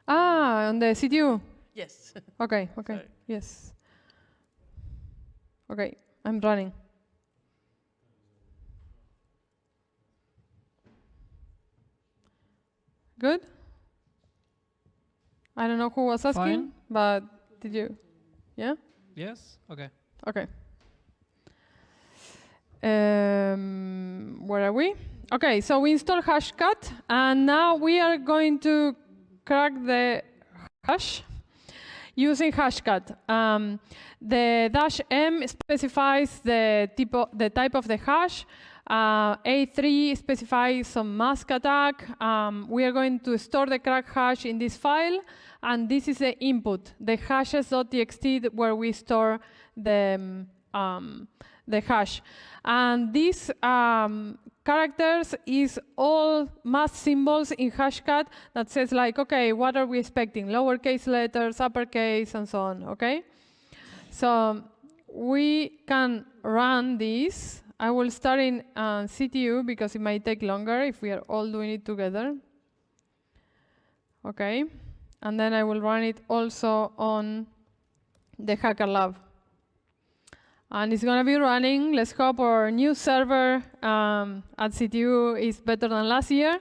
Ah, on the CTU? Yes. Okay, okay, Sorry. yes. Okay, I'm running. Good? I don't know who was asking, Fine. but did you? Yeah? Yes? Okay. Okay. Where are we? Okay, so we install hashcat, and now we are going to crack the hash using hashcat. The -m specifies the type of the hash. A3 specifies some mask attack. We are going to store the crack hash in this file, and this is the input, the hashes.txt, where we store the hash. And these characters is all math symbols in hashcat that says like, okay, what are we expecting? Lowercase letters, uppercase, and so on, okay? So we can run this. I will start in CTU because it might take longer if we are all doing it together. Okay, and then I will run it also on the Hacker Lab. And it's going to be running. Let's hope our new server at CTU is better than last year.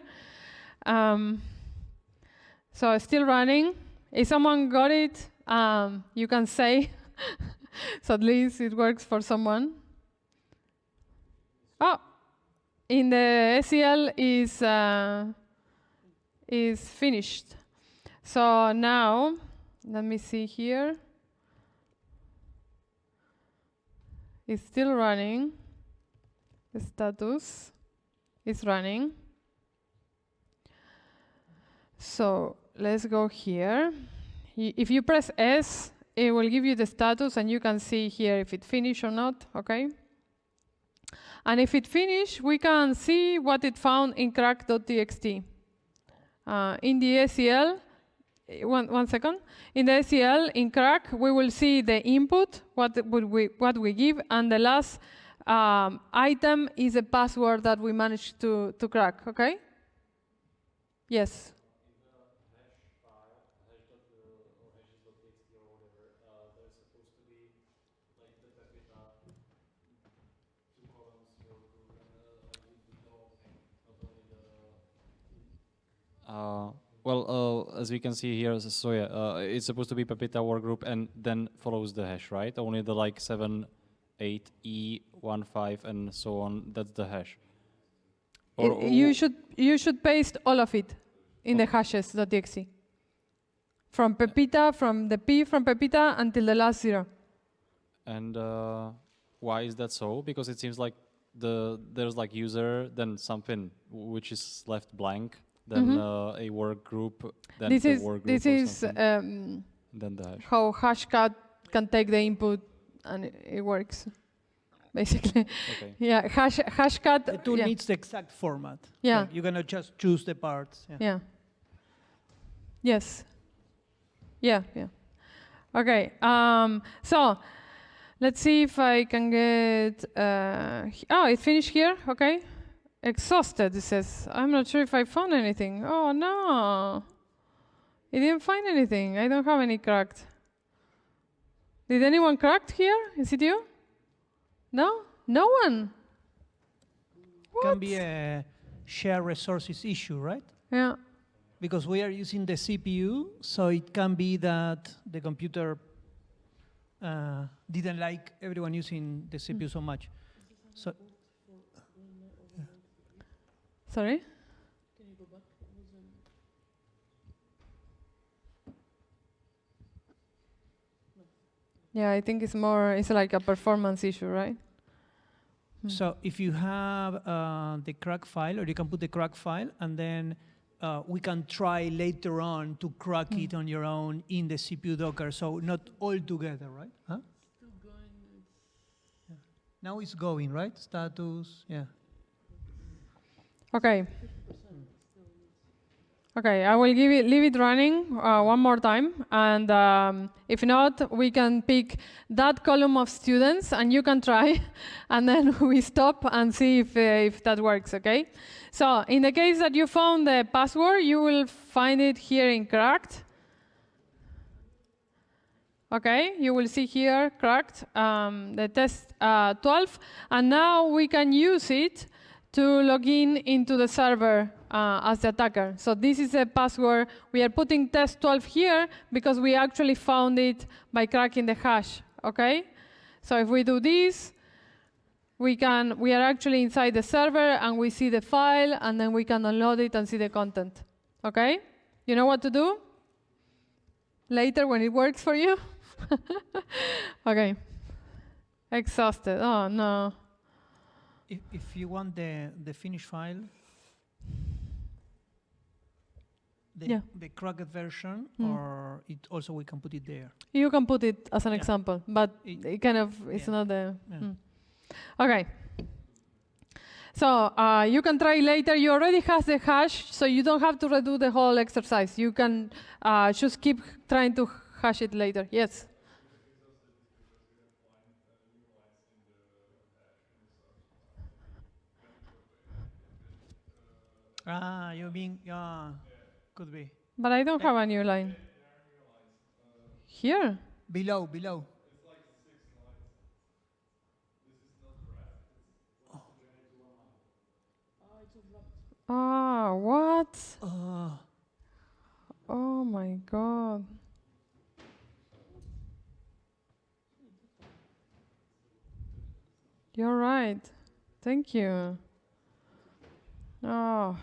So it's still running. If someone got it, you can say. So at least it works for someone. Oh, in the SEL is finished. So now, let me see here. It's still running. The status is running. So let's go here. If you press S, it will give you the status, and you can see here if it finished or not, okay? And if it finished, we can see what it found in crack.txt. In the SEL, one second. In the SEL, in crack, we will see the input, what we give, and the last item is a password that we managed to crack, okay? Yes? Well, as we can see here, so yeah, it's supposed to be Pepita workgroup and then follows the hash, right? Only the like 7, 8, E15 and so on. That's the hash. You should paste all of it in the hashes.txt. From Pepita, from the P from Pepita until the last 0. And why is that so? Because it seems like there's like user, then something which is left blank, then a work group, then this the is work group. This is then the hash. how hashcat can take the input and it works, basically. Okay. Yeah, hashcat. The tool needs the exact format. Yeah. Like, you cannot just choose the parts. Yeah. Yes. Yeah, yeah. Okay, so let's see if I can get, oh, it finished here, okay. Exhausted, it says. I'm not sure if I found anything. Oh, no. It didn't find anything. I don't have any cracked. Did anyone cracked here? Is it you? No? No one? What? Can be a share resources issue, right? Yeah. Because we are using the CPU, so it can be that the computer didn't like everyone using the CPU so much. So, Sorry? Can you go back? Yeah, I think it's more, it's like a performance issue, right? So if you have the crack file, or you can put the crack file, and then we can try later on to crack it on your own in the CPU Docker, so not all together, right? Huh? Still going. Yeah. Now it's going, right? Status, yeah. Okay. Okay, I will leave it running one more time, and if not, we can pick that column of students, and you can try, and then we stop and see if that works, okay? So, in the case that you found the password, you will find it here in cracked. Okay, you will see here cracked, the test 12, and now we can use it to log in into the server as the attacker. So this is a password. We are putting test 12 here because we actually found it by cracking the hash, okay? So if we do this, we are actually inside the server and we see the file, and then we can download it and see the content, okay? You know what to do? Later when it works for you? Okay. Exhausted, oh no. If you want the finished file, the cracked version, or it also we can put it there. You can put it as an example, but it kind of it's not the. Okay. So you can try later. You already have the hash, so you don't have to redo the whole exercise. You can just keep trying to hash it later. Yes. You mean, could be. But I don't have a new line. Here? Below. Ah, what? Oh my God. You're right. Thank you. Oh.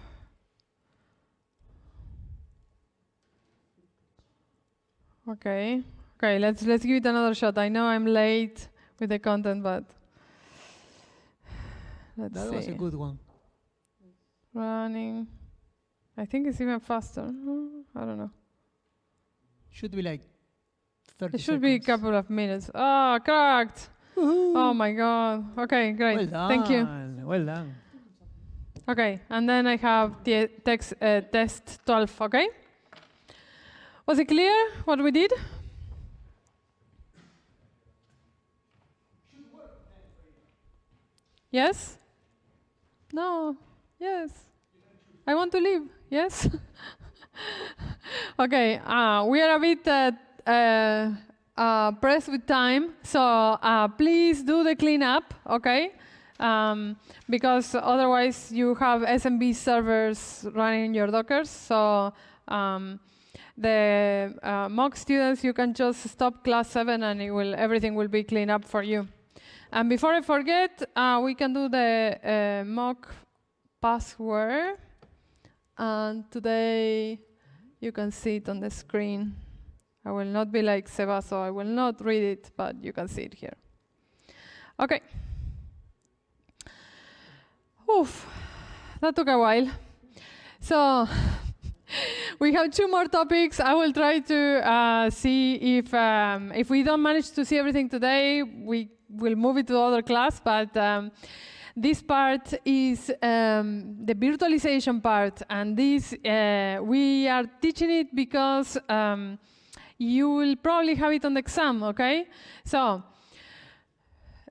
Okay. Okay, let's give it another shot. I know I'm late with the content, but let's see. That was a good one. Running. I think it's even faster. I don't know. Should be like 30 It should be a couple of minutes. Oh, cracked. Oh my God. Okay, great. Well done. Thank you. Well done. Okay, and then I have the test 12, okay? Was it clear what we did? Yes? No? Yes? I want to leave, yes? Okay, we are a bit pressed with time, so please do the cleanup, okay? Because otherwise you have SMB servers running in your Dockers, so the mock students, you can just stop class 7 and everything will be cleaned up for you. And before I forget, we can do the mock password. And today, you can see it on the screen. I will not be like Seba, so I will not read it, but you can see it here. Okay. Oof, that took a while. So we have 2 more topics. I will try to see if we don't manage to see everything today, we will move it to other class. But this part is the virtualization part, and this we are teaching it because you will probably have it on the exam. Okay, so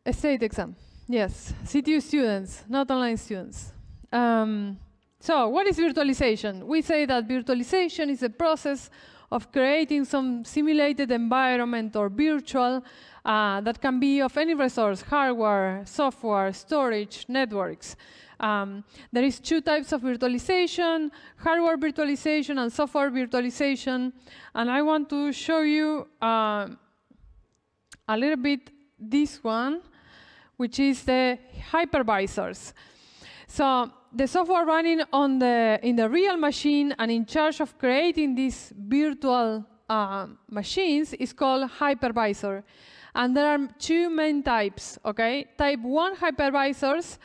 a state exam. Yes, CTU students, not online students. So what is virtualization? We say that virtualization is a process of creating some simulated environment or virtual that can be of any resource: hardware, software, storage, networks. There is 2 types of virtualization: hardware virtualization and software virtualization. And I want to show you a little bit this one, which is the hypervisors. So the software running in the real machine and in charge of creating these virtual machines is called hypervisor. And there are two main types, okay? Type 1 hypervisors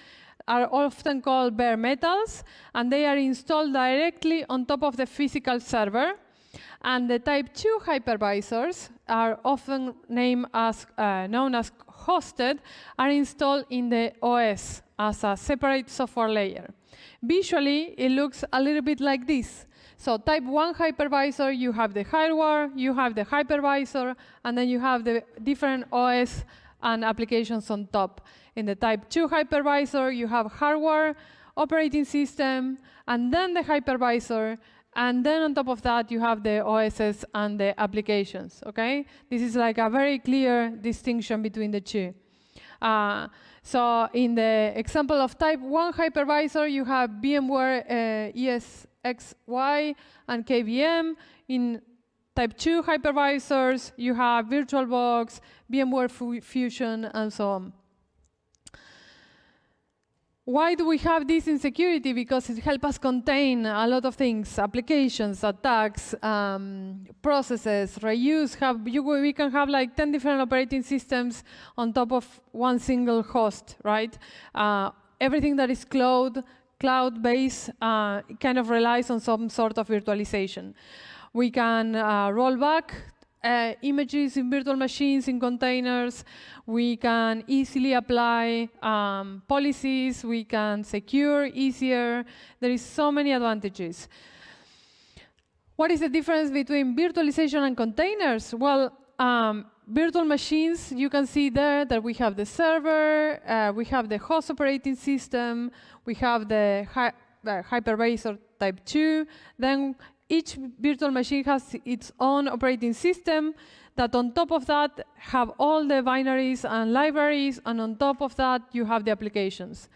are often called bare metals, and they are installed directly on top of the physical server. And the type 2 hypervisors are often known as hosted, are installed in the OS as a separate software layer. Visually, it looks a little bit like this. So type 1 hypervisor, you have the hardware, you have the hypervisor, and then you have the different OS and applications on top. In the type 2 hypervisor, you have hardware, operating system, and then the hypervisor, and then on top of that, you have the OSs and the applications, okay? This is like a very clear distinction between the two. So in the example of type 1 hypervisor, you have VMware ESXi and KVM. In type 2 hypervisors, you have VirtualBox, VMware Fusion, and so on. Why do we have this in security? Because it helps us contain a lot of things, applications, attacks, processes, reuse. We can have like 10 different operating systems on top of one single host, right? Everything that is cloud-based kind of relies on some sort of virtualization. We can roll back images in virtual machines, in containers. We can easily apply policies. We can secure easier. There is so many advantages. What is the difference between virtualization and containers? Well, virtual machines, you can see there that we have the server, we have the host operating system, we have the hypervisor type 2, then each virtual machine has its own operating system that on top of that have all the binaries and libraries, and on top of that you have the applications.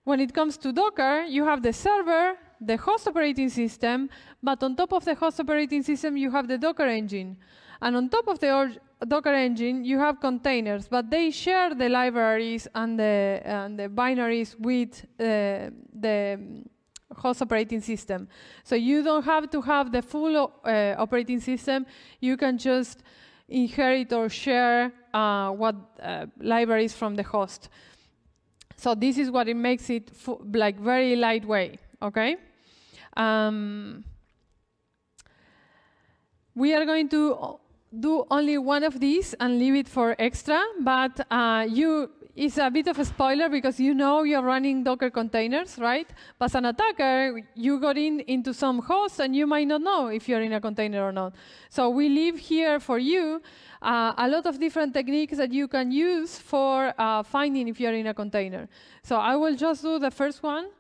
When it comes to Docker, you have the server, the host operating system, but on top of the host operating system you have the Docker engine. And on top of the Docker engine you have containers, but they share the libraries and the binaries with the host operating system. So you don't have to have the full operating system. You can just inherit or share libraries from the host. So this is what it makes it like very lightweight, okay? We are going to do only one of these and leave it for extra, but it's a bit of a spoiler because you know you're running Docker containers, right? But as an attacker, you got into some host and you might not know if you're in a container or not. So we leave here for you a lot of different techniques that you can use for finding if you're in a container. So I will just do the first one.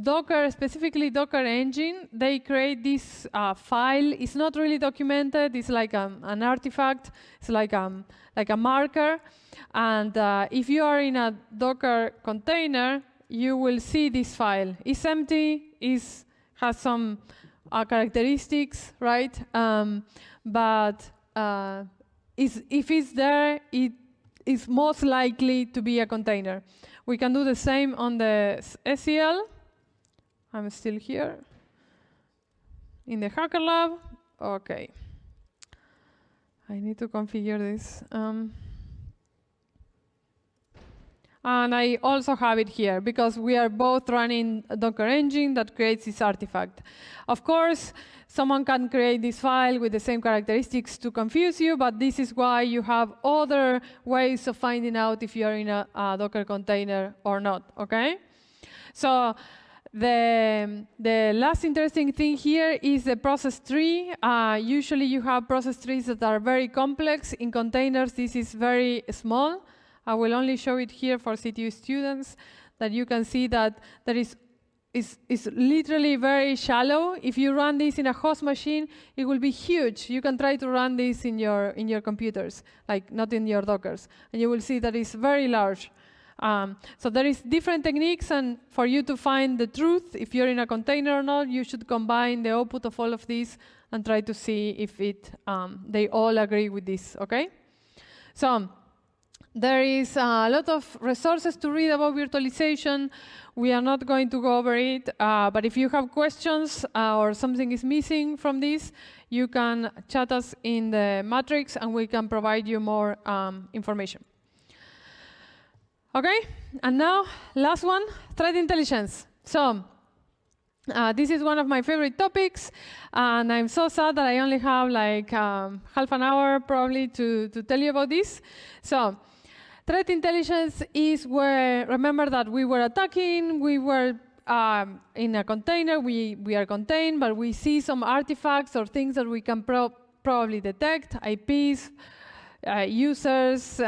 Docker, specifically Docker engine, they create this file. It's not really documented. It's like an artifact. It's like a marker. And if you are in a Docker container, you will see this file. It's empty. Has some characteristics, right? But if it's there, it is most likely to be a container. We can do the same on the SEL. I'm still here. In the Hacker Lab. OK. I need to configure this. And I also have it here, because we are both running a Docker engine that creates this artifact. Of course, someone can create this file with the same characteristics to confuse you, but this is why you have other ways of finding out if you're in a Docker container or not, okay? So the last interesting thing here is the process tree. Usually you have process trees that are very complex. In containers, this is very small. I will only show it here for CTU students, that you can see that there is literally very shallow. If you run this in a host machine, it will be huge. You can try to run this in your computers, like not in your Dockers, and you will see that it's very large. So there is different techniques, and for you to find the truth, if you're in a container or not, you should combine the output of all of these and try to see if they all agree with this, okay? So There is a lot of resources to read about virtualization. We are not going to go over it, but if you have questions or something is missing from this, you can chat us in the matrix and we can provide you more information. Okay, and now, last one, threat intelligence. So, this is one of my favorite topics, and I'm so sad that I only have like half an hour probably to tell you about this. So, threat intelligence is where, remember that we were attacking, we were in a container, we are contained, but we see some artifacts or things that we can probably detect, IPs, users,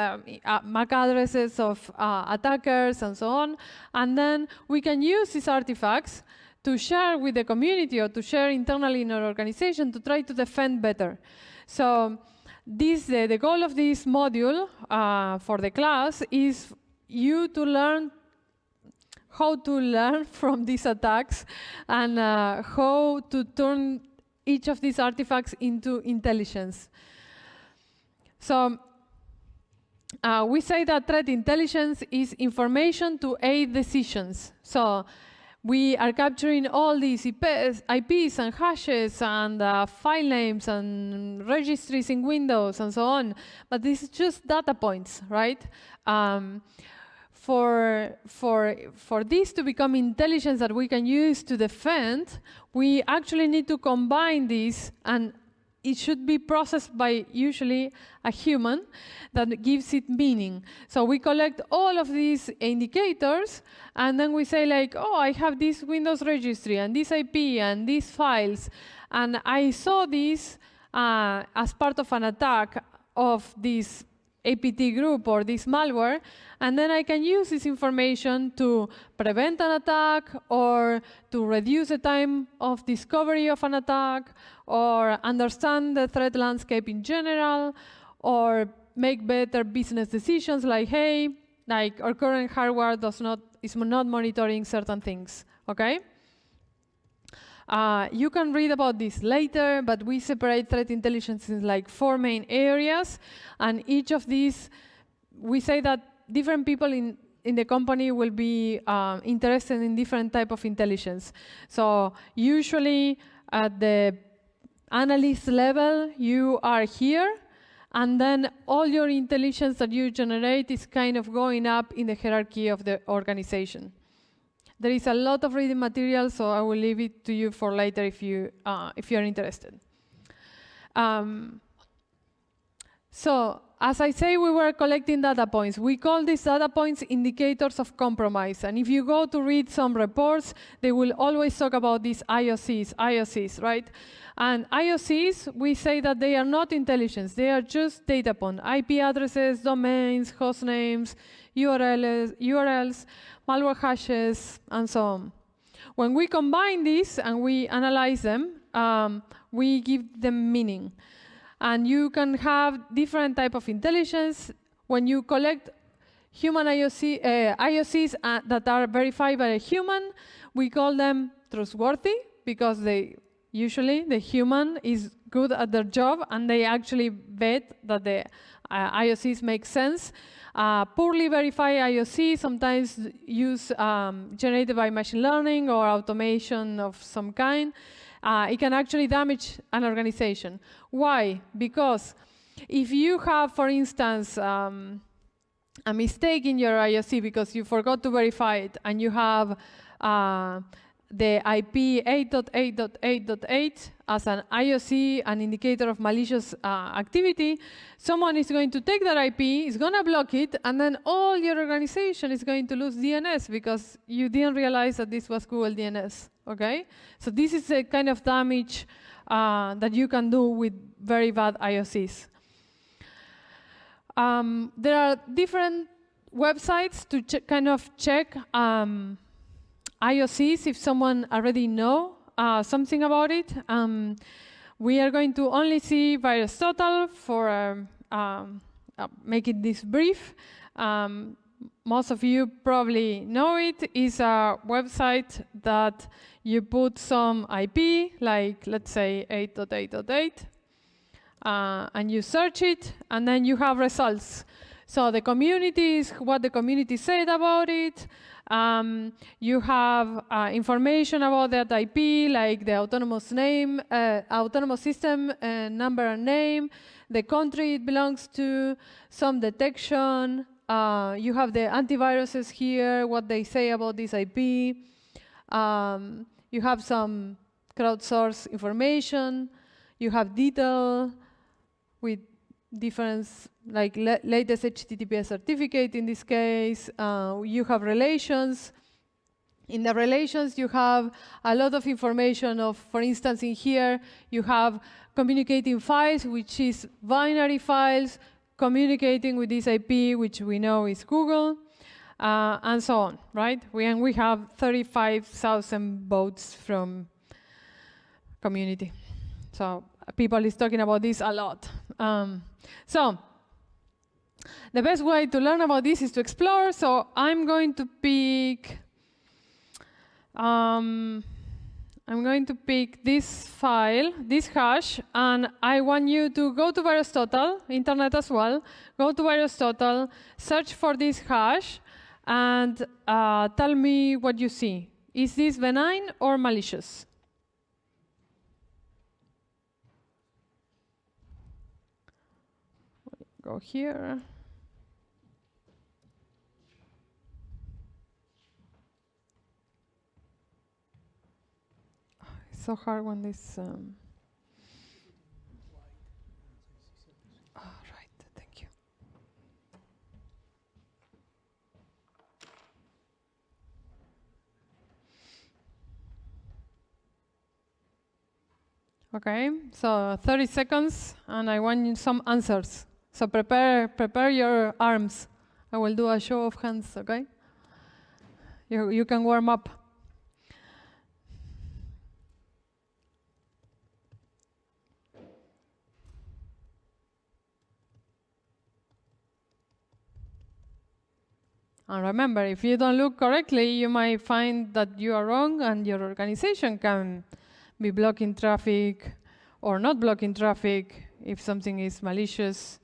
MAC addresses of attackers, and so on. And then we can use these artifacts to share with the community or to share internally in our organization to try to defend better. So the goal of this module for the class is you to learn how to learn from these attacks and how to turn each of these artifacts into intelligence. So we say that threat intelligence is information to aid decisions. So we are capturing all these IPs and hashes and file names and registries in Windows and so on. But this is just data points, right? For this to become intelligence that we can use to defend, we actually need to combine these, and it should be processed by usually a human that gives it meaning. So we collect all of these indicators, and then we say like, oh, I have this Windows registry, and this IP, and these files, and I saw this as part of an attack of this APT group or this malware, and then I can use this information to prevent an attack or to reduce the time of discovery of an attack or understand the threat landscape in general or make better business decisions like, hey, like our current hardware is not monitoring certain things, okay? You can read about this later, but we separate threat intelligence in like 4 main areas, and each of these, we say that different people in the company will be interested in different type of intelligence. So usually at the analyst level, you are here, and then all your intelligence that you generate is kind of going up in the hierarchy of the organization. There is a lot of reading material, so I will leave it to you for later if you are interested. So, as I say, we were collecting data points. We call these data points indicators of compromise. And if you go to read some reports, they will always talk about these IOCs, right? And IOCs, we say that they are not intelligence. They are just data points, IP addresses, domains, host names, URLs, malware hashes, and so on. When we combine these and we analyze them, we give them meaning. And you can have different type of intelligence. When you collect human IOCs that are verified by a human, we call them trustworthy because usually the human is good at their job and they actually vet that the IOCs make sense. Poorly verified IOC sometimes generated by machine learning or automation of some kind. It can actually damage an organization. Why? Because if you have, for instance, a mistake in your IOC because you forgot to verify it and you have the IP 8.8.8.8 as an IOC, an indicator of malicious activity, someone is going to take that IP, is going to block it, and then all your organization is going to lose DNS because you didn't realize that this was Google DNS, okay? So this is a kind of damage that you can do with very bad IOCs. There are different websites to kind of check IOCs if someone already know something about it. We are going to only see VirusTotal for making this brief. Most of you probably know it. It's a website that you put some IP, like let's say 8.8.8, and you search it, and then you have results. So the community is what the community said about it. You have information about that IP, like the autonomous name, autonomous system number and name, the country it belongs to, some detection. You have the antiviruses here, what they say about this IP. You have some crowdsourced information. You have detail with difference, like latest HTTPS certificate in this case. You have relations. In the relations, you have a lot of information of, for instance, in here, you have communicating files, which is binary files, communicating with this IP, which we know is Google, and so on, right? We have 35,000 votes from community. So people is talking about this a lot. So the best way to learn about this is to explore. So I'm going to pick this file, this hash, and I want you to go to VirusTotal, internet as well, go to VirusTotal, search for this hash, and tell me what you see. Is this benign or malicious? Go here. It's so hard when this. Right, thank you. Okay, so 30 seconds, and I want some answers. So prepare your arms. I will do a show of hands, okay? You can warm up. And remember, if you don't look correctly, you might find that you are wrong and your organization can be blocking traffic or not blocking traffic if something is malicious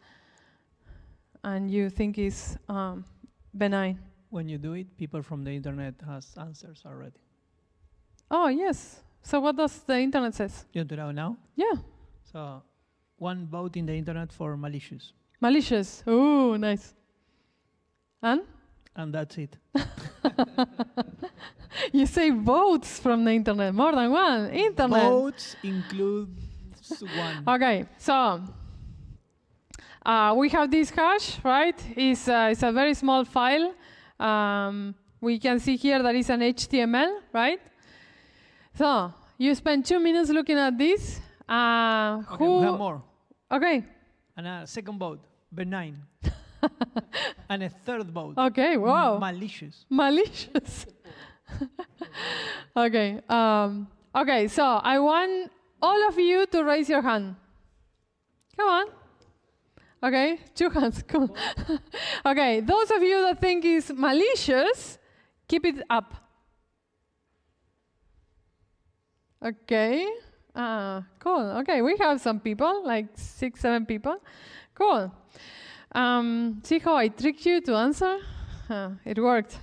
and you think is benign. When you do it, people from the internet has answers already. Oh, yes. So what does the internet says? You want to know now? Yeah. So one vote in the internet for malicious. Malicious. Ooh, nice. And? And that's it. You say votes from the internet, more than one. Internet. Votes include one. Okay, so we have this hash, right? It's a very small file. We can see here that it's an HTML, right? So you spend 2 minutes looking at this. Okay, we have more. Okay. And a second vote, benign. And a third vote. Okay, wow. Malicious. Malicious. Okay. Okay, so I want all of you to raise your hand. Come on. Okay, 2 hands. Come on. Okay, those of you that think it's malicious, keep it up. Okay. Cool. Okay, we have some people, like 6, 7 people. Cool. See how I tricked you to answer? It worked.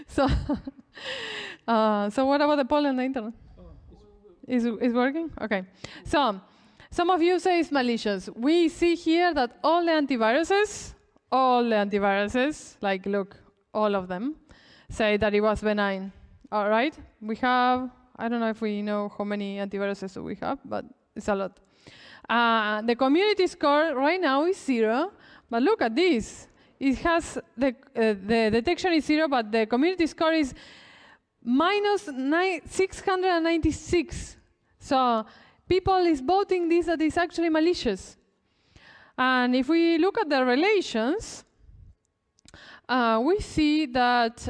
So, so what about the poll on the internet? Is working? Okay. So, some of you say it's malicious. We see here that all the antiviruses, like look, all of them, say that it was benign. All right? We have, I don't know if we know how many antiviruses we have, but it's a lot. The community score right now is 0, but look at this. It has the detection is 0, but the community score is minus 696. So people is voting this that is actually malicious. And if we look at the relations, we see that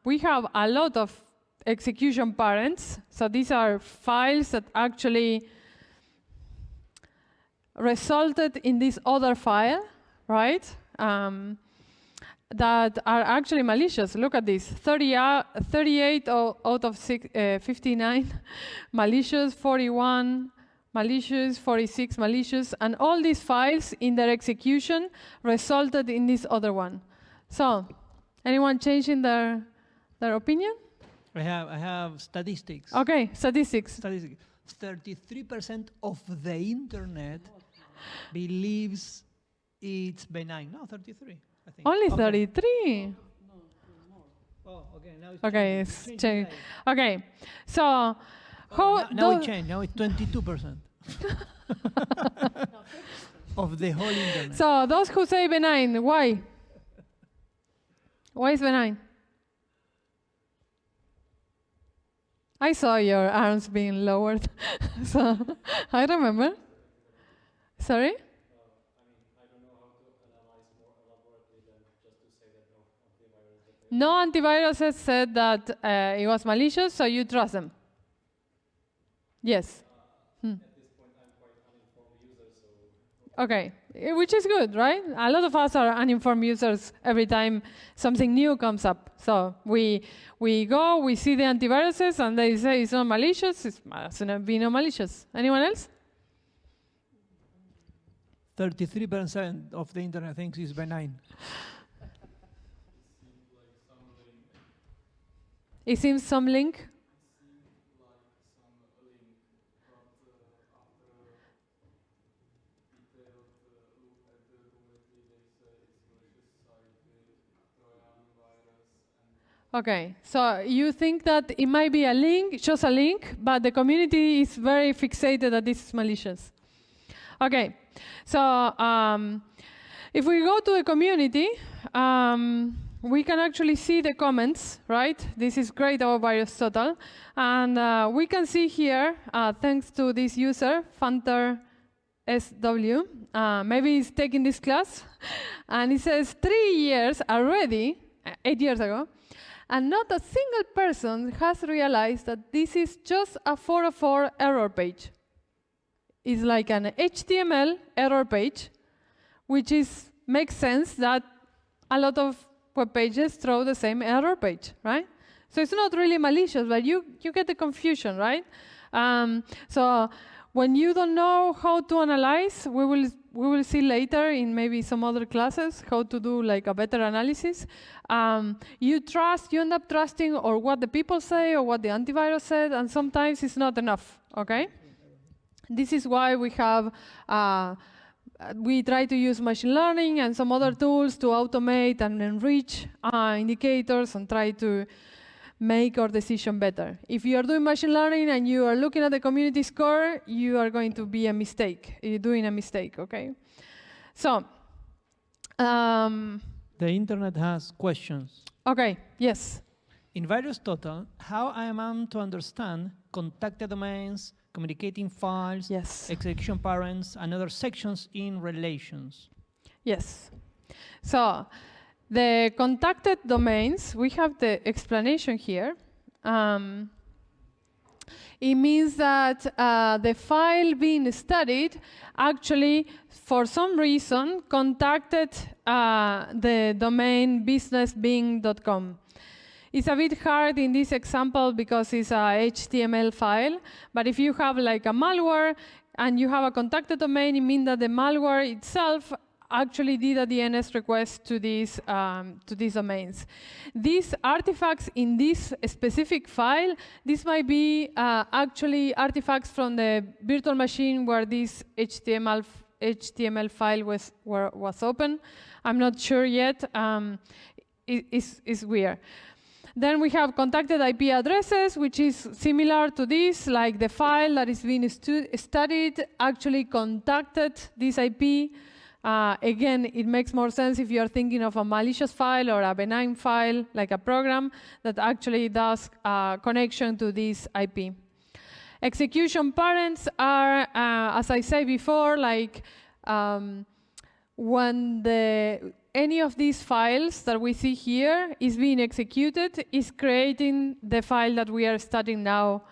we have a lot of execution parents. So these are files that actually resulted in this other file, right? That are actually malicious. Look at this, 38 out of 59 malicious, 41 malicious, 46 malicious, and all these files in their execution resulted in this other one. So, anyone changing their opinion? I have statistics. Okay, statistics. 33% of the internet believes it's benign. No, 33, I think. Only Okay. 33. Oh, okay, now it's Okay, changing. it's Changing changed. like- Okay, so how now it do- changed. Now it's 22% of the whole internet. So those who say benign, why? Why is benign? I saw your arms being lowered, so I remember. Sorry? No antiviruses said that it was malicious, so you trust them. Yes. Okay, which is good, right? A lot of us are uninformed users every time something new comes up. So we go, we see the antiviruses, and they say it's not malicious. It must be not malicious. Anyone else? 33% of the internet thinks it's benign. It seems some link. Okay, so you think that it might be a link, just a link, but the community is very fixated that this is malicious. Okay, so if we go to the community, we can actually see the comments, right? This is great about VirusTotal. And we can see here, thanks to this user, Fanter SW, maybe he's taking this class, and he says 3 years already, 8 years ago, and not a single person has realized that this is just a 404 error page. It's like an HTML error page, which makes sense that a lot of web pages throw the same error page, right? So it's not really malicious, but you get the confusion, right? So when you don't know how to analyze, we will see later in maybe some other classes how to do like a better analysis. You end up trusting or what the people say or what the antivirus said, and sometimes it's not enough, okay? This is why we have, we try to use machine learning and some other tools to automate and enrich indicators and try to make our decision better. If you are doing machine learning and you are looking at the community score, you are going to be a mistake. You're doing a mistake, okay? So, the internet has questions. Okay, yes. In VirusTotal, how I am to understand contacted domains, communicating files, yes, execution parents, and other sections in relations? Yes. So, the contacted domains, we have the explanation here. It means that the file being studied actually, for some reason, contacted the domain businessbing.com. It's a bit hard in this example because it's a HTML file, but if you have like a malware and you have a contacted domain, it means that the malware itself actually did a DNS request to these domains. These artifacts in this specific file, this might be actually artifacts from the virtual machine where this HTML file was open. I'm not sure yet. It's weird. Then we have contacted IP addresses, which is similar to this, like the file that is being studied actually contacted this IP. Again, it makes more sense if you're thinking of a malicious file or a benign file, like a program that actually does connection to this IP. Execution parents are, as I said before, like when any of these files that we see here is being executed, is creating the file that we are studying now,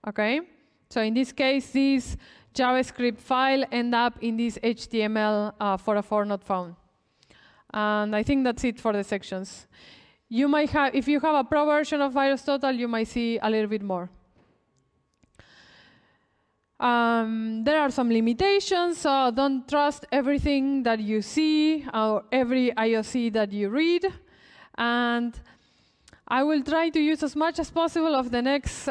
okay? So in this case, this JavaScript file end up in this HTML 404 not found. And I think that's it for the sections. You might have, if you have a pro version of VirusTotal, you might see a little bit more. There are some limitations, so don't trust everything that you see or every IOC that you read. And I will try to use as much as possible of the next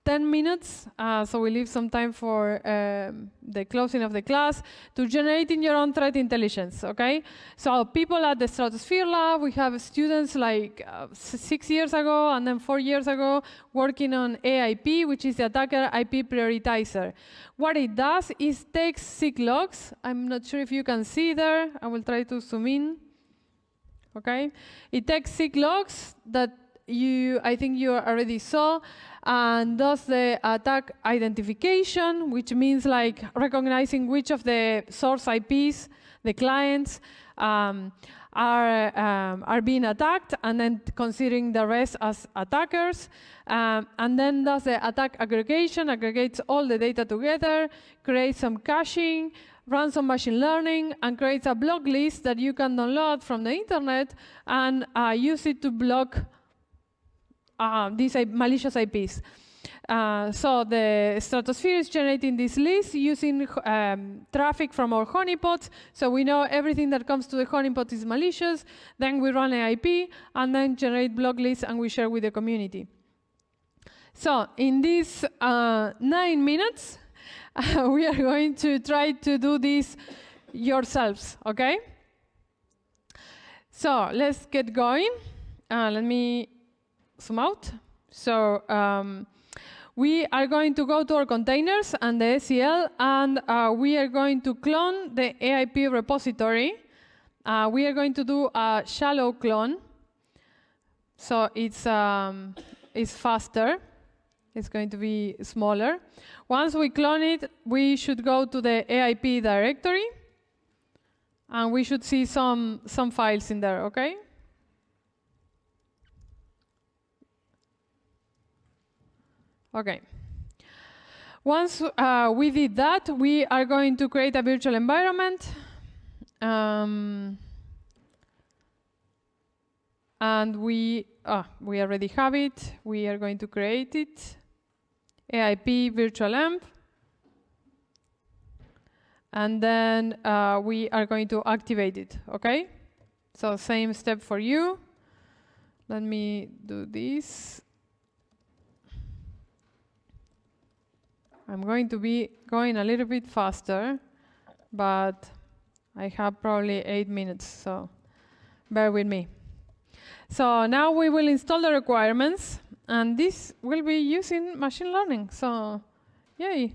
10 minutes, so we leave some time for the closing of the class, to generating your own threat intelligence, okay? So people at the Stratosphere Lab, we have students like 6 years ago and then 4 years ago working on AIP, which is the Attacker IP Prioritizer. What it does is takes SIG logs. I'm not sure if you can see there. I will try to zoom in, okay? It takes SIG logs that I think you already saw, and does the attack identification, which means like recognizing which of the source IPs, the clients, are being attacked, and then considering the rest as attackers. And then does the attack aggregation, aggregates all the data together, creates some caching, runs some machine learning, and creates a block list that you can download from the internet and use it to block these malicious IPs. So the Stratosphere is generating this list using traffic from our honeypots. So we know everything that comes to the honeypot is malicious. Then we run an IP and then generate block lists and we share with the community. So in these 9 minutes, we are going to try to do this yourselves, okay? So let's get going. Let me zoom out. So we are going to go to our containers and the SEL, and we are going to clone the AIP repository. We are going to do a shallow clone, so it's faster. It's going to be smaller. Once we clone it, we should go to the AIP directory, and we should see some files in there, okay? Okay. Once we did that, we are going to create a virtual environment. And we already have it. We are going to create it. AIP virtual env. And then we are going to activate it, okay? So same step for you. Let me do this. I'm going to be going a little bit faster, but I have probably 8 minutes, so bear with me. So now we will install the requirements, and this will be using machine learning, so yay.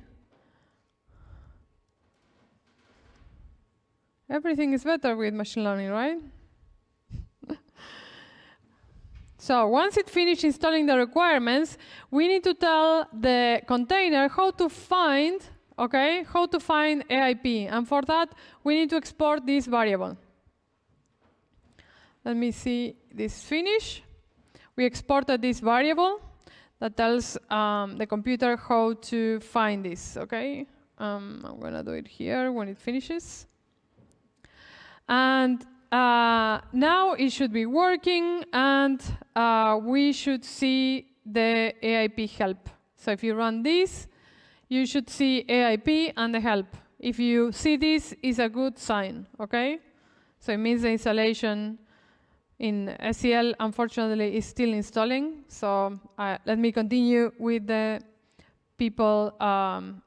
Everything is better with machine learning, right? So once it finishes installing the requirements, we need to tell the container how to find, okay, how to find AIP. And for that, we need to export this variable. Let me see this finish. We exported this variable that tells the computer how to find this, okay? I'm gonna do it here when it finishes. And now it should be working, and we should see the AIP help. So if you run this, you should see AIP and the help. If you see this, it's a good sign, okay? So it means the installation in SEL, unfortunately, is still installing. So let me continue with the people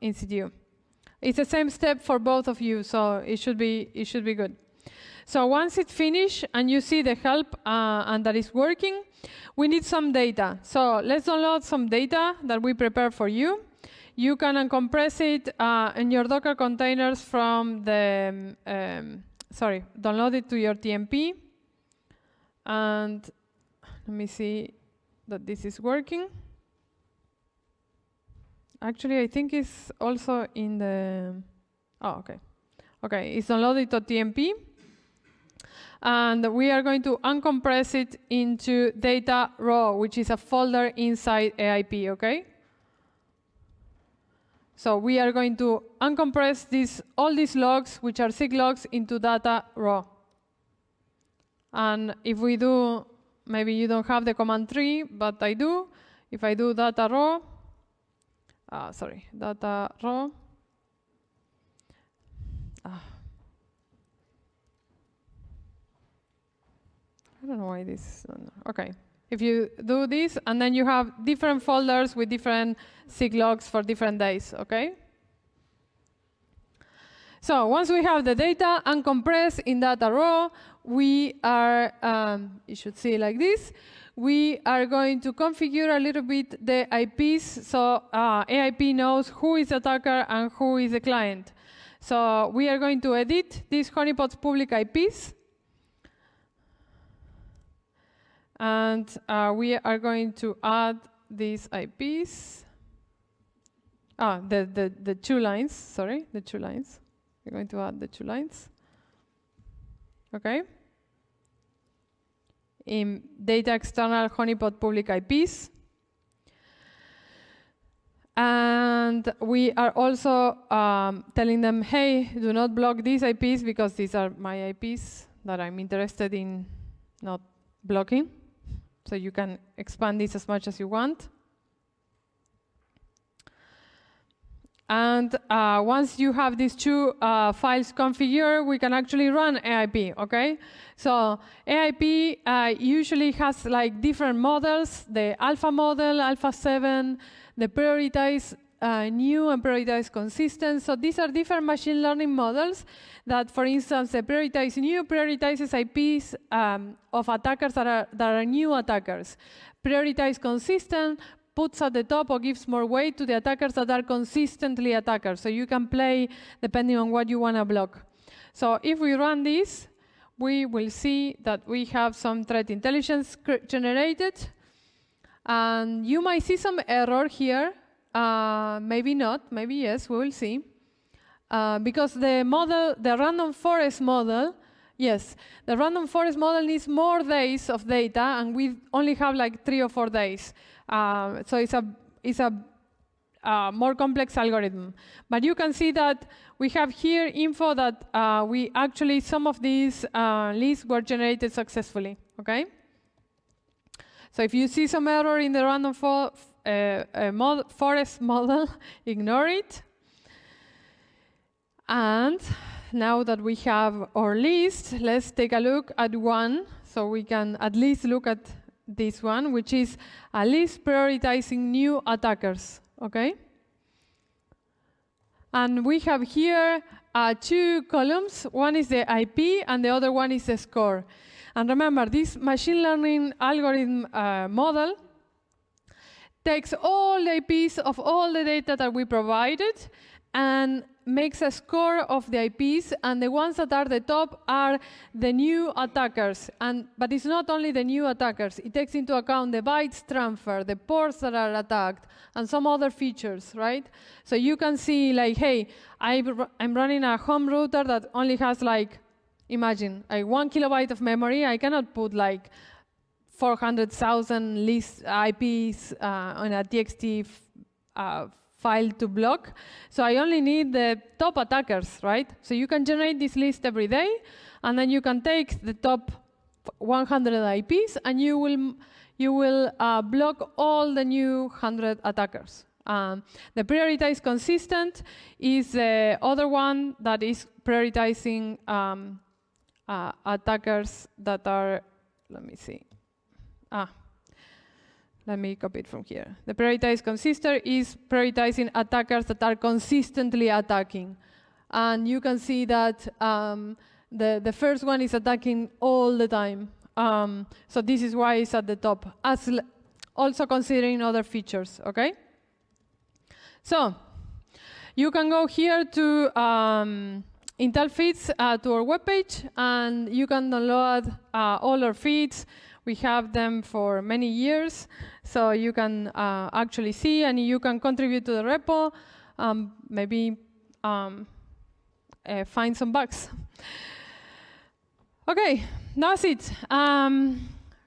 in CTU. It's the same step for both of you, so it should be good. So once it's finished and you see the help and that is working, we need some data. So let's download some data that we prepare for you. You can uncompress it in your Docker containers from the, download it to your TMP. And let me see that this is working. Actually, I think it's also in the, okay. Okay, it's downloaded to TMP. And we are going to uncompress it into data raw, which is a folder inside AIP, okay? So we are going to uncompress all these logs, which are SIG logs, into data raw. And if we do, maybe you don't have the command tree, but I do. If I do data raw, sorry, data raw. I don't know why this. Okay. If you do this, and then you have different folders with different sig logs for different days, okay? So once we have the data uncompressed in data raw, we are, you should see like this, we are going to configure a little bit the IPs, so AIP knows who is the attacker and who is the client. So we are going to edit these honeypot's public IPs. And we are going to add these IPs. The 2 lines, sorry, the 2 lines. We're going to add the 2 lines. Okay. In data external honeypot public IPs. And we are also telling them, hey, do not block these IPs because these are my IPs that I'm interested in not blocking. So you can expand this as much as you want. And once you have these 2 files configured, we can actually run AIP, okay? So AIP usually has like different models, the alpha model, alpha 7, the prioritize new and prioritize consistent. So these are different machine learning models that, for instance, the prioritize new prioritizes IPs of attackers that are new attackers. Prioritize consistent puts at the top or gives more weight to the attackers that are consistently attackers. So you can play depending on what you want to block. So if we run this, we will see that we have some threat intelligence generated. And you might see some error here. Maybe not, maybe yes, we will see. Because the model, the random forest model, yes, the random forest model needs more days of data, and we only have like 3 or 4 days. So it's a more complex algorithm. But you can see that we have here info that we actually, some of these lists were generated successfully, okay? So if you see some error in the random forest model, ignore it. And now that we have our list, let's take a look at one, so we can at least look at this one, which is a list prioritizing new attackers, okay? And we have here 2 columns. One is the IP, and the other one is the score. And remember, this machine learning algorithm model takes all the IPs of all the data that we provided and makes a score of the IPs, and the ones that are the top are the new attackers. But it's not only the new attackers. It takes into account the bytes transfer, the ports that are attacked, and some other features, right? So you can see, like, hey, I'm running a home router that only has, like, imagine, like 1 kilobyte of memory. I cannot put, like, 400,000 list IPs on a TXT file to block. So I only need the top attackers, right? So you can generate this list every day, and then you can take the top 100 IPs, and you will block all the new 100 attackers. The prioritize consistent is the other one that is prioritizing attackers that are, let me see. Let me copy it from here. The prioritize consistent is prioritizing attackers that are consistently attacking. And you can see that the first one is attacking all the time. So this is why it's at the top, as also considering other features, okay? So you can go here to Intel feeds to our webpage, and you can download all our feeds. We have them for many years, so you can actually see, and you can contribute to the repo, maybe find some bugs. Okay, that's it.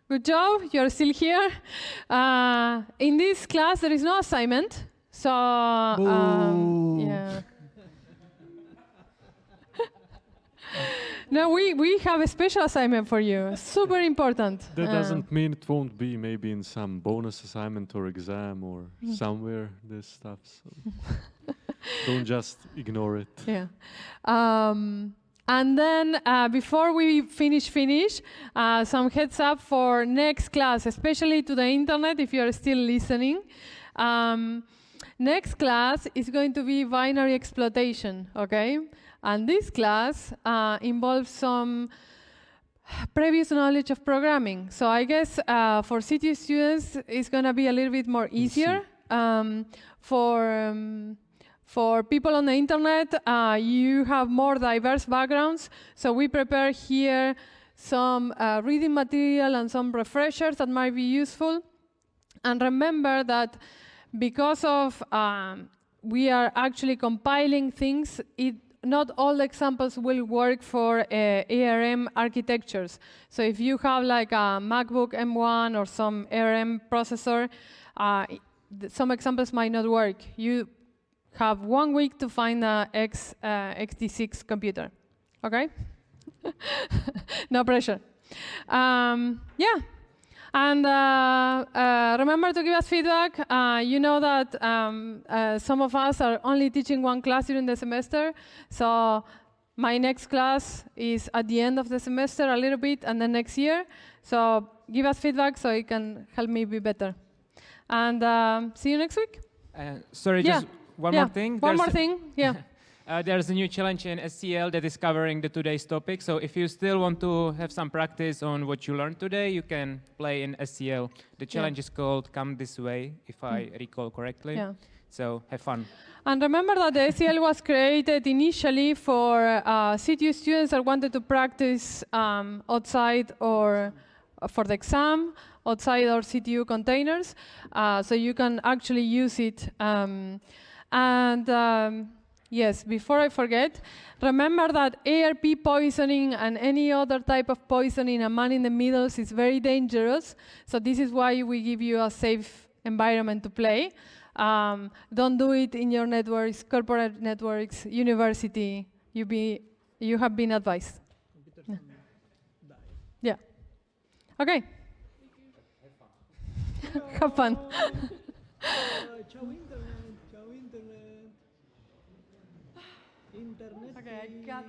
Good job, you're still here. In this class, there is no assignment, so yeah. No, we have a special assignment for you. Super important. That doesn't mean it won't be maybe in some bonus assignment or exam or somewhere, this stuff. So don't just ignore it. Yeah. And then before we finish, some heads up for next class, especially to the internet if you're still listening. Next class is going to be binary exploitation, okay? And this class involves some previous knowledge of programming. So I guess for CTU students, it's going to be a little bit more easier. For people on the internet, you have more diverse backgrounds. So we prepare here some reading material and some refreshers that might be useful. And remember that because of we are actually compiling things, not all examples will work for ARM architectures. So if you have like a MacBook M1 or some ARM processor, some examples might not work. You have 1 week to find a x86 computer, okay? No pressure. Yeah. And remember to give us feedback. You know that some of us are only teaching one class during the semester. So my next class is at the end of the semester a little bit, and then next year. So give us feedback so it can help me be better. And see you next week. Sorry, yeah. just one more thing. One more thing, yeah. There's a new challenge in SCL that is covering today's topic. So if you still want to have some practice on what you learned today, you can play in SCL. The challenge is called Come This Way, if I recall correctly. Yeah. So have fun. And remember that the SCL was created initially for CTU students that wanted to practice outside or for the exam, outside our CTU containers. So you can actually use it. Yes, before I forget, remember that ARP poisoning and any other type of poisoning a man-in-the-middle is very dangerous. So this is why we give you a safe environment to play. Don't do it in your networks, corporate networks, university. You have been advised. Yeah. Okay. Have fun. Okay, I got